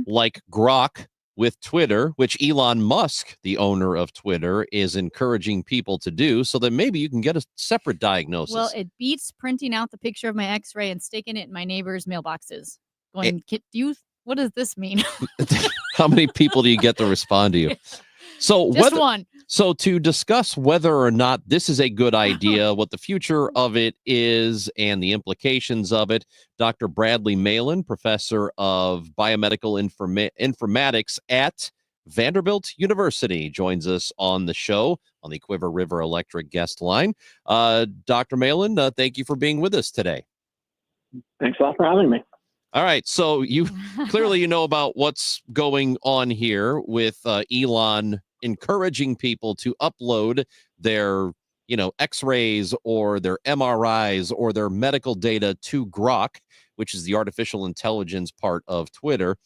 like Grok with Twitter, which Elon Musk, the owner of Twitter, is encouraging people to do so that maybe you can get a separate diagnosis. Well, it beats printing out the picture of my x-ray and sticking it in my neighbor's mailboxes. Going, what does this mean? How many people do you get to respond to you? So Just one. So to discuss whether or not this is a good idea, what the future of it is, and the implications of it, Dr. Bradley Malin, professor of biomedical informatics at Vanderbilt University, joins us on the show on the Quiver River Electric guest line. Dr. Malin, thank you for being with us today. Thanks a lot for having me. All right, so you clearly you know about what's going on here with Elon encouraging people to upload their, X-rays or their MRIs or their medical data to Grok, which is the artificial intelligence part of Twitter.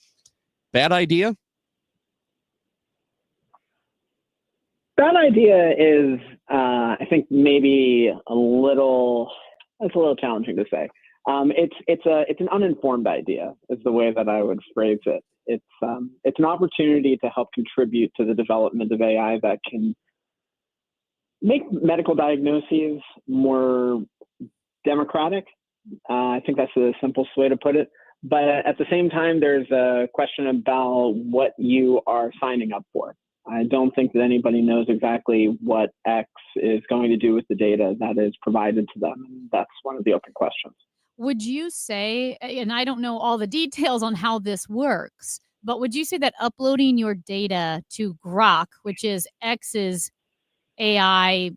Bad idea? Bad idea is, I think, maybe it's a little challenging to say. It's an uninformed idea is the way that I would phrase it. It's an opportunity to help contribute to the development of AI that can make medical diagnoses more democratic. I think that's the simplest way to put it. But at the same time, there's a question about what you are signing up for. I don't think that anybody knows exactly what X is going to do with the data that is provided to them. And that's one of the open questions. Would you say, and I don't know all the details on how this works, but would you say that uploading your data to Grok, which is X's AI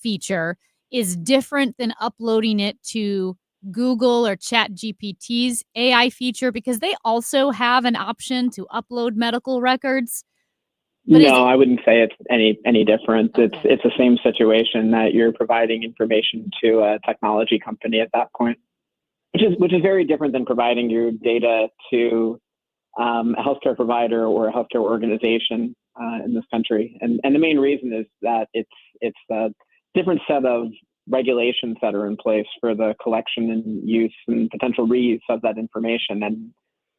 feature, is different than uploading it to Google or ChatGPT's AI feature, because they also have an option to upload medical records? But no, I wouldn't say it's any different. Okay. It's the same situation that you're providing information to a technology company at that point. Which is very different than providing your data to a healthcare provider or a healthcare organization in this country. And the main reason is that it's a different set of regulations that are in place for the collection and use and potential reuse of that information. And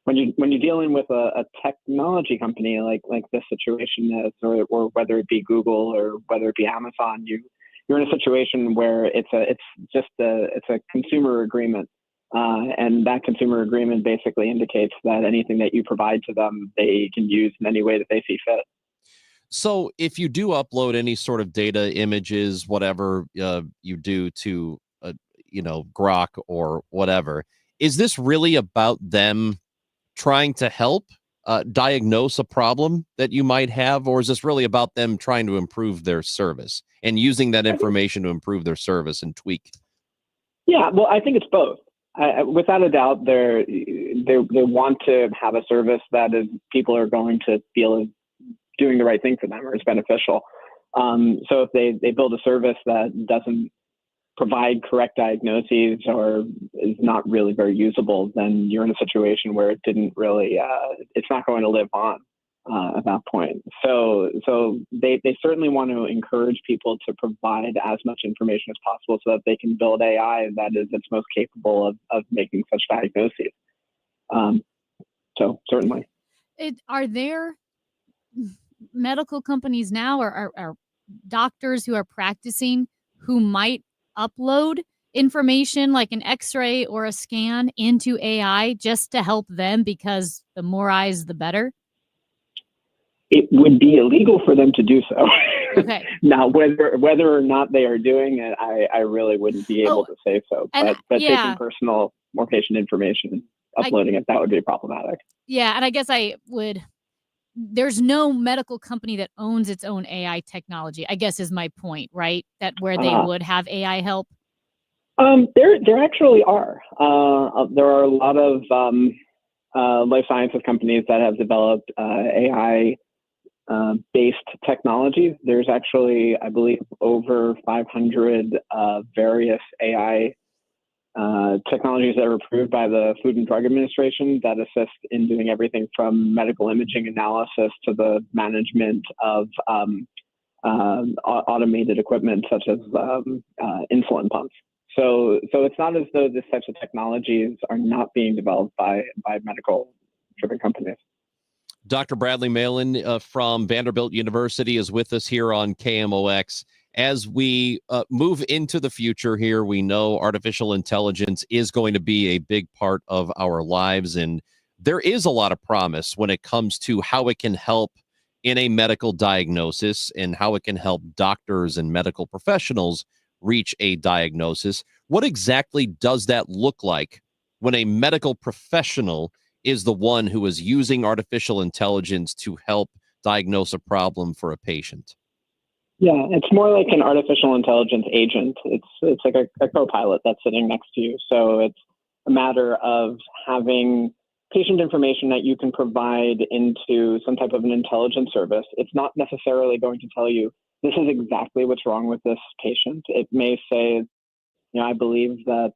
when you're dealing with a technology company like this situation is, or whether it be Google or whether it be Amazon, you're in a situation where it's a consumer agreement. And that consumer agreement basically indicates that anything that you provide to them, they can use in any way that they see fit. So if you do upload any sort of data, images, whatever you do to, Grok or whatever, is this really about them trying to help diagnose a problem that you might have, or is this really about them trying to improve their service and using that information to improve their service and tweak? Yeah, well, I think it's both. Without a doubt, they want to have a service that is people are going to feel is doing the right thing for them or is beneficial. So if they build a service that doesn't provide correct diagnoses or is not really very usable, then you're in a situation where it didn't really, it's not going to live on at that point. So they certainly want to encourage people to provide as much information as possible so that they can build AI that is its most capable of making such diagnoses. So certainly. Are there medical companies now or doctors who are practicing who might upload information like an x-ray or a scan into AI just to help them because the more eyes, the better? It would be illegal for them to do so. Okay. Now, whether or not they are doing it, I really wouldn't be able to say so. But taking personal or patient information, uploading it, that would be problematic. Yeah, and I guess there's no medical company that owns its own AI technology, I guess is my point, right? That where they would have AI help? There actually are. There are a lot of life sciences companies that have developed AI based technologies. There's actually, I believe, over 500 various AI technologies that are approved by the Food and Drug Administration that assist in doing everything from medical imaging analysis to the management of automated equipment such as insulin pumps. So it's not as though these types of technologies are not being developed by medical-driven companies. Dr. Bradley Malin from Vanderbilt University is with us here on KMOX. As we move into the future here, we know artificial intelligence is going to be a big part of our lives, and there is a lot of promise when it comes to how it can help in a medical diagnosis and how it can help doctors and medical professionals reach a diagnosis. What exactly does that look like when a medical professional is the one who is using artificial intelligence to help diagnose a problem for a patient? Yeah, it's more like an artificial intelligence agent. It's like a co-pilot that's sitting next to you. So it's a matter of having patient information that you can provide into some type of an intelligence service. It's not necessarily going to tell you this is exactly what's wrong with this patient. It may say, I believe that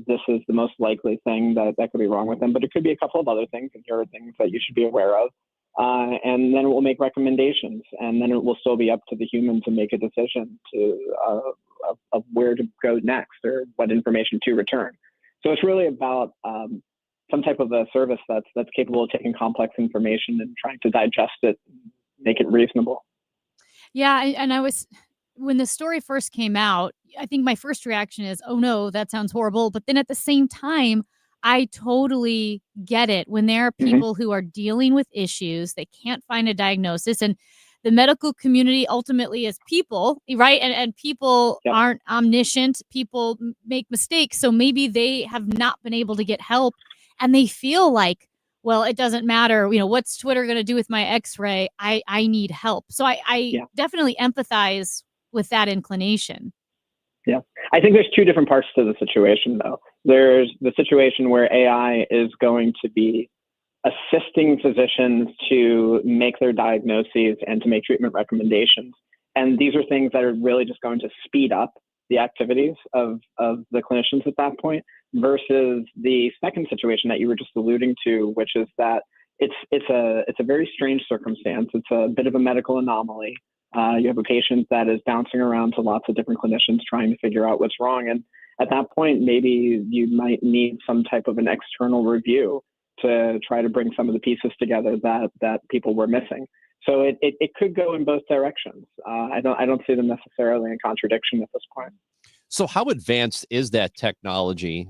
this is the most likely thing that could be wrong with them, but it could be a couple of other things, and here are things that you should be aware of. And then it will make recommendations, and then it will still be up to the human to make a decision of where to go next or what information to return. So it's really about some type of a service that's capable of taking complex information and trying to digest it, make it reasonable. Yeah, and when the story first came out, I think my first reaction is, oh no, that sounds horrible. But then at the same time, I totally get it when there are people who are dealing with issues, they can't find a diagnosis, and the medical community ultimately is people, right? And people aren't omniscient, people make mistakes, so maybe they have not been able to get help, and they feel like, well, it doesn't matter, what's Twitter going to do with my x-ray? I need help. So I definitely empathize with that inclination. Yeah, I think there's two different parts to the situation, though. There's the situation where AI is going to be assisting physicians to make their diagnoses and to make treatment recommendations. And these are things that are really just going to speed up the activities of the clinicians at that point, versus the second situation that you were just alluding to, which is that it's a very strange circumstance. It's a bit of a medical anomaly. You have a patient that is bouncing around to lots of different clinicians trying to figure out what's wrong. And at that point, maybe you might need some type of an external review to try to bring some of the pieces together that people were missing. So it could go in both directions. I don't see them necessarily in contradiction at this point. So how advanced is that technology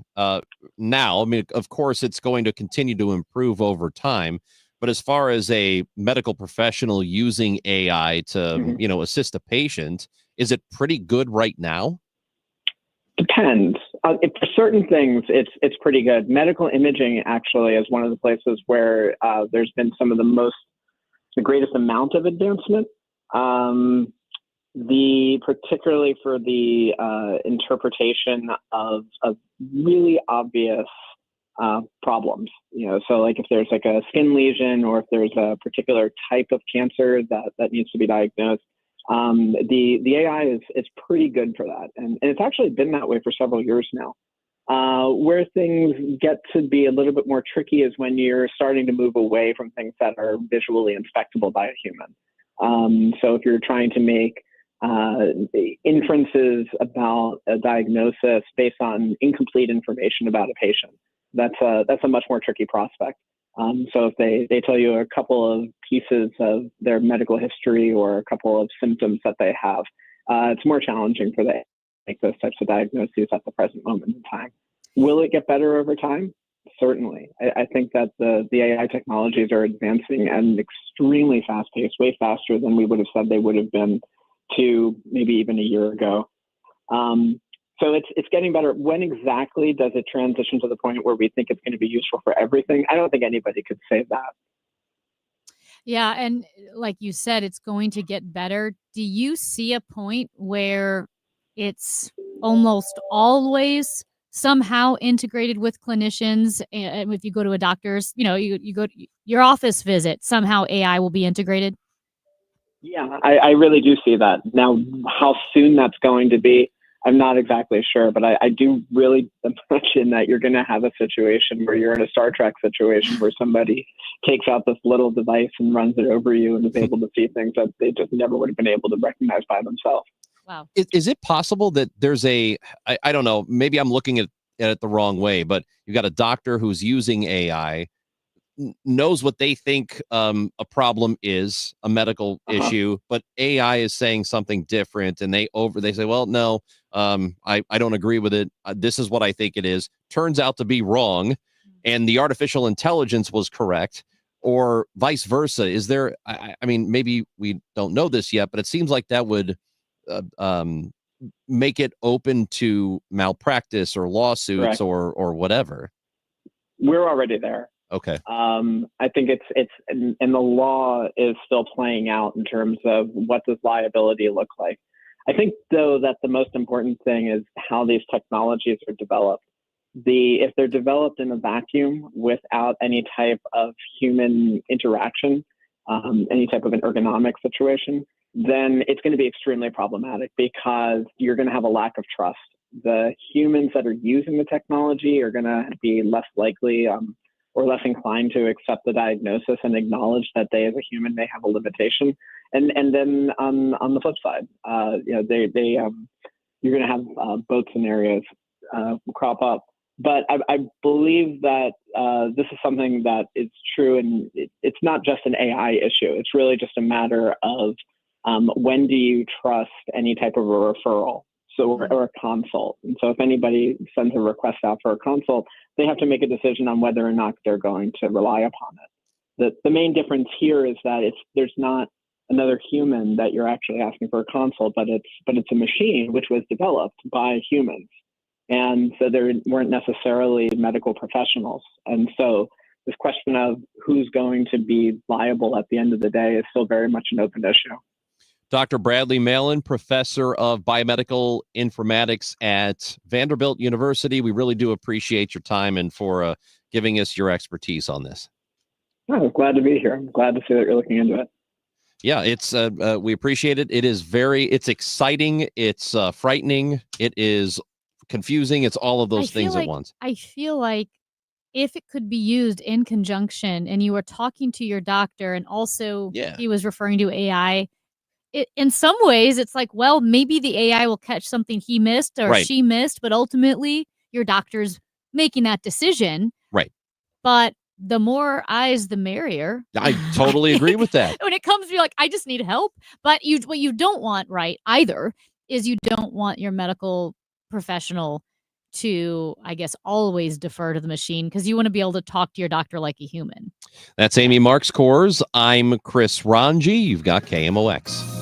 now? I mean, of course, it's going to continue to improve over time, But as far as a medical professional using AI to, assist a patient, is it pretty good right now? Depends. For certain things, it's pretty good. Medical imaging actually is one of the places where there's been some of the greatest amount of advancement. Particularly for the interpretation of really obvious problems. So like if there's like a skin lesion or if there's a particular type of cancer that needs to be diagnosed. The AI is pretty good for that. And it's actually been that way for several years now. Where things get to be a little bit more tricky is when you're starting to move away from things that are visually inspectable by a human. So if you're trying to make inferences about a diagnosis based on incomplete information about a patient, that's a much more tricky prospect. So if they tell you a couple of pieces of their medical history or a couple of symptoms that they have, it's more challenging for them to make those types of diagnoses at the present moment in time. Will it get better over time? Certainly. I think that the AI technologies are advancing at an extremely fast pace, way faster than we would have said they would have been to maybe even a year ago. So it's getting better. When exactly does it transition to the point where we think it's going to be useful for everything? I don't think anybody could say that. Yeah, and like you said, it's going to get better. Do you see a point where it's almost always somehow integrated with clinicians? And if you go to a doctor's, you go to your office visit, somehow AI will be integrated? Yeah, I really do see that. Now, how soon that's going to be, I'm not exactly sure, but I do really imagine that you're going to have a situation where you're in a Star Trek situation where somebody takes out this little device and runs it over you and is able to see things that they just never would have been able to recognize by themselves. Wow. Is it possible that there's I don't know, maybe I'm looking at it the wrong way, but you've got a doctor who's using AI, knows what they think a problem is, a medical issue, but AI is saying something different, and they say, well, no, I don't agree with it. This is what I think it is. Turns out to be wrong, and the artificial intelligence was correct, or vice versa. Is there? I mean, maybe we don't know this yet, but it seems like that would make it open to malpractice or lawsuits. Correct. or whatever. We're already there. Okay. I think and the law is still playing out in terms of what does liability look like. I think, though, that the most important thing is how these technologies are developed. If they're developed in a vacuum without any type of human interaction, any type of an ergonomic situation, then it's going to be extremely problematic because you're going to have a lack of trust. The humans that are using the technology are going to be less likely or less inclined to accept the diagnosis and acknowledge that they as a human may have a limitation. And then on the flip side, you're going to have both scenarios crop up. But I believe that this is something that is true, and it's not just an AI issue. It's really just a matter of when do you trust any type of a referral? Or a consult. And so if anybody sends a request out for a consult, they have to make a decision on whether or not they're going to rely upon it. The main difference here is that there's not another human that you're actually asking for a consult, but it's a machine which was developed by humans. And so there weren't necessarily medical professionals. And so this question of who's going to be liable at the end of the day is still very much an open issue. Dr. Bradley Malin, professor of biomedical informatics at Vanderbilt University. We really do appreciate your time and for giving us your expertise on this. I'm glad to be here. I'm glad to see that you're looking into it. Yeah, it's we appreciate it. It's exciting. It's frightening. It is confusing. It's all of those things at once. I feel like if it could be used in conjunction and you were talking to your doctor and also he was referring to AI, in some ways, it's like, well, maybe the AI will catch something he missed or she missed, but ultimately your doctor's making that decision. Right. But the more eyes, the merrier. I totally agree with that. When it comes to like, I just need help. But what you don't want, right, either, is you don't want your medical professional to, I guess, always defer to the machine because you want to be able to talk to your doctor like a human. That's Amy Marks Kors. I'm Chris Ranji. You've got KMOX.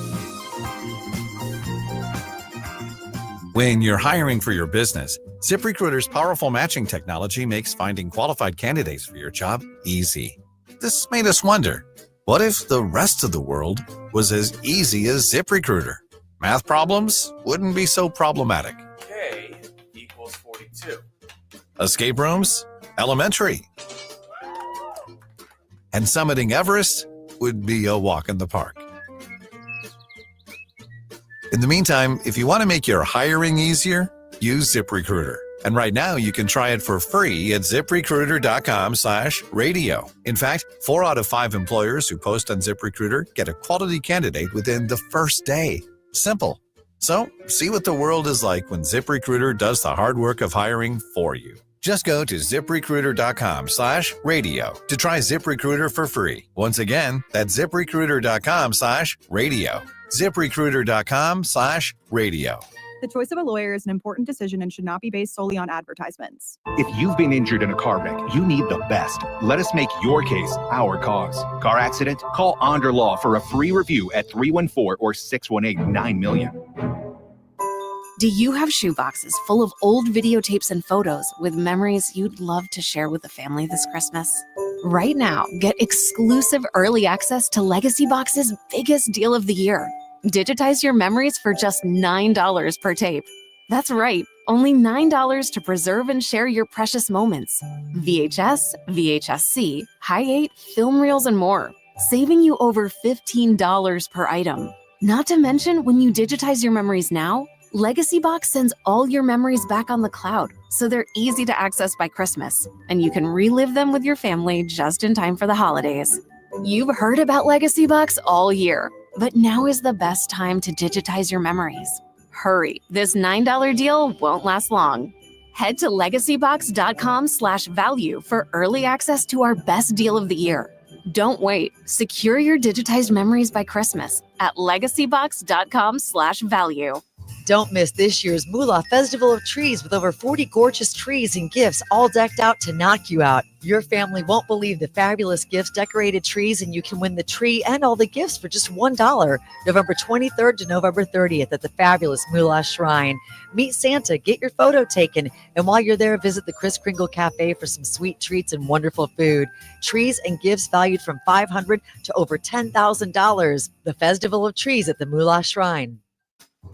When you're hiring for your business, ZipRecruiter's powerful matching technology makes finding qualified candidates for your job easy. This made us wonder, what if the rest of the world was as easy as ZipRecruiter? Math problems wouldn't be so problematic. K equals 42. Escape rooms? Elementary. And summiting Everest would be a walk in the park. In the meantime, if you want to make your hiring easier, use ZipRecruiter. And right now, you can try it for free at ZipRecruiter.com/radio. In fact, 4 out of 5 employers who post on ZipRecruiter get a quality candidate within the first day. Simple. So, see what the world is like when ZipRecruiter does the hard work of hiring for you. Just go to ZipRecruiter.com/radio to try ZipRecruiter for free. Once again, that's ZipRecruiter.com/radio. ZipRecruiter.com/radio. The choice of a lawyer is an important decision and should not be based solely on advertisements. If you've been injured in a car wreck, you need the best. Let us make your case our cause. Car accident? Call Onder Law for a free review at 314 or 618-9000000. Do you have shoe boxes full of old videotapes and photos with memories you'd love to share with the family this Christmas? Right now, get exclusive early access to Legacy Box's biggest deal of the year. Digitize your memories for just $9 per tape. That's right, only $9 to preserve and share your precious moments. VHS, VHS-C, Hi8, film reels, and more, saving you over $15 per item. Not to mention, when you digitize your memories now, Legacy Box sends all your memories back on the cloud, so they're easy to access by Christmas, and you can relive them with your family just in time for the holidays. You've heard about Legacy Box all year, but now is the best time to digitize your memories. Hurry, this $9 deal won't last long. Head to legacybox.com/value for early access to our best deal of the year. Don't wait. Secure your digitized memories by Christmas at legacybox.com/value. Don't miss this year's Moolah Festival of Trees with over 40 gorgeous trees and gifts all decked out to knock you out. Your family won't believe the fabulous gifts, decorated trees, and you can win the tree and all the gifts for just $1. November 23rd to November 30th at the fabulous Moolah Shrine. Meet Santa, get your photo taken, and while you're there, visit the Kris Kringle Cafe for some sweet treats and wonderful food. Trees and gifts valued from $500 to over $10,000. The Festival of Trees at the Moolah Shrine.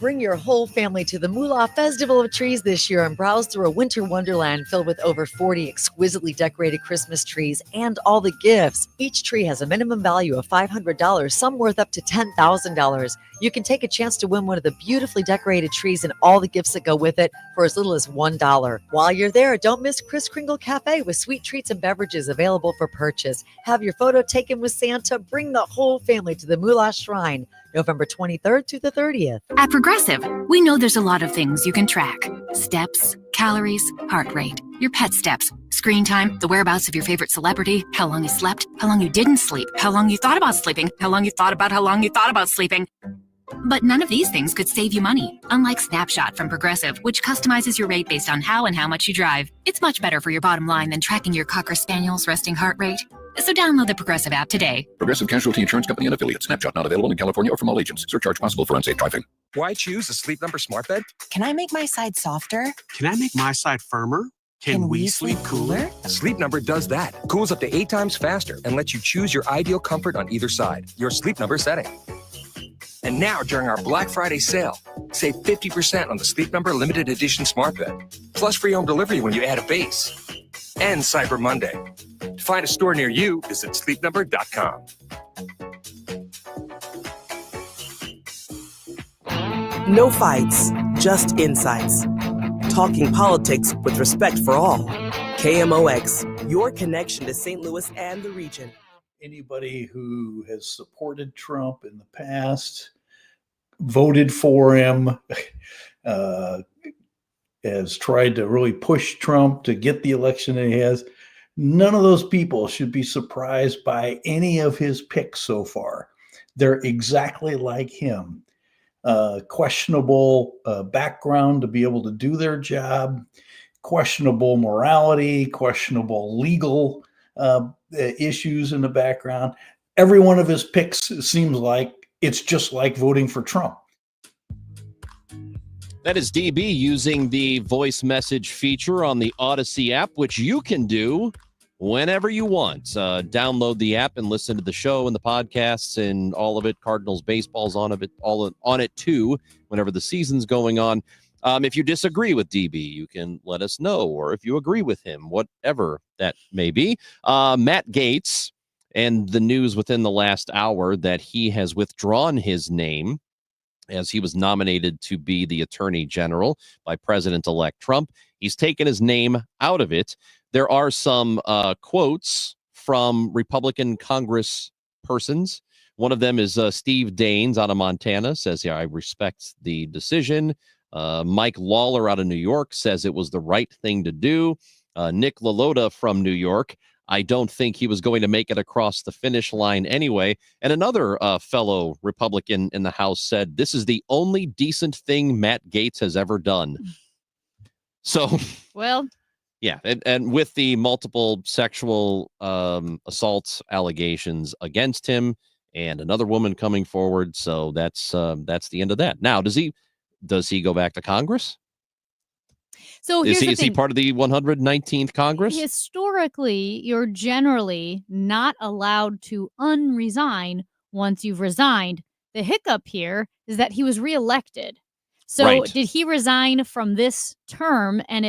Bring your whole family to the Moolah Festival of Trees this year and browse through a winter wonderland filled with over 40 exquisitely decorated Christmas trees and all the gifts. Each tree has a minimum value of $500, some worth up to $10,000. You can take a chance to win one of the beautifully decorated trees and all the gifts that go with it for as little as $1. While you're there, don't miss Kris Kringle Cafe with sweet treats and beverages available for purchase. Have your photo taken with Santa. Bring the whole family to the Moolah Shrine, November 23rd to the 30th. At Progressive, we know there's a lot of things you can track. Steps, calories, heart rate, your pet steps, screen time, the whereabouts of your favorite celebrity, how long you slept, how long you didn't sleep, how long you thought about sleeping, how long you thought about sleeping. But none of these things could save you money. Unlike Snapshot from Progressive, which customizes your rate based on how and how much you drive. It's much better for your bottom line than tracking your Cocker Spaniel's resting heart rate. So download the Progressive app today. Progressive Casualty Insurance Company and Affiliates. Snapshot not available in California or from all agents. Surcharge possible for unsafe driving. Why choose a Sleep Number smart bed? Can I make my side softer? Can I make my side firmer? Can we sleep cooler? Sleep Number does that. Cools up to 8 times faster and lets you choose your ideal comfort on either side. Your Sleep Number setting. And now, during our Black Friday sale, save 50% on the Sleep Number limited edition smart bed. Plus free home delivery when you add a base. And Cyber Monday. To find a store near you, visit sleepnumber.com. No fights, just insights. Talking politics with respect for all. KMOX, your connection to St. Louis and the region. Anybody who has supported Trump in the past, voted for him, has tried to really push Trump to get the election that he has, none of those people should be surprised by any of his picks so far. They're exactly like him. Questionable background to be able to do their job. questionable morality, questionable legal issues in the background. Every one of his picks seems like it's just like voting for Trump. That is DB using the voice message feature on the Odyssey app, which you can do whenever you want. Download the app and listen to the show and the podcasts and all of it. Cardinals baseball's on it too, whenever the season's going on. If you disagree with DB, you can let us know, or if you agree with him, whatever that may be. Matt Gaetz, and the news within the last hour that he has withdrawn his name as he was nominated to be the Attorney General by President-elect Trump. He's taken his name out of it. There are some quotes from Republican Congress persons. One of them is Steve Daines out of Montana, says, yeah, I respect the decision. Mike Lawler out of New York says it was the right thing to do. Nick LaLota from New York, I don't think he was going to make it across the finish line anyway. And another fellow Republican in the House said, this is the only decent thing Matt Gaetz has ever done. So, well, yeah. And with the multiple sexual assault allegations against him and another woman coming forward. So that's the end of that. Now, does he go back to Congress? So is here's he part of the 119th Congress? Historically, you're generally not allowed to unresign once you've resigned. The hiccup here is that he was reelected. So Right. did he resign from this term? And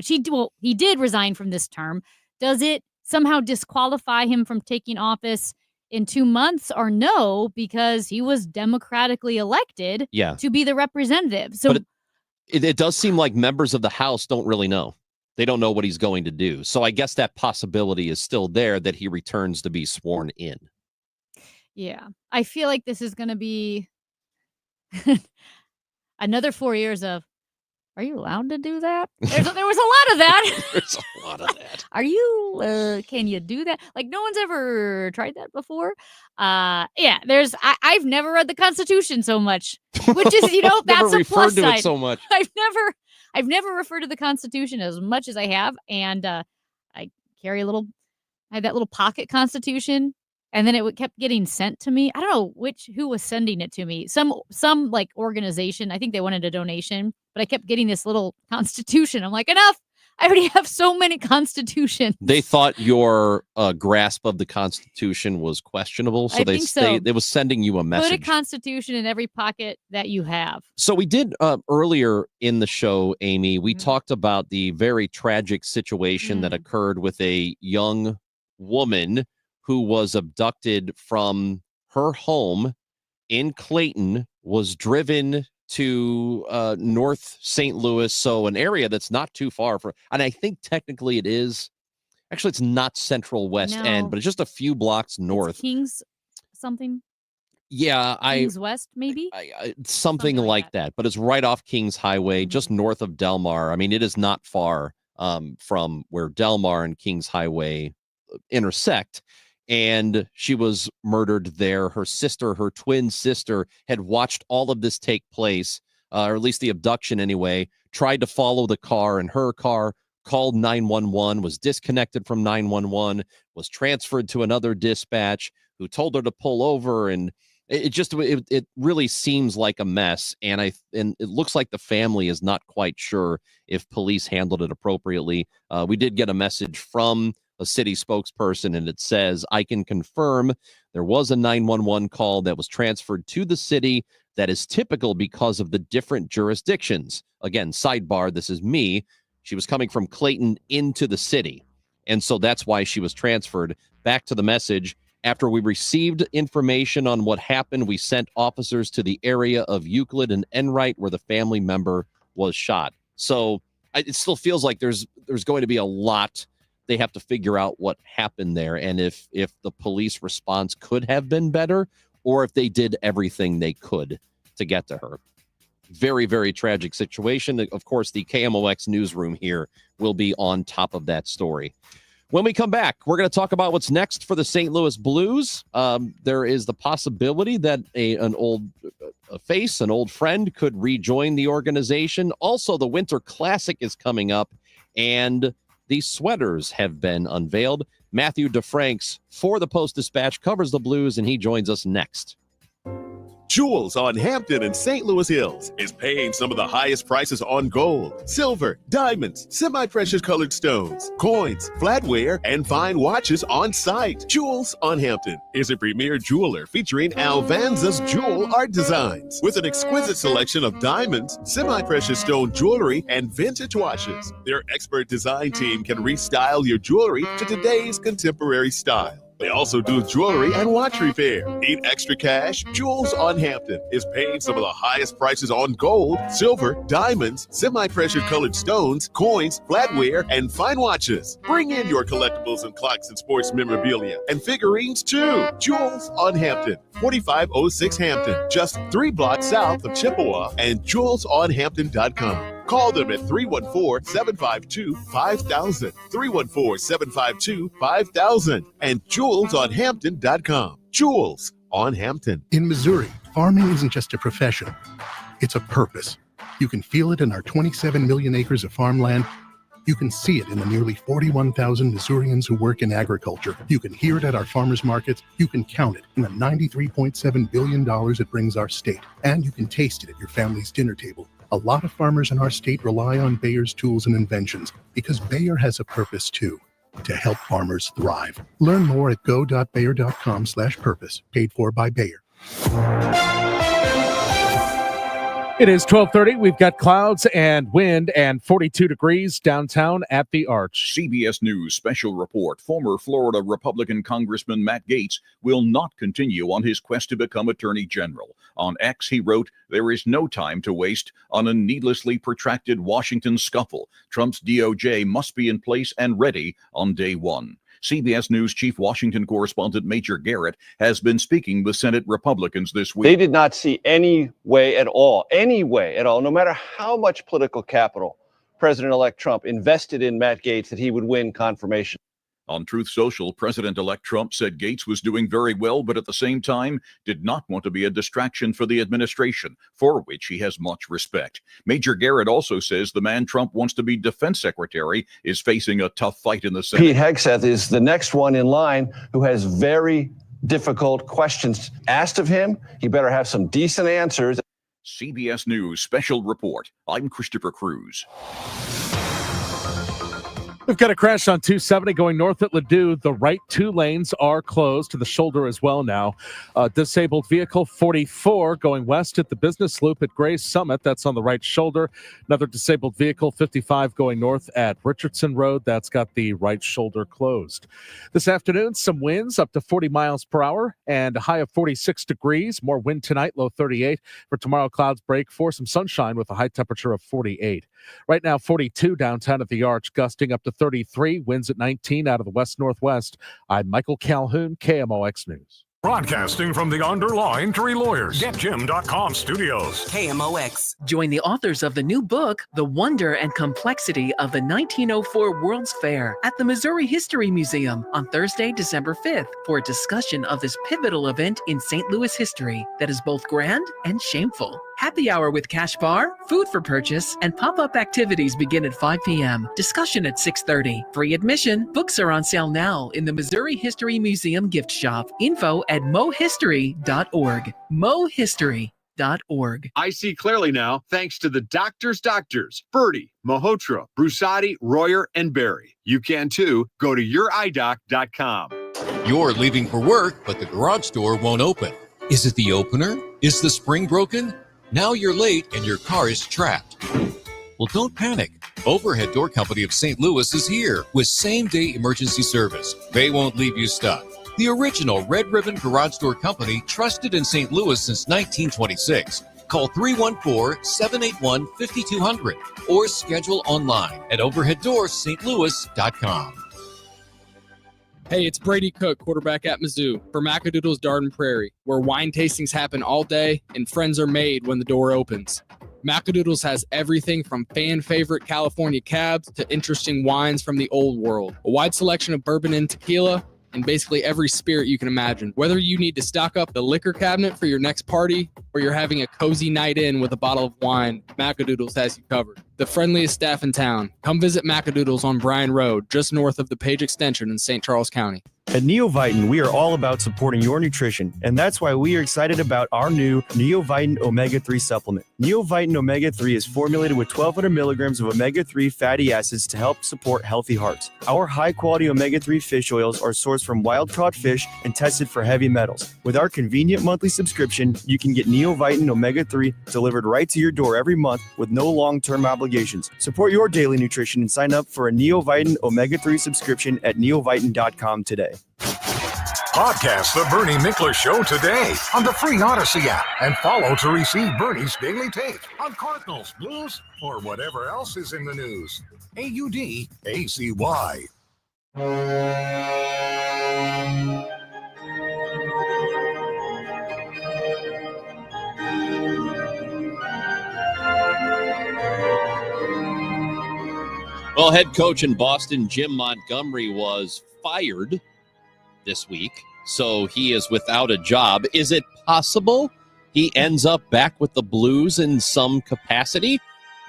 he did resign from this term. Does it somehow disqualify him from taking office in 2 months, or no, because he was democratically elected Yeah. to be the representative? So But it does seem like members of the House don't really know. They don't know what he's going to do. So I guess that possibility is still there that he returns to be sworn in. yeah, I feel like this is going to be another 4 years of, are you allowed to do that? There was a lot of that. There's a lot of that. Are you, can you do that? Like, no one's ever tried that before. Yeah, I've never read the Constitution so much, which is, Never that's a referred plus to side. it so much. I've never referred to the Constitution as much as I have. And I carry I had that little pocket Constitution, and then it kept getting sent to me. I don't know who was sending it to me. Some like organization. I think they wanted a donation, but I kept getting this little Constitution. I'm like, enough. I already have so many Constitutions. They thought your grasp of the Constitution was questionable, so I think so. they was sending you a Put a message. Constitution in every pocket that you have. So we did earlier in the show, Amy, we Mm-hmm. talked about the very tragic situation that occurred with a young woman who was abducted from her home in Clayton, was driven to North St. Louis, so an area that's not too far from, and I think technically it is, actually it's not Central West No. End, but it's just a few blocks north. Kings something? Yeah, Kings West, maybe? something like that, but it's right off Kings Highway, just north of Delmar. I mean, it is not far from where Delmar and Kings Highway intersect. And she was murdered there. Her sister, her twin sister, had watched all of this take place, or at least the abduction anyway, tried to follow the car, and her car called 911, was disconnected from 911, was transferred to another dispatch who told her to pull over. And it really seems like a mess. And it looks like the family is not quite sure if police handled it appropriately. We did get a message from a city spokesperson, and it says, I can confirm there was a 911 call that was transferred to the city. That is typical because of the different jurisdictions. Again, sidebar, this is me. She was coming from Clayton into the city. And so that's why she was transferred. Back to the message. After we received information on what happened, we sent officers to the area of Euclid and Enright where the family member was shot. So it still feels like there's going to be a lot. They have to figure out what happened there, and if the police response could have been better, or if they did everything they could to get to her. Very, very tragic situation. Of course, the KMOX newsroom here will be on top of that story. When we come back, we're going to talk about what's next for the St. Louis Blues. There is the possibility that an old face, an old friend, could rejoin the organization. Also, the Winter Classic is coming up, and the sweaters have been unveiled. Matthew DeFranks for the Post-Dispatch covers the Blues, and he joins us next. Jewels on Hampton and St. Louis Hills is paying some of the highest prices on gold, silver, diamonds, semi-precious colored stones, coins, flatware, and fine watches on site. Jewels on Hampton is a premier jeweler featuring Alvanza's jewel art designs with an exquisite selection of diamonds, semi-precious stone jewelry, and vintage watches. Their expert design team can restyle your jewelry to today's contemporary style. They also do jewelry and watch repair. Need extra cash? Jewels on Hampton is paying some of the highest prices on gold, silver, diamonds, semi-precious colored stones, coins, flatware, and fine watches. Bring in your collectibles and clocks and sports memorabilia and figurines too. Jewels on Hampton, 4506 Hampton, just 3 blocks south of Chippewa, and jewelsonhampton.com. Call them at 314-752-5000, 314-752-5000, and jewelsonhampton.com. Jewels on Hampton. In Missouri, farming isn't just a profession, it's a purpose. You can feel it in our 27 million acres of farmland. You can see it in the nearly 41,000 Missourians who work in agriculture. You can hear it at our farmers markets. You can count it in the $93.7 billion it brings our state. And you can taste it at your family's dinner table. A lot of farmers in our state rely on Bayer's tools and inventions because Bayer has a purpose too, to help farmers thrive. Learn more at go.bayer.com/purpose, paid for by Bayer. It is 12:30. We've got clouds and wind and 42 degrees downtown at the Arch. CBS News special report. Former Florida Republican Congressman Matt Gaetz will not continue on his quest to become Attorney General. On X, he wrote, "There is no time to waste on a needlessly protracted Washington scuffle. Trump's DOJ must be in place and ready on day one." CBS News chief Washington correspondent Major Garrett has been speaking with Senate Republicans this week. They did not see any way at all, no matter how much political capital President-elect Trump invested in Matt Gaetz, that he would win confirmation. On Truth Social, President-elect Trump said Gaetz was doing very well, but at the same time did not want to be a distraction for the administration, for which he has much respect. Major Garrett also says the man Trump wants to be defense secretary is facing a tough fight in the Senate. Pete Hegseth is the next one in line who has very difficult questions asked of him. He better have some decent answers. CBS News special report. I'm Christopher Cruz. We've got a crash on 270 going north at Ladue. The right 2 lanes are closed to the shoulder as well now. Disabled vehicle 44 going west at the business loop at Gray's Summit. That's on the right shoulder. Another disabled vehicle 55 going north at Richardson Road. That's got the right shoulder closed. This afternoon, some winds up to 40 miles per hour and a high of 46 degrees. More wind tonight, low 38. For tomorrow, clouds break for some sunshine with a high temperature of 48. Right now, 42 downtown at the Arch, gusting up to 33, winds at 19 out of the west-northwest. I'm Michael Calhoun, KMOX News. Broadcasting from the Underlaw Injury Lawyers, GetJim.com studios. KMOX. Join the authors of the new book, The Wonder and Complexity of the 1904 World's Fair, at the Missouri History Museum on Thursday, December 5th, for a discussion of this pivotal event in St. Louis history that is both grand and shameful. Happy hour with cash bar, food for purchase, and pop-up activities begin at 5 p.m. Discussion at 6:30. Free admission. Books are on sale now in the Missouri History Museum gift shop. Info at mohistory.org. mohistory.org. I see clearly now, thanks to the doctors, Birdie, Mahotra, Brusati, Royer, and Barry. You can too. Go to youridoc.com. You're leaving for work, but the garage door won't open. Is it the opener? Is the spring broken? Now you're late and your car is trapped. Well, don't panic. Overhead Door Company of St. Louis is here with same-day emergency service. They won't leave you stuck. The original Red Ribbon Garage Door Company, trusted in St. Louis since 1926. Call 314-781-5200 or schedule online at overheaddoorsstlouis.com. Hey, it's Brady Cook, quarterback at Mizzou, for Macadoodle's Darden Prairie, where wine tastings happen all day and friends are made when the door opens. Macadoodles has everything from fan-favorite California cabs to interesting wines from the old world. A wide selection of bourbon and tequila, and basically every spirit you can imagine. Whether you need to stock up the liquor cabinet for your next party or you're having a cozy night in with a bottle of wine, Macadoodles has you covered. the friendliest staff in town. Come visit Macadoodles on Bryan Road, just north of the Page Extension in St. Charles County. At Neovitin, we are all about supporting your nutrition, and that's why we are excited about our new Neovitin Omega-3 supplement. Neovitin Omega-3 is formulated with 1,200 milligrams of omega-3 fatty acids to help support healthy hearts. Our high-quality omega-3 fish oils are sourced from wild-caught fish and tested for heavy metals. With our convenient monthly subscription, you can get Neovitin Omega-3 delivered right to your door every month with no long-term obligations. Support your daily nutrition and sign up for a Neovitin Omega-3 subscription at neovitin.com today. Podcast The Bernie Minkler Show today on the free Odyssey app and follow to receive Bernie's daily take on Cardinals, Blues, or whatever else is in the news. AUDACY. Well, head coach in Boston, Jim Montgomery, was fired this week, so he is without a job. Is it possible he ends up back with the Blues in some capacity?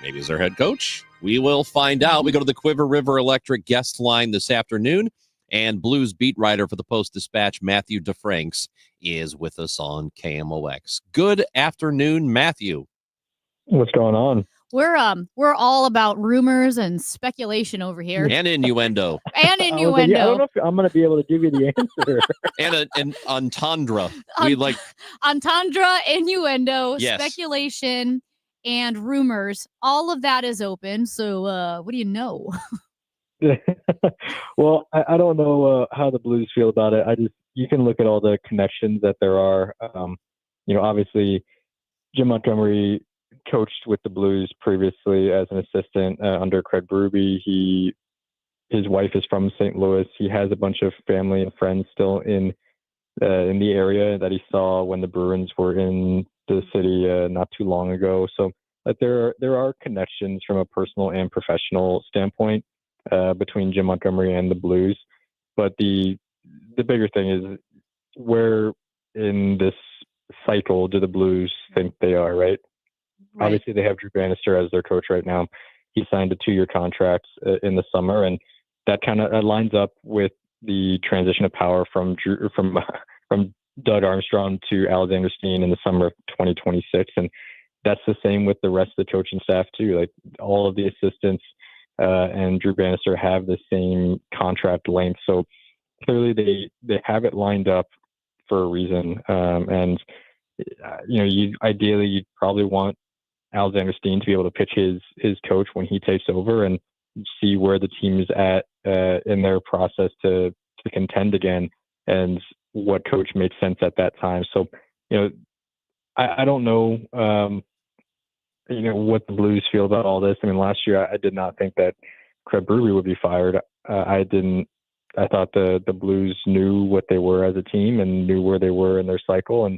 Maybe as their head coach. We will find out. We go to the Quiver River Electric guest line this afternoon, and Blues beat writer for the Post-Dispatch, Matthew DeFranks, is with us on KMOX. Good afternoon, Matthew. What's going on? We're all about rumors and speculation over here. And innuendo. And I innuendo. don't know if I'm going to be able to give you the answer. and an entendre. We like Entendre, innuendo, Yes. speculation, and rumors. All of that is open. So what do you know? Well, I don't know how the Blues feel about it. You can look at all the connections that there are. Obviously, Jim Montgomery coached with the Blues previously as an assistant under Craig Berube. His wife is from St. Louis. He has a bunch of family and friends still in the area that he saw when the Bruins were in the city not too long ago. So there are connections from a personal and professional standpoint between Jim Montgomery and the Blues. But the bigger thing is, where in this cycle do the Blues think they are, right? Obviously, they have Drew Bannister as their coach right now. He signed a 2-year contract in the summer, and that kind of lines up with the transition of power from Doug Armstrong to Alexander Steen in the summer of 2026. And that's the same with the rest of the coaching staff too. Like, all of the assistants and Drew Bannister have the same contract length. So clearly they have it lined up for a reason. Ideally you'd probably want Alexander Steen to be able to pitch his coach when he takes over and see where the team is at in their process to contend again, and what coach makes sense at that time. So, I don't know, what the Blues feel about all this. I mean, last year I did not think that Craig Berube would be fired. I thought the Blues knew what they were as a team and knew where they were in their cycle, and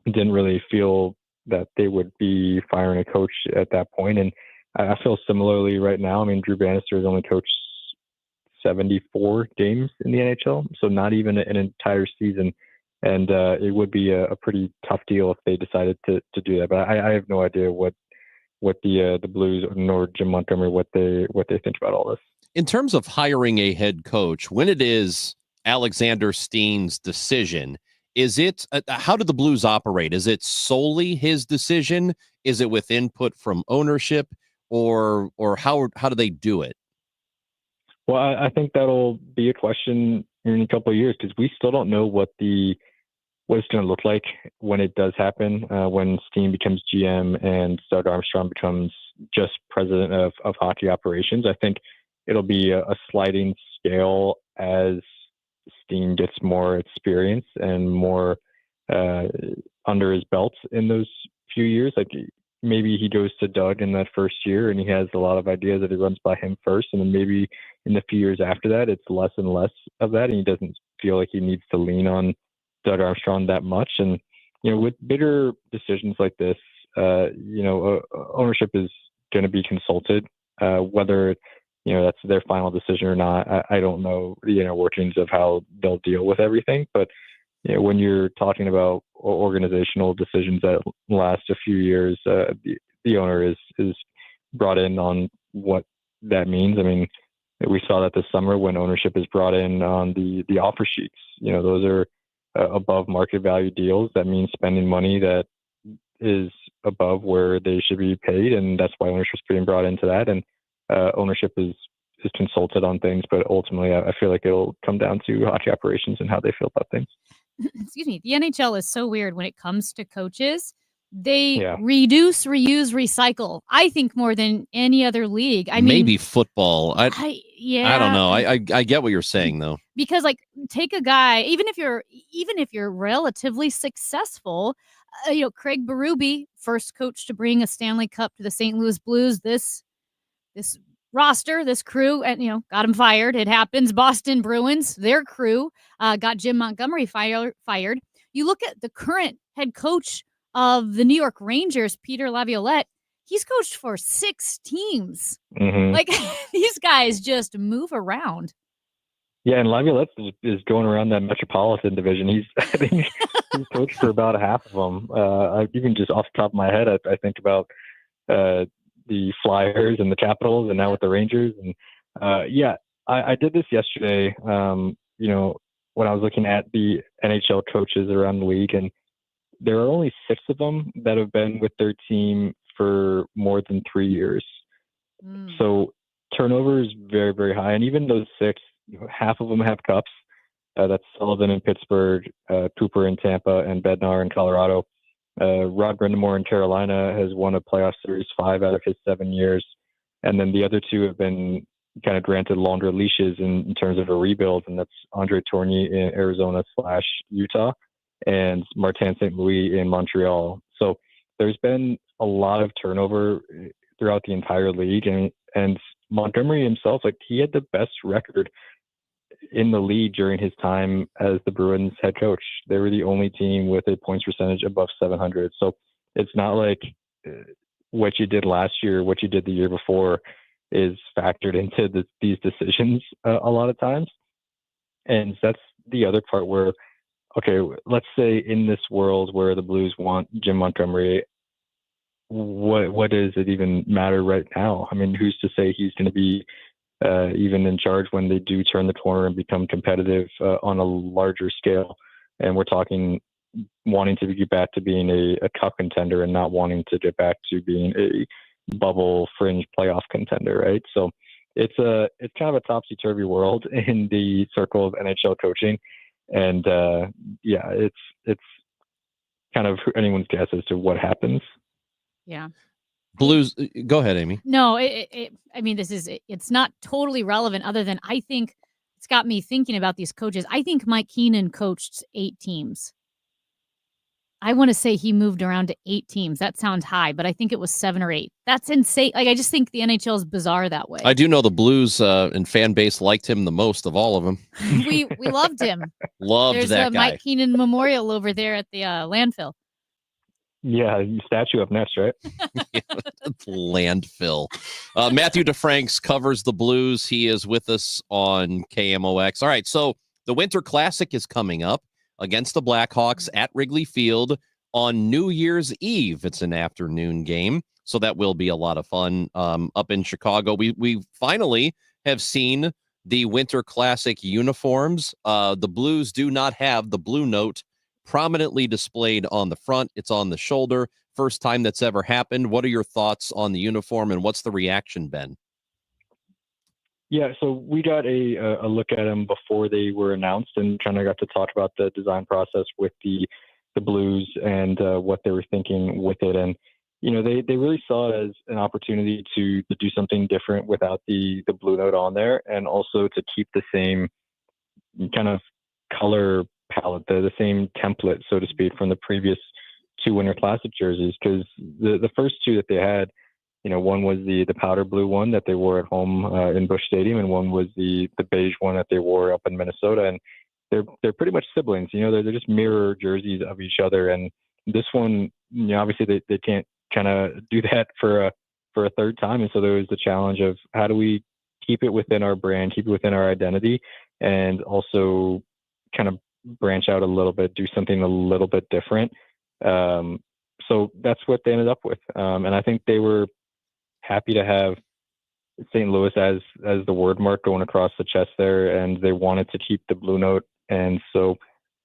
didn't really feel that they would be firing a coach at that point. And I feel similarly right now. I mean, Drew Bannister has only coached 74 games in the NHL, so not even an entire season. And it would be a pretty tough deal if they decided to do that. But I have no idea what the Blues nor Jim Montgomery what they think about all this. In terms of hiring a head coach, when it is Alexander Steen's decision, is it how do the Blues operate? Is it solely his decision? Is it with input from ownership, or how do they do it? Well, I think that'll be a question in a couple of years, because we still don't know what it's going to look like when it does happen, when Steen becomes GM and Doug Armstrong becomes just president of hockey operations. I think it'll be a sliding scale as Steen gets more experience and more under his belt in those few years. Like, maybe he goes to Doug in that first year and he has a lot of ideas that he runs by him first, and then maybe in the few years after that it's less and less of that, and he doesn't feel like he needs to lean on Doug Armstrong that much. And with bigger decisions like this, ownership is going to be consulted, whether that's their final decision or not. I don't know the inner workings of how they'll deal with everything, but when you're talking about organizational decisions that last a few years, the owner is brought in on what that means. I mean, we saw that this summer when ownership is brought in on the offer sheets. You know, those are above market value deals. That means spending money that is above where they should be paid, and that's why ownership is being brought into that. And ownership is consulted on things, but ultimately, I feel like it'll come down to hockey operations and how they feel about things. Excuse me. The NHL is so weird when it comes to coaches. They reduce, reuse, recycle. I think more than any other league. I mean, maybe football. I don't know. I get what you're saying though. Because like take a guy, even if you're relatively successful, Craig Berube, first coach to bring a Stanley Cup to the St. Louis Blues. This roster, this crew, and got him fired. It happens. Boston Bruins, their crew got Jim Montgomery fired. You look at the current head coach of the New York Rangers, Peter Laviolette. He's coached for 6 teams. Mm-hmm. Like these guys just move around. Yeah, and Laviolette is going around that Metropolitan division. I think he's coached for about half of them. Even just off the top of my head, I think about the Flyers and the Capitals, and now with the Rangers. And I did this yesterday. When I was looking at the NHL coaches around the league, and there are only 6 of them that have been with their team for more than 3 years. So turnover is very, very high. And even those 6, half of them have cups. That's Sullivan in Pittsburgh, Cooper in Tampa, and Bednar in Colorado. Rod Brindamore in Carolina has won a playoff series 5 out of his 7 years. And then the other 2 have been kind of granted longer leashes in terms of a rebuild, and that's Andre Tourigny in Arizona/Utah and Martin St. Louis in Montreal. So there's been a lot of turnover throughout the entire league. And Montgomery himself, like, he had the best record in the league during his time as the Bruins head coach. They were the only team with a points percentage above 700. So it's not like what you did last year, what you did the year before is factored into these decisions a lot of times. And that's the other part where, okay, let's say in this world where the Blues want Jim Montgomery, what does it even matter right now? I mean, who's to say he's going to be even in charge when they do turn the corner and become competitive on a larger scale? And we're talking wanting to get back to being a cup contender and not wanting to get back to being a bubble fringe playoff contender, right? So it's kind of a topsy-turvy world in the circle of NHL coaching. And it's kind of anyone's guess as to what happens. Yeah. Blues, go ahead, Amy. No, it's not totally relevant other than I think it's got me thinking about these coaches. I think Mike Keenan coached 8 teams. I want to say he moved around to 8 teams. That sounds high, but I think it was 7 or 8. That's insane. Like, I just think the NHL is bizarre that way. I do know the Blues and fan base liked him the most of all of them. We loved him. There's that guy. Mike Keenan memorial over there at the landfill. Yeah, statue up next, right? Landfill. Matthew DeFranks covers the Blues. He is with us on KMOX. All right, so the Winter Classic is coming up against the Blackhawks at Wrigley Field on New Year's Eve. It's an afternoon game, so that will be a lot of fun up in Chicago. We finally have seen the Winter Classic uniforms. The Blues do not have the blue note prominently displayed on the front. It's on the shoulder. First time that's ever happened. What are your thoughts on the uniform, and what's the reaction been? Yeah, so we got a look at them before they were announced and kind of got to talk about the design process with the Blues and what they were thinking with it. And, they really saw it as an opportunity to do something different without the blue note on there, and also to keep the same kind of color palette, the same template, so to speak, from the previous 2 Winter Classic jerseys. Because the first 2 that they had, one was the powder blue one that they wore at home in Busch Stadium, and one was the beige one that they wore up in Minnesota. And they're pretty much siblings. They're just mirror jerseys of each other. And this one, obviously they can't kind of do that for a third time. And so there was the challenge of how do we keep it within our brand, keep it within our identity, and also kind of branch out a little bit, do something a little bit different. So that's what they ended up with. And I think they were happy to have St. Louis as the word mark going across the chest there, and they wanted to keep the blue note, and so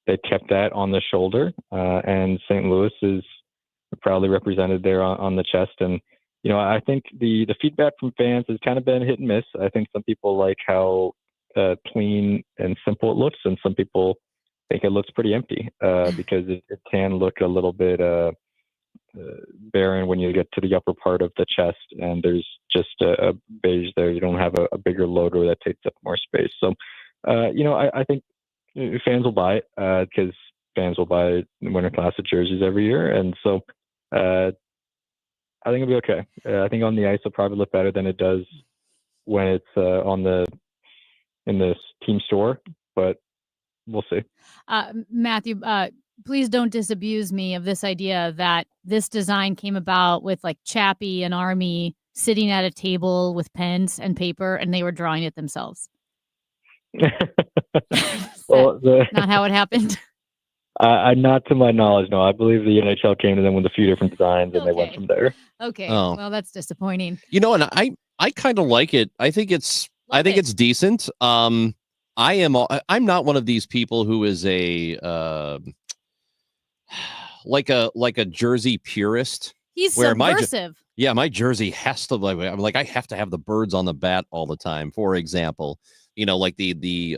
they kept that on the shoulder. And St. Louis is proudly represented there on the chest. And I think the feedback from fans has kind of been hit and miss. I think some people like how clean and simple it looks, and some people think it looks pretty empty because it can look a little bit barren when you get to the upper part of the chest, and there's just a beige there. You don't have a bigger logo that takes up more space. So, I think fans will buy it because fans will buy Winter Classic jerseys every year, and so I think it'll be okay. I think on the ice it'll probably look better than it does when it's in this team store, but we'll see. Matthew, please don't disabuse me of this idea that this design came about with like Chappie and Army sitting at a table with pens and paper, and they were drawing it themselves. Well, not how it happened. Not to my knowledge, no. I believe the NHL came to them with a few different designs, and they went from there. Okay, Oh. well, that's disappointing. And I kind of like it. I think it's decent. I'm not one of these people who is a like a jersey purist. He's where subversive. my jersey has to I have to have the birds on the bat all the time. For example, like the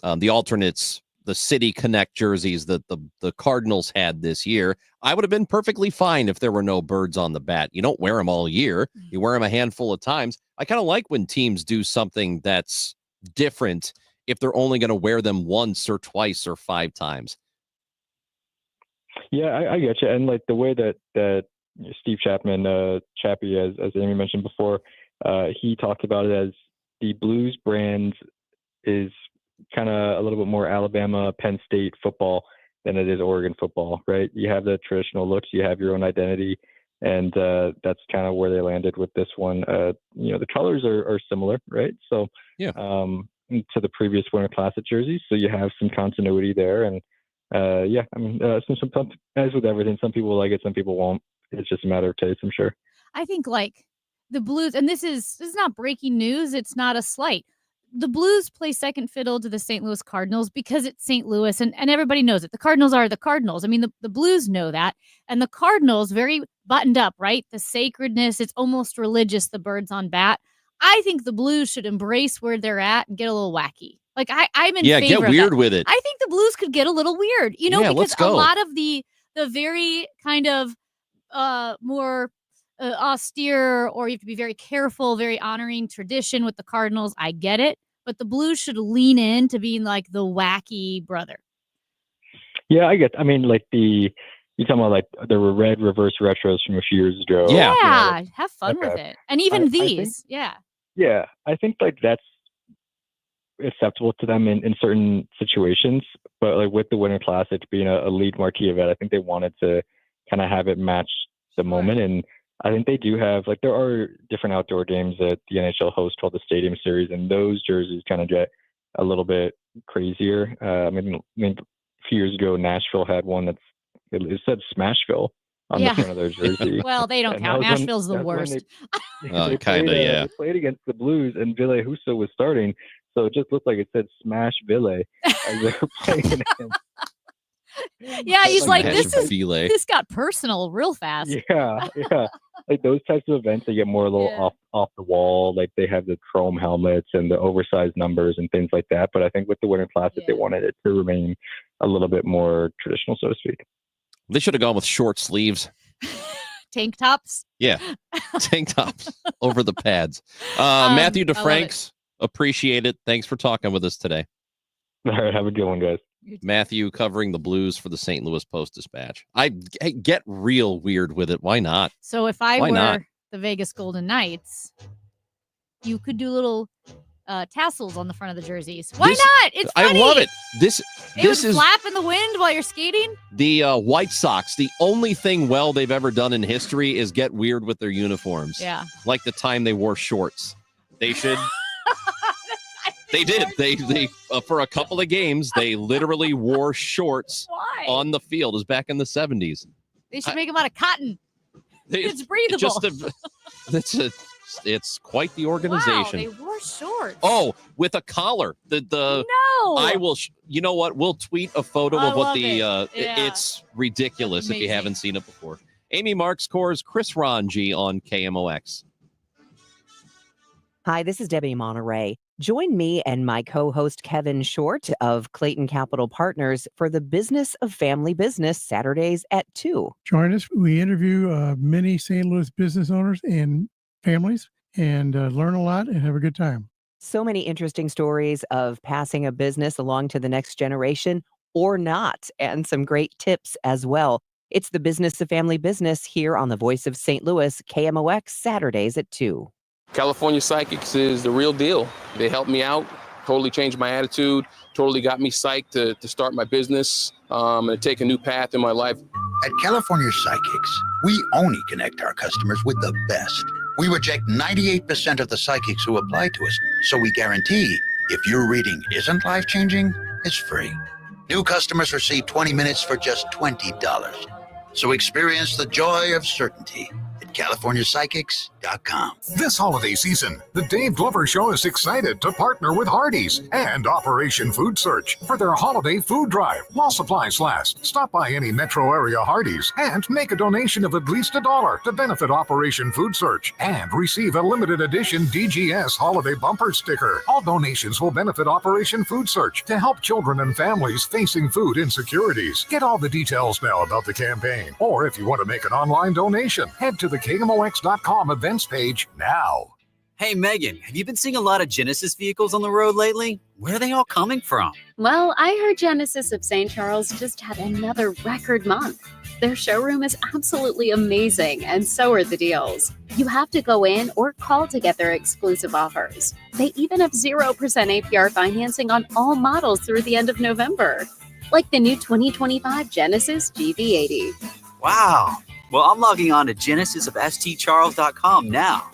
alternates, the City Connect jerseys that the Cardinals had this year. I would have been perfectly fine if there were no birds on the bat. You don't wear them all year. You wear them a handful of times. I kind of like when teams do something that's different if they're only going to wear them once or twice or 5 times. Yeah, I get you. And like the way that Steve Chapman, Chappie, as Amy mentioned before, he talked about it as the Blues brand is kind of a little bit more Alabama, Penn State football than it is Oregon football, right? You have the traditional looks, you have your own identity, and that's kind of where they landed with this one. The colors are similar, right? So yeah, to the previous Winter Classic jerseys, so you have some continuity there, and as with everything, some people like it, some people won't. It's just a matter of taste, I'm sure. I think like the Blues, and this is not breaking news. It's not a slight. The Blues play second fiddle to the St. Louis Cardinals because it's St. Louis, and everybody knows it. The Cardinals are the Cardinals. I mean, the Blues know that, and the Cardinals very buttoned up, right? The sacredness, it's almost religious, the birds on bat. I think the Blues should embrace where they're at and get a little wacky. Like I'm in favor get of weird that. with it. I think the Blues could get a little weird, Yeah, because let's go. a lot of the very kind of more austere, or you have to be very careful, very honoring tradition with the Cardinals. I get it, but the Blues should lean in to being like the wacky brother. Yeah, I get. I mean, like you're talking about like the red reverse retros from a few years ago. Yeah, have fun with Okay. it, and even I think- these, yeah. Yeah, I think like that's acceptable to them in certain situations, but like with the Winter Classic being a lead marquee event, I think they wanted to kind of have it match the moment. And I think they do have, like, there are different outdoor games that the NHL hosts called the Stadium Series, and those jerseys kind of get a little bit crazier. I mean, a few years ago, Nashville had one it said Smashville on the front of their jersey. Well, they don't And count. that was when- Nashville's the that's when worst. they Kinda, played, yeah. They played against the Blues, and Ville Husso was starting, so it just looked like it said Smash Ville as they were playing him. Yeah, he's like, Nashville. this got personal real fast. Yeah. Like those types of events, they get more a little off the wall. Like they have the chrome helmets and the oversized numbers and things like that. But I think with the Winter Classic, they wanted it to remain a little bit more traditional, so to speak. They should have gone with short sleeves. Tank tops. Yeah, tank tops over the pads. Um, Matthew I love DeFranks, appreciate it. Thanks for talking with us today. All right, have a good one, guys. Matthew covering the Blues for the St. Louis Post-Dispatch. I get real weird with it. Why not? So if I Why were not? the Vegas Golden Knights, you could do little tassels on the front of the jerseys. Why This- not? It's funny. I love it. This It would is flap in the wind while you're skating. the White Sox. The only thing well they've ever done in history is get weird with their uniforms. Yeah. Like the time they wore shorts. They should. They did. They for a couple of games, they literally wore shorts Why? on the field. It was back in the 70s. They should make them out of cotton. It's breathable. It's quite the organization. Wow, they wore shorts. Oh, with a collar. No. I will. You know what? We'll tweet a photo I of what love the. it. Yeah. It's ridiculous if you Amazing. haven't seen it before. Amy Marks scores Chris Ranji on KMOX. Hi, this is Debbie Monterey. Join me and my co-host Kevin Short of Clayton Capital Partners for the Business of Family Business Saturdays at 2. Join us. We interview many St. Louis business owners and families and learn a lot and have a good time. So many interesting stories of passing a business along to the next generation or not, and some great tips as well. It's the Business of Family Business here on the Voice of St. Louis, KMOX, Saturdays at 2. California Psychics is the real deal. They helped me out, totally changed my attitude, totally got me psyched to start my business and to take a new path in my life. At California Psychics, we only connect our customers with the best. We reject 98% of the psychics who apply to us, so we guarantee if your reading isn't life-changing, it's free. New customers receive 20 minutes for just $20. So experience the joy of certainty at CaliforniaPsychics.com. This holiday season, the Dave Glover Show is excited to partner with Hardee's and Operation Food Search for their holiday food drive. While supplies last, stop by any metro area Hardee's and make a donation of at least $1 to benefit Operation Food Search and receive a limited edition DGS holiday bumper sticker. All donations will benefit Operation Food Search to help children and families facing food insecurities. Get all the details now about the campaign, or if you want to make an online donation, head to the KMOX.com events page now. Hey, Megan, have you been seeing a lot of Genesis vehicles on the road lately? Where are they all coming from? Well, I heard Genesis of St. Charles just had another record month. Their showroom is absolutely amazing, and so are the deals. You have to go in or call to get their exclusive offers. They even have 0% APR financing on all models through the end of November, like the new 2025 Genesis GV80. Wow. Well, I'm logging on to genesisofstcharles.com now.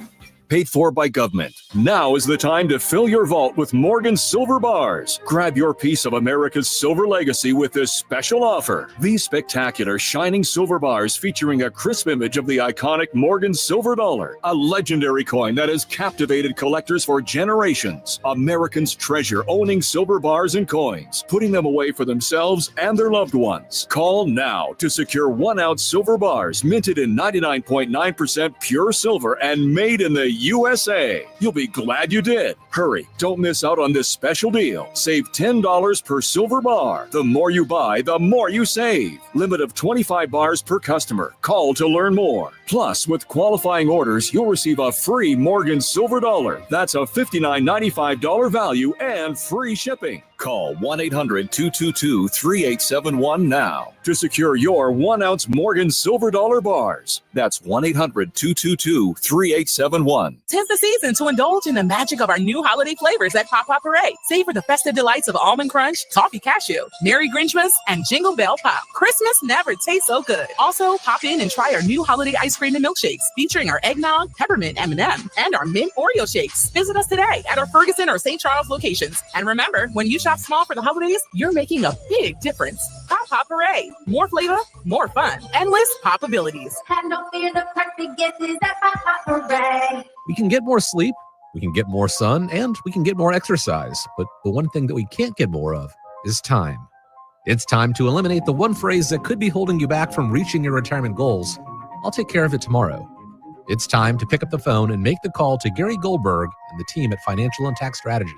Paid for by government. Now is the time to fill your vault with Morgan Silver Bars. Grab your piece of America's silver legacy with this special offer. These spectacular shining silver bars featuring a crisp image of the iconic Morgan Silver Dollar, a legendary coin that has captivated collectors for generations. Americans treasure owning silver bars and coins, putting them away for themselves and their loved ones. Call now to secure 1-ounce silver bars minted in 99.9% pure silver and made in the USA. You'll be glad you did. Hurry, don't miss out on this special deal. Save $10 per silver bar. The more you buy, the more you save. Limit of 25 bars per customer. Call to learn more. Plus, with qualifying orders, you'll receive a free Morgan Silver Dollar. That's a $59.95 value and free shipping. Call 1-800-222-3871 now to secure your 1-ounce Morgan Silver Dollar bars. That's 1-800-222-3871. 'Tis the season to indulge in the magic of our new holiday flavors at Pop Pop Parade. Savor the festive delights of Almond Crunch, Toffee Cashew, Merry Grinchmas, and Jingle Bell Pop. Christmas never tastes so good. Also, pop in and try our new holiday ice cream and milkshakes featuring our eggnog, peppermint M&M, and our mint Oreo shakes. Visit us today at our Ferguson or St. Charles locations. And remember, when you shop small for the holidays, you're making a big difference. Pop Pop Parade. More flavor, more fun, endless possibilities. Have no fear, the perfect gift is at Pop Pop Parade. We can get more sleep, we can get more sun, and we can get more exercise. But the one thing that we can't get more of is time. It's time to eliminate the one phrase that could be holding you back from reaching your retirement goals. I'll take care of it tomorrow. It's time to pick up the phone and make the call to Gary Goldberg and the team at Financial and Tax Strategies.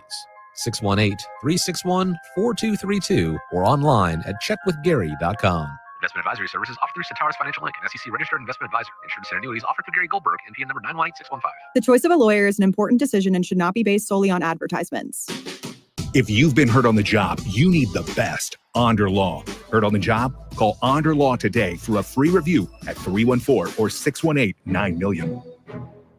618-361-4232 or online at checkwithgary.com. Investment advisory services offered through Centaurus Financial Inc., an SEC registered investment advisor. Insurance and annuities offered through Gary Goldberg, NPN number 918615. The choice of a lawyer is an important decision and should not be based solely on advertisements. If you've been hurt on the job, you need the best. Onder Law. Hurt on the job? Call Onder Law today for a free review at 314 or 618-9000000.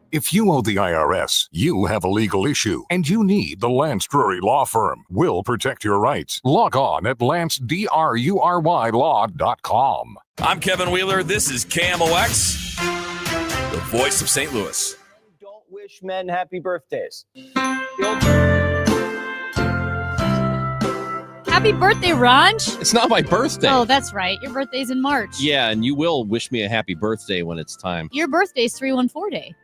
If you owe the IRS, you have a legal issue, and you need the Lance Drury Law Firm. We'll protect your rights. Log on at LanceDruryLaw.com. I'm Kevin Wheeler. This is KMOX, the voice of St. Louis. Don't wish men happy birthdays. Happy birthday, Ranj. It's not my birthday. Oh, that's right. Your birthday's in March. Yeah, and you will wish me a happy birthday when it's time. Your birthday's 314 Day.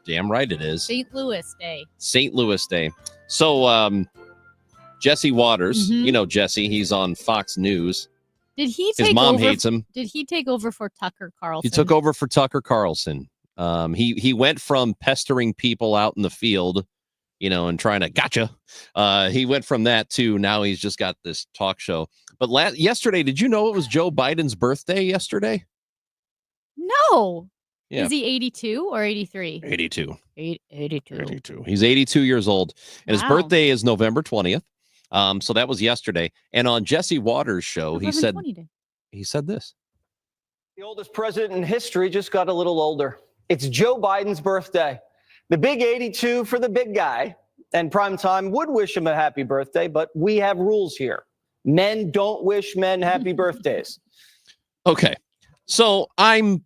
Damn right it is. St. Louis Day. St. Louis Day. So, Jesse Waters, Mhm. you know Jesse, he's on Fox News. Did he take His mom over? hates him. Did he take over for Tucker Carlson? He took over for Tucker Carlson. He went from pestering people out in the field, and trying to gotcha. He went from that to now he's just got this talk show. But yesterday, did you know it was Joe Biden's birthday yesterday? No. Yeah. Is he 82 or 83? 82. 82. 82. He's 82 years old, and his Wow. birthday is November 20th. So that was yesterday. And on Jesse Waters' show, he November said 20 Day. he said this. The oldest president in history just got a little older. It's Joe Biden's birthday. The big 82 for the big guy. And Primetime would wish him a happy birthday, but we have rules here. Men don't wish men happy birthdays. Okay. So I'm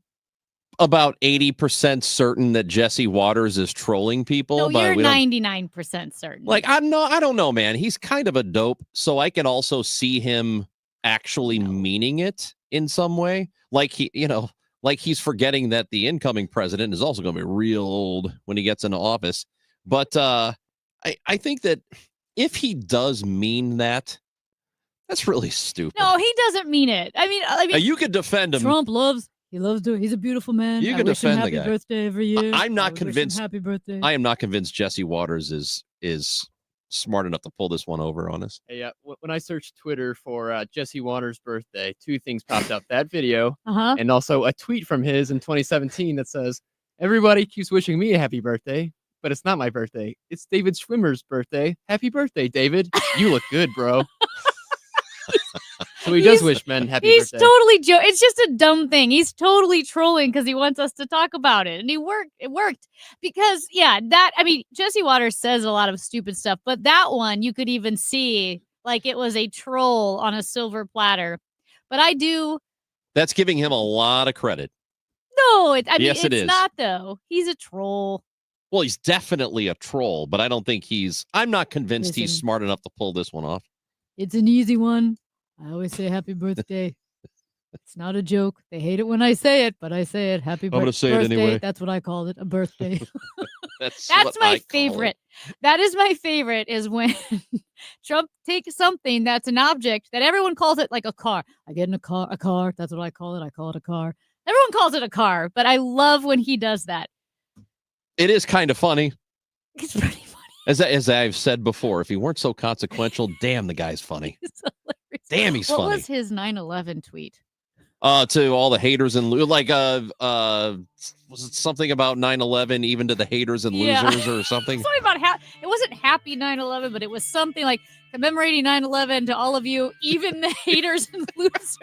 about 80% certain that Jesse Waters is trolling people. No, but you're we don't- 99% certain. Like, I don't know, man. He's kind of a dope. So I can also see him actually meaning it in some way. Like like he's forgetting that the incoming president is also going to be real old when he gets into office. But I think that if he does mean that, that's really stupid. No, he doesn't mean it. I mean, Now, you could defend him. Trump he's a beautiful man. You I can wish him defend the happy guy. birthday every year. I'm not I wish him convinced. Happy birthday. I am not convinced Jesse Waters is smart enough to pull this one over on us. Hey, when I searched Twitter for Jesse Waters' birthday, two things popped up: that video, Uh-huh. and also a tweet from his in 2017 that says, "Everybody keeps wishing me a happy birthday, but it's not my birthday. It's David Schwimmer's birthday. Happy birthday, David! You look good, bro." So he does wish men happy He's birthday. totally It's just a dumb thing. He's totally trolling because he wants us to talk about it, and it worked because Jesse Waters says a lot of stupid stuff, but that one you could even see like it was a troll on a silver platter. But I do. That's giving him a lot of credit. No, it Yes, it is is. not though. He's a troll. Well, he's definitely a troll, but I don't think I'm not convinced he's Listen. smart enough to pull this one off. It's an easy one. I always say happy birthday. It's not a joke. They hate it when I say it, but I say it. Happy gonna say it birthday. anyway. That's what I called it. A birthday. That's That's what my I call it. favorite. That is my favorite is when Trump takes something that's an object that everyone calls it like a car. I get in a car. That's what I call it. I call it a car. Everyone calls it a car, but I love when he does that. It is kind of funny. It's pretty funny. As I've said before, if he weren't so consequential, damn, the guy's funny. Damn, he's What funny. was his 9/11 tweet? To all the haters and was it something about 9/11 even to the haters and Yeah. losers or something? Something about it wasn't happy 9/11, but it was something like commemorating 9/11 to all of you, even the haters and losers.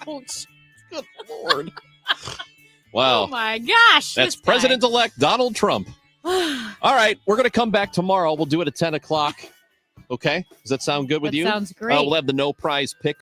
Ouch. Good Lord. Wow. Oh my gosh. That's this guy. President-elect Donald Trump. All right, we're going to come back tomorrow. We'll do it at 10 o'clock. Okay? Does that sound good with That you? sounds great. We'll have the no prize pick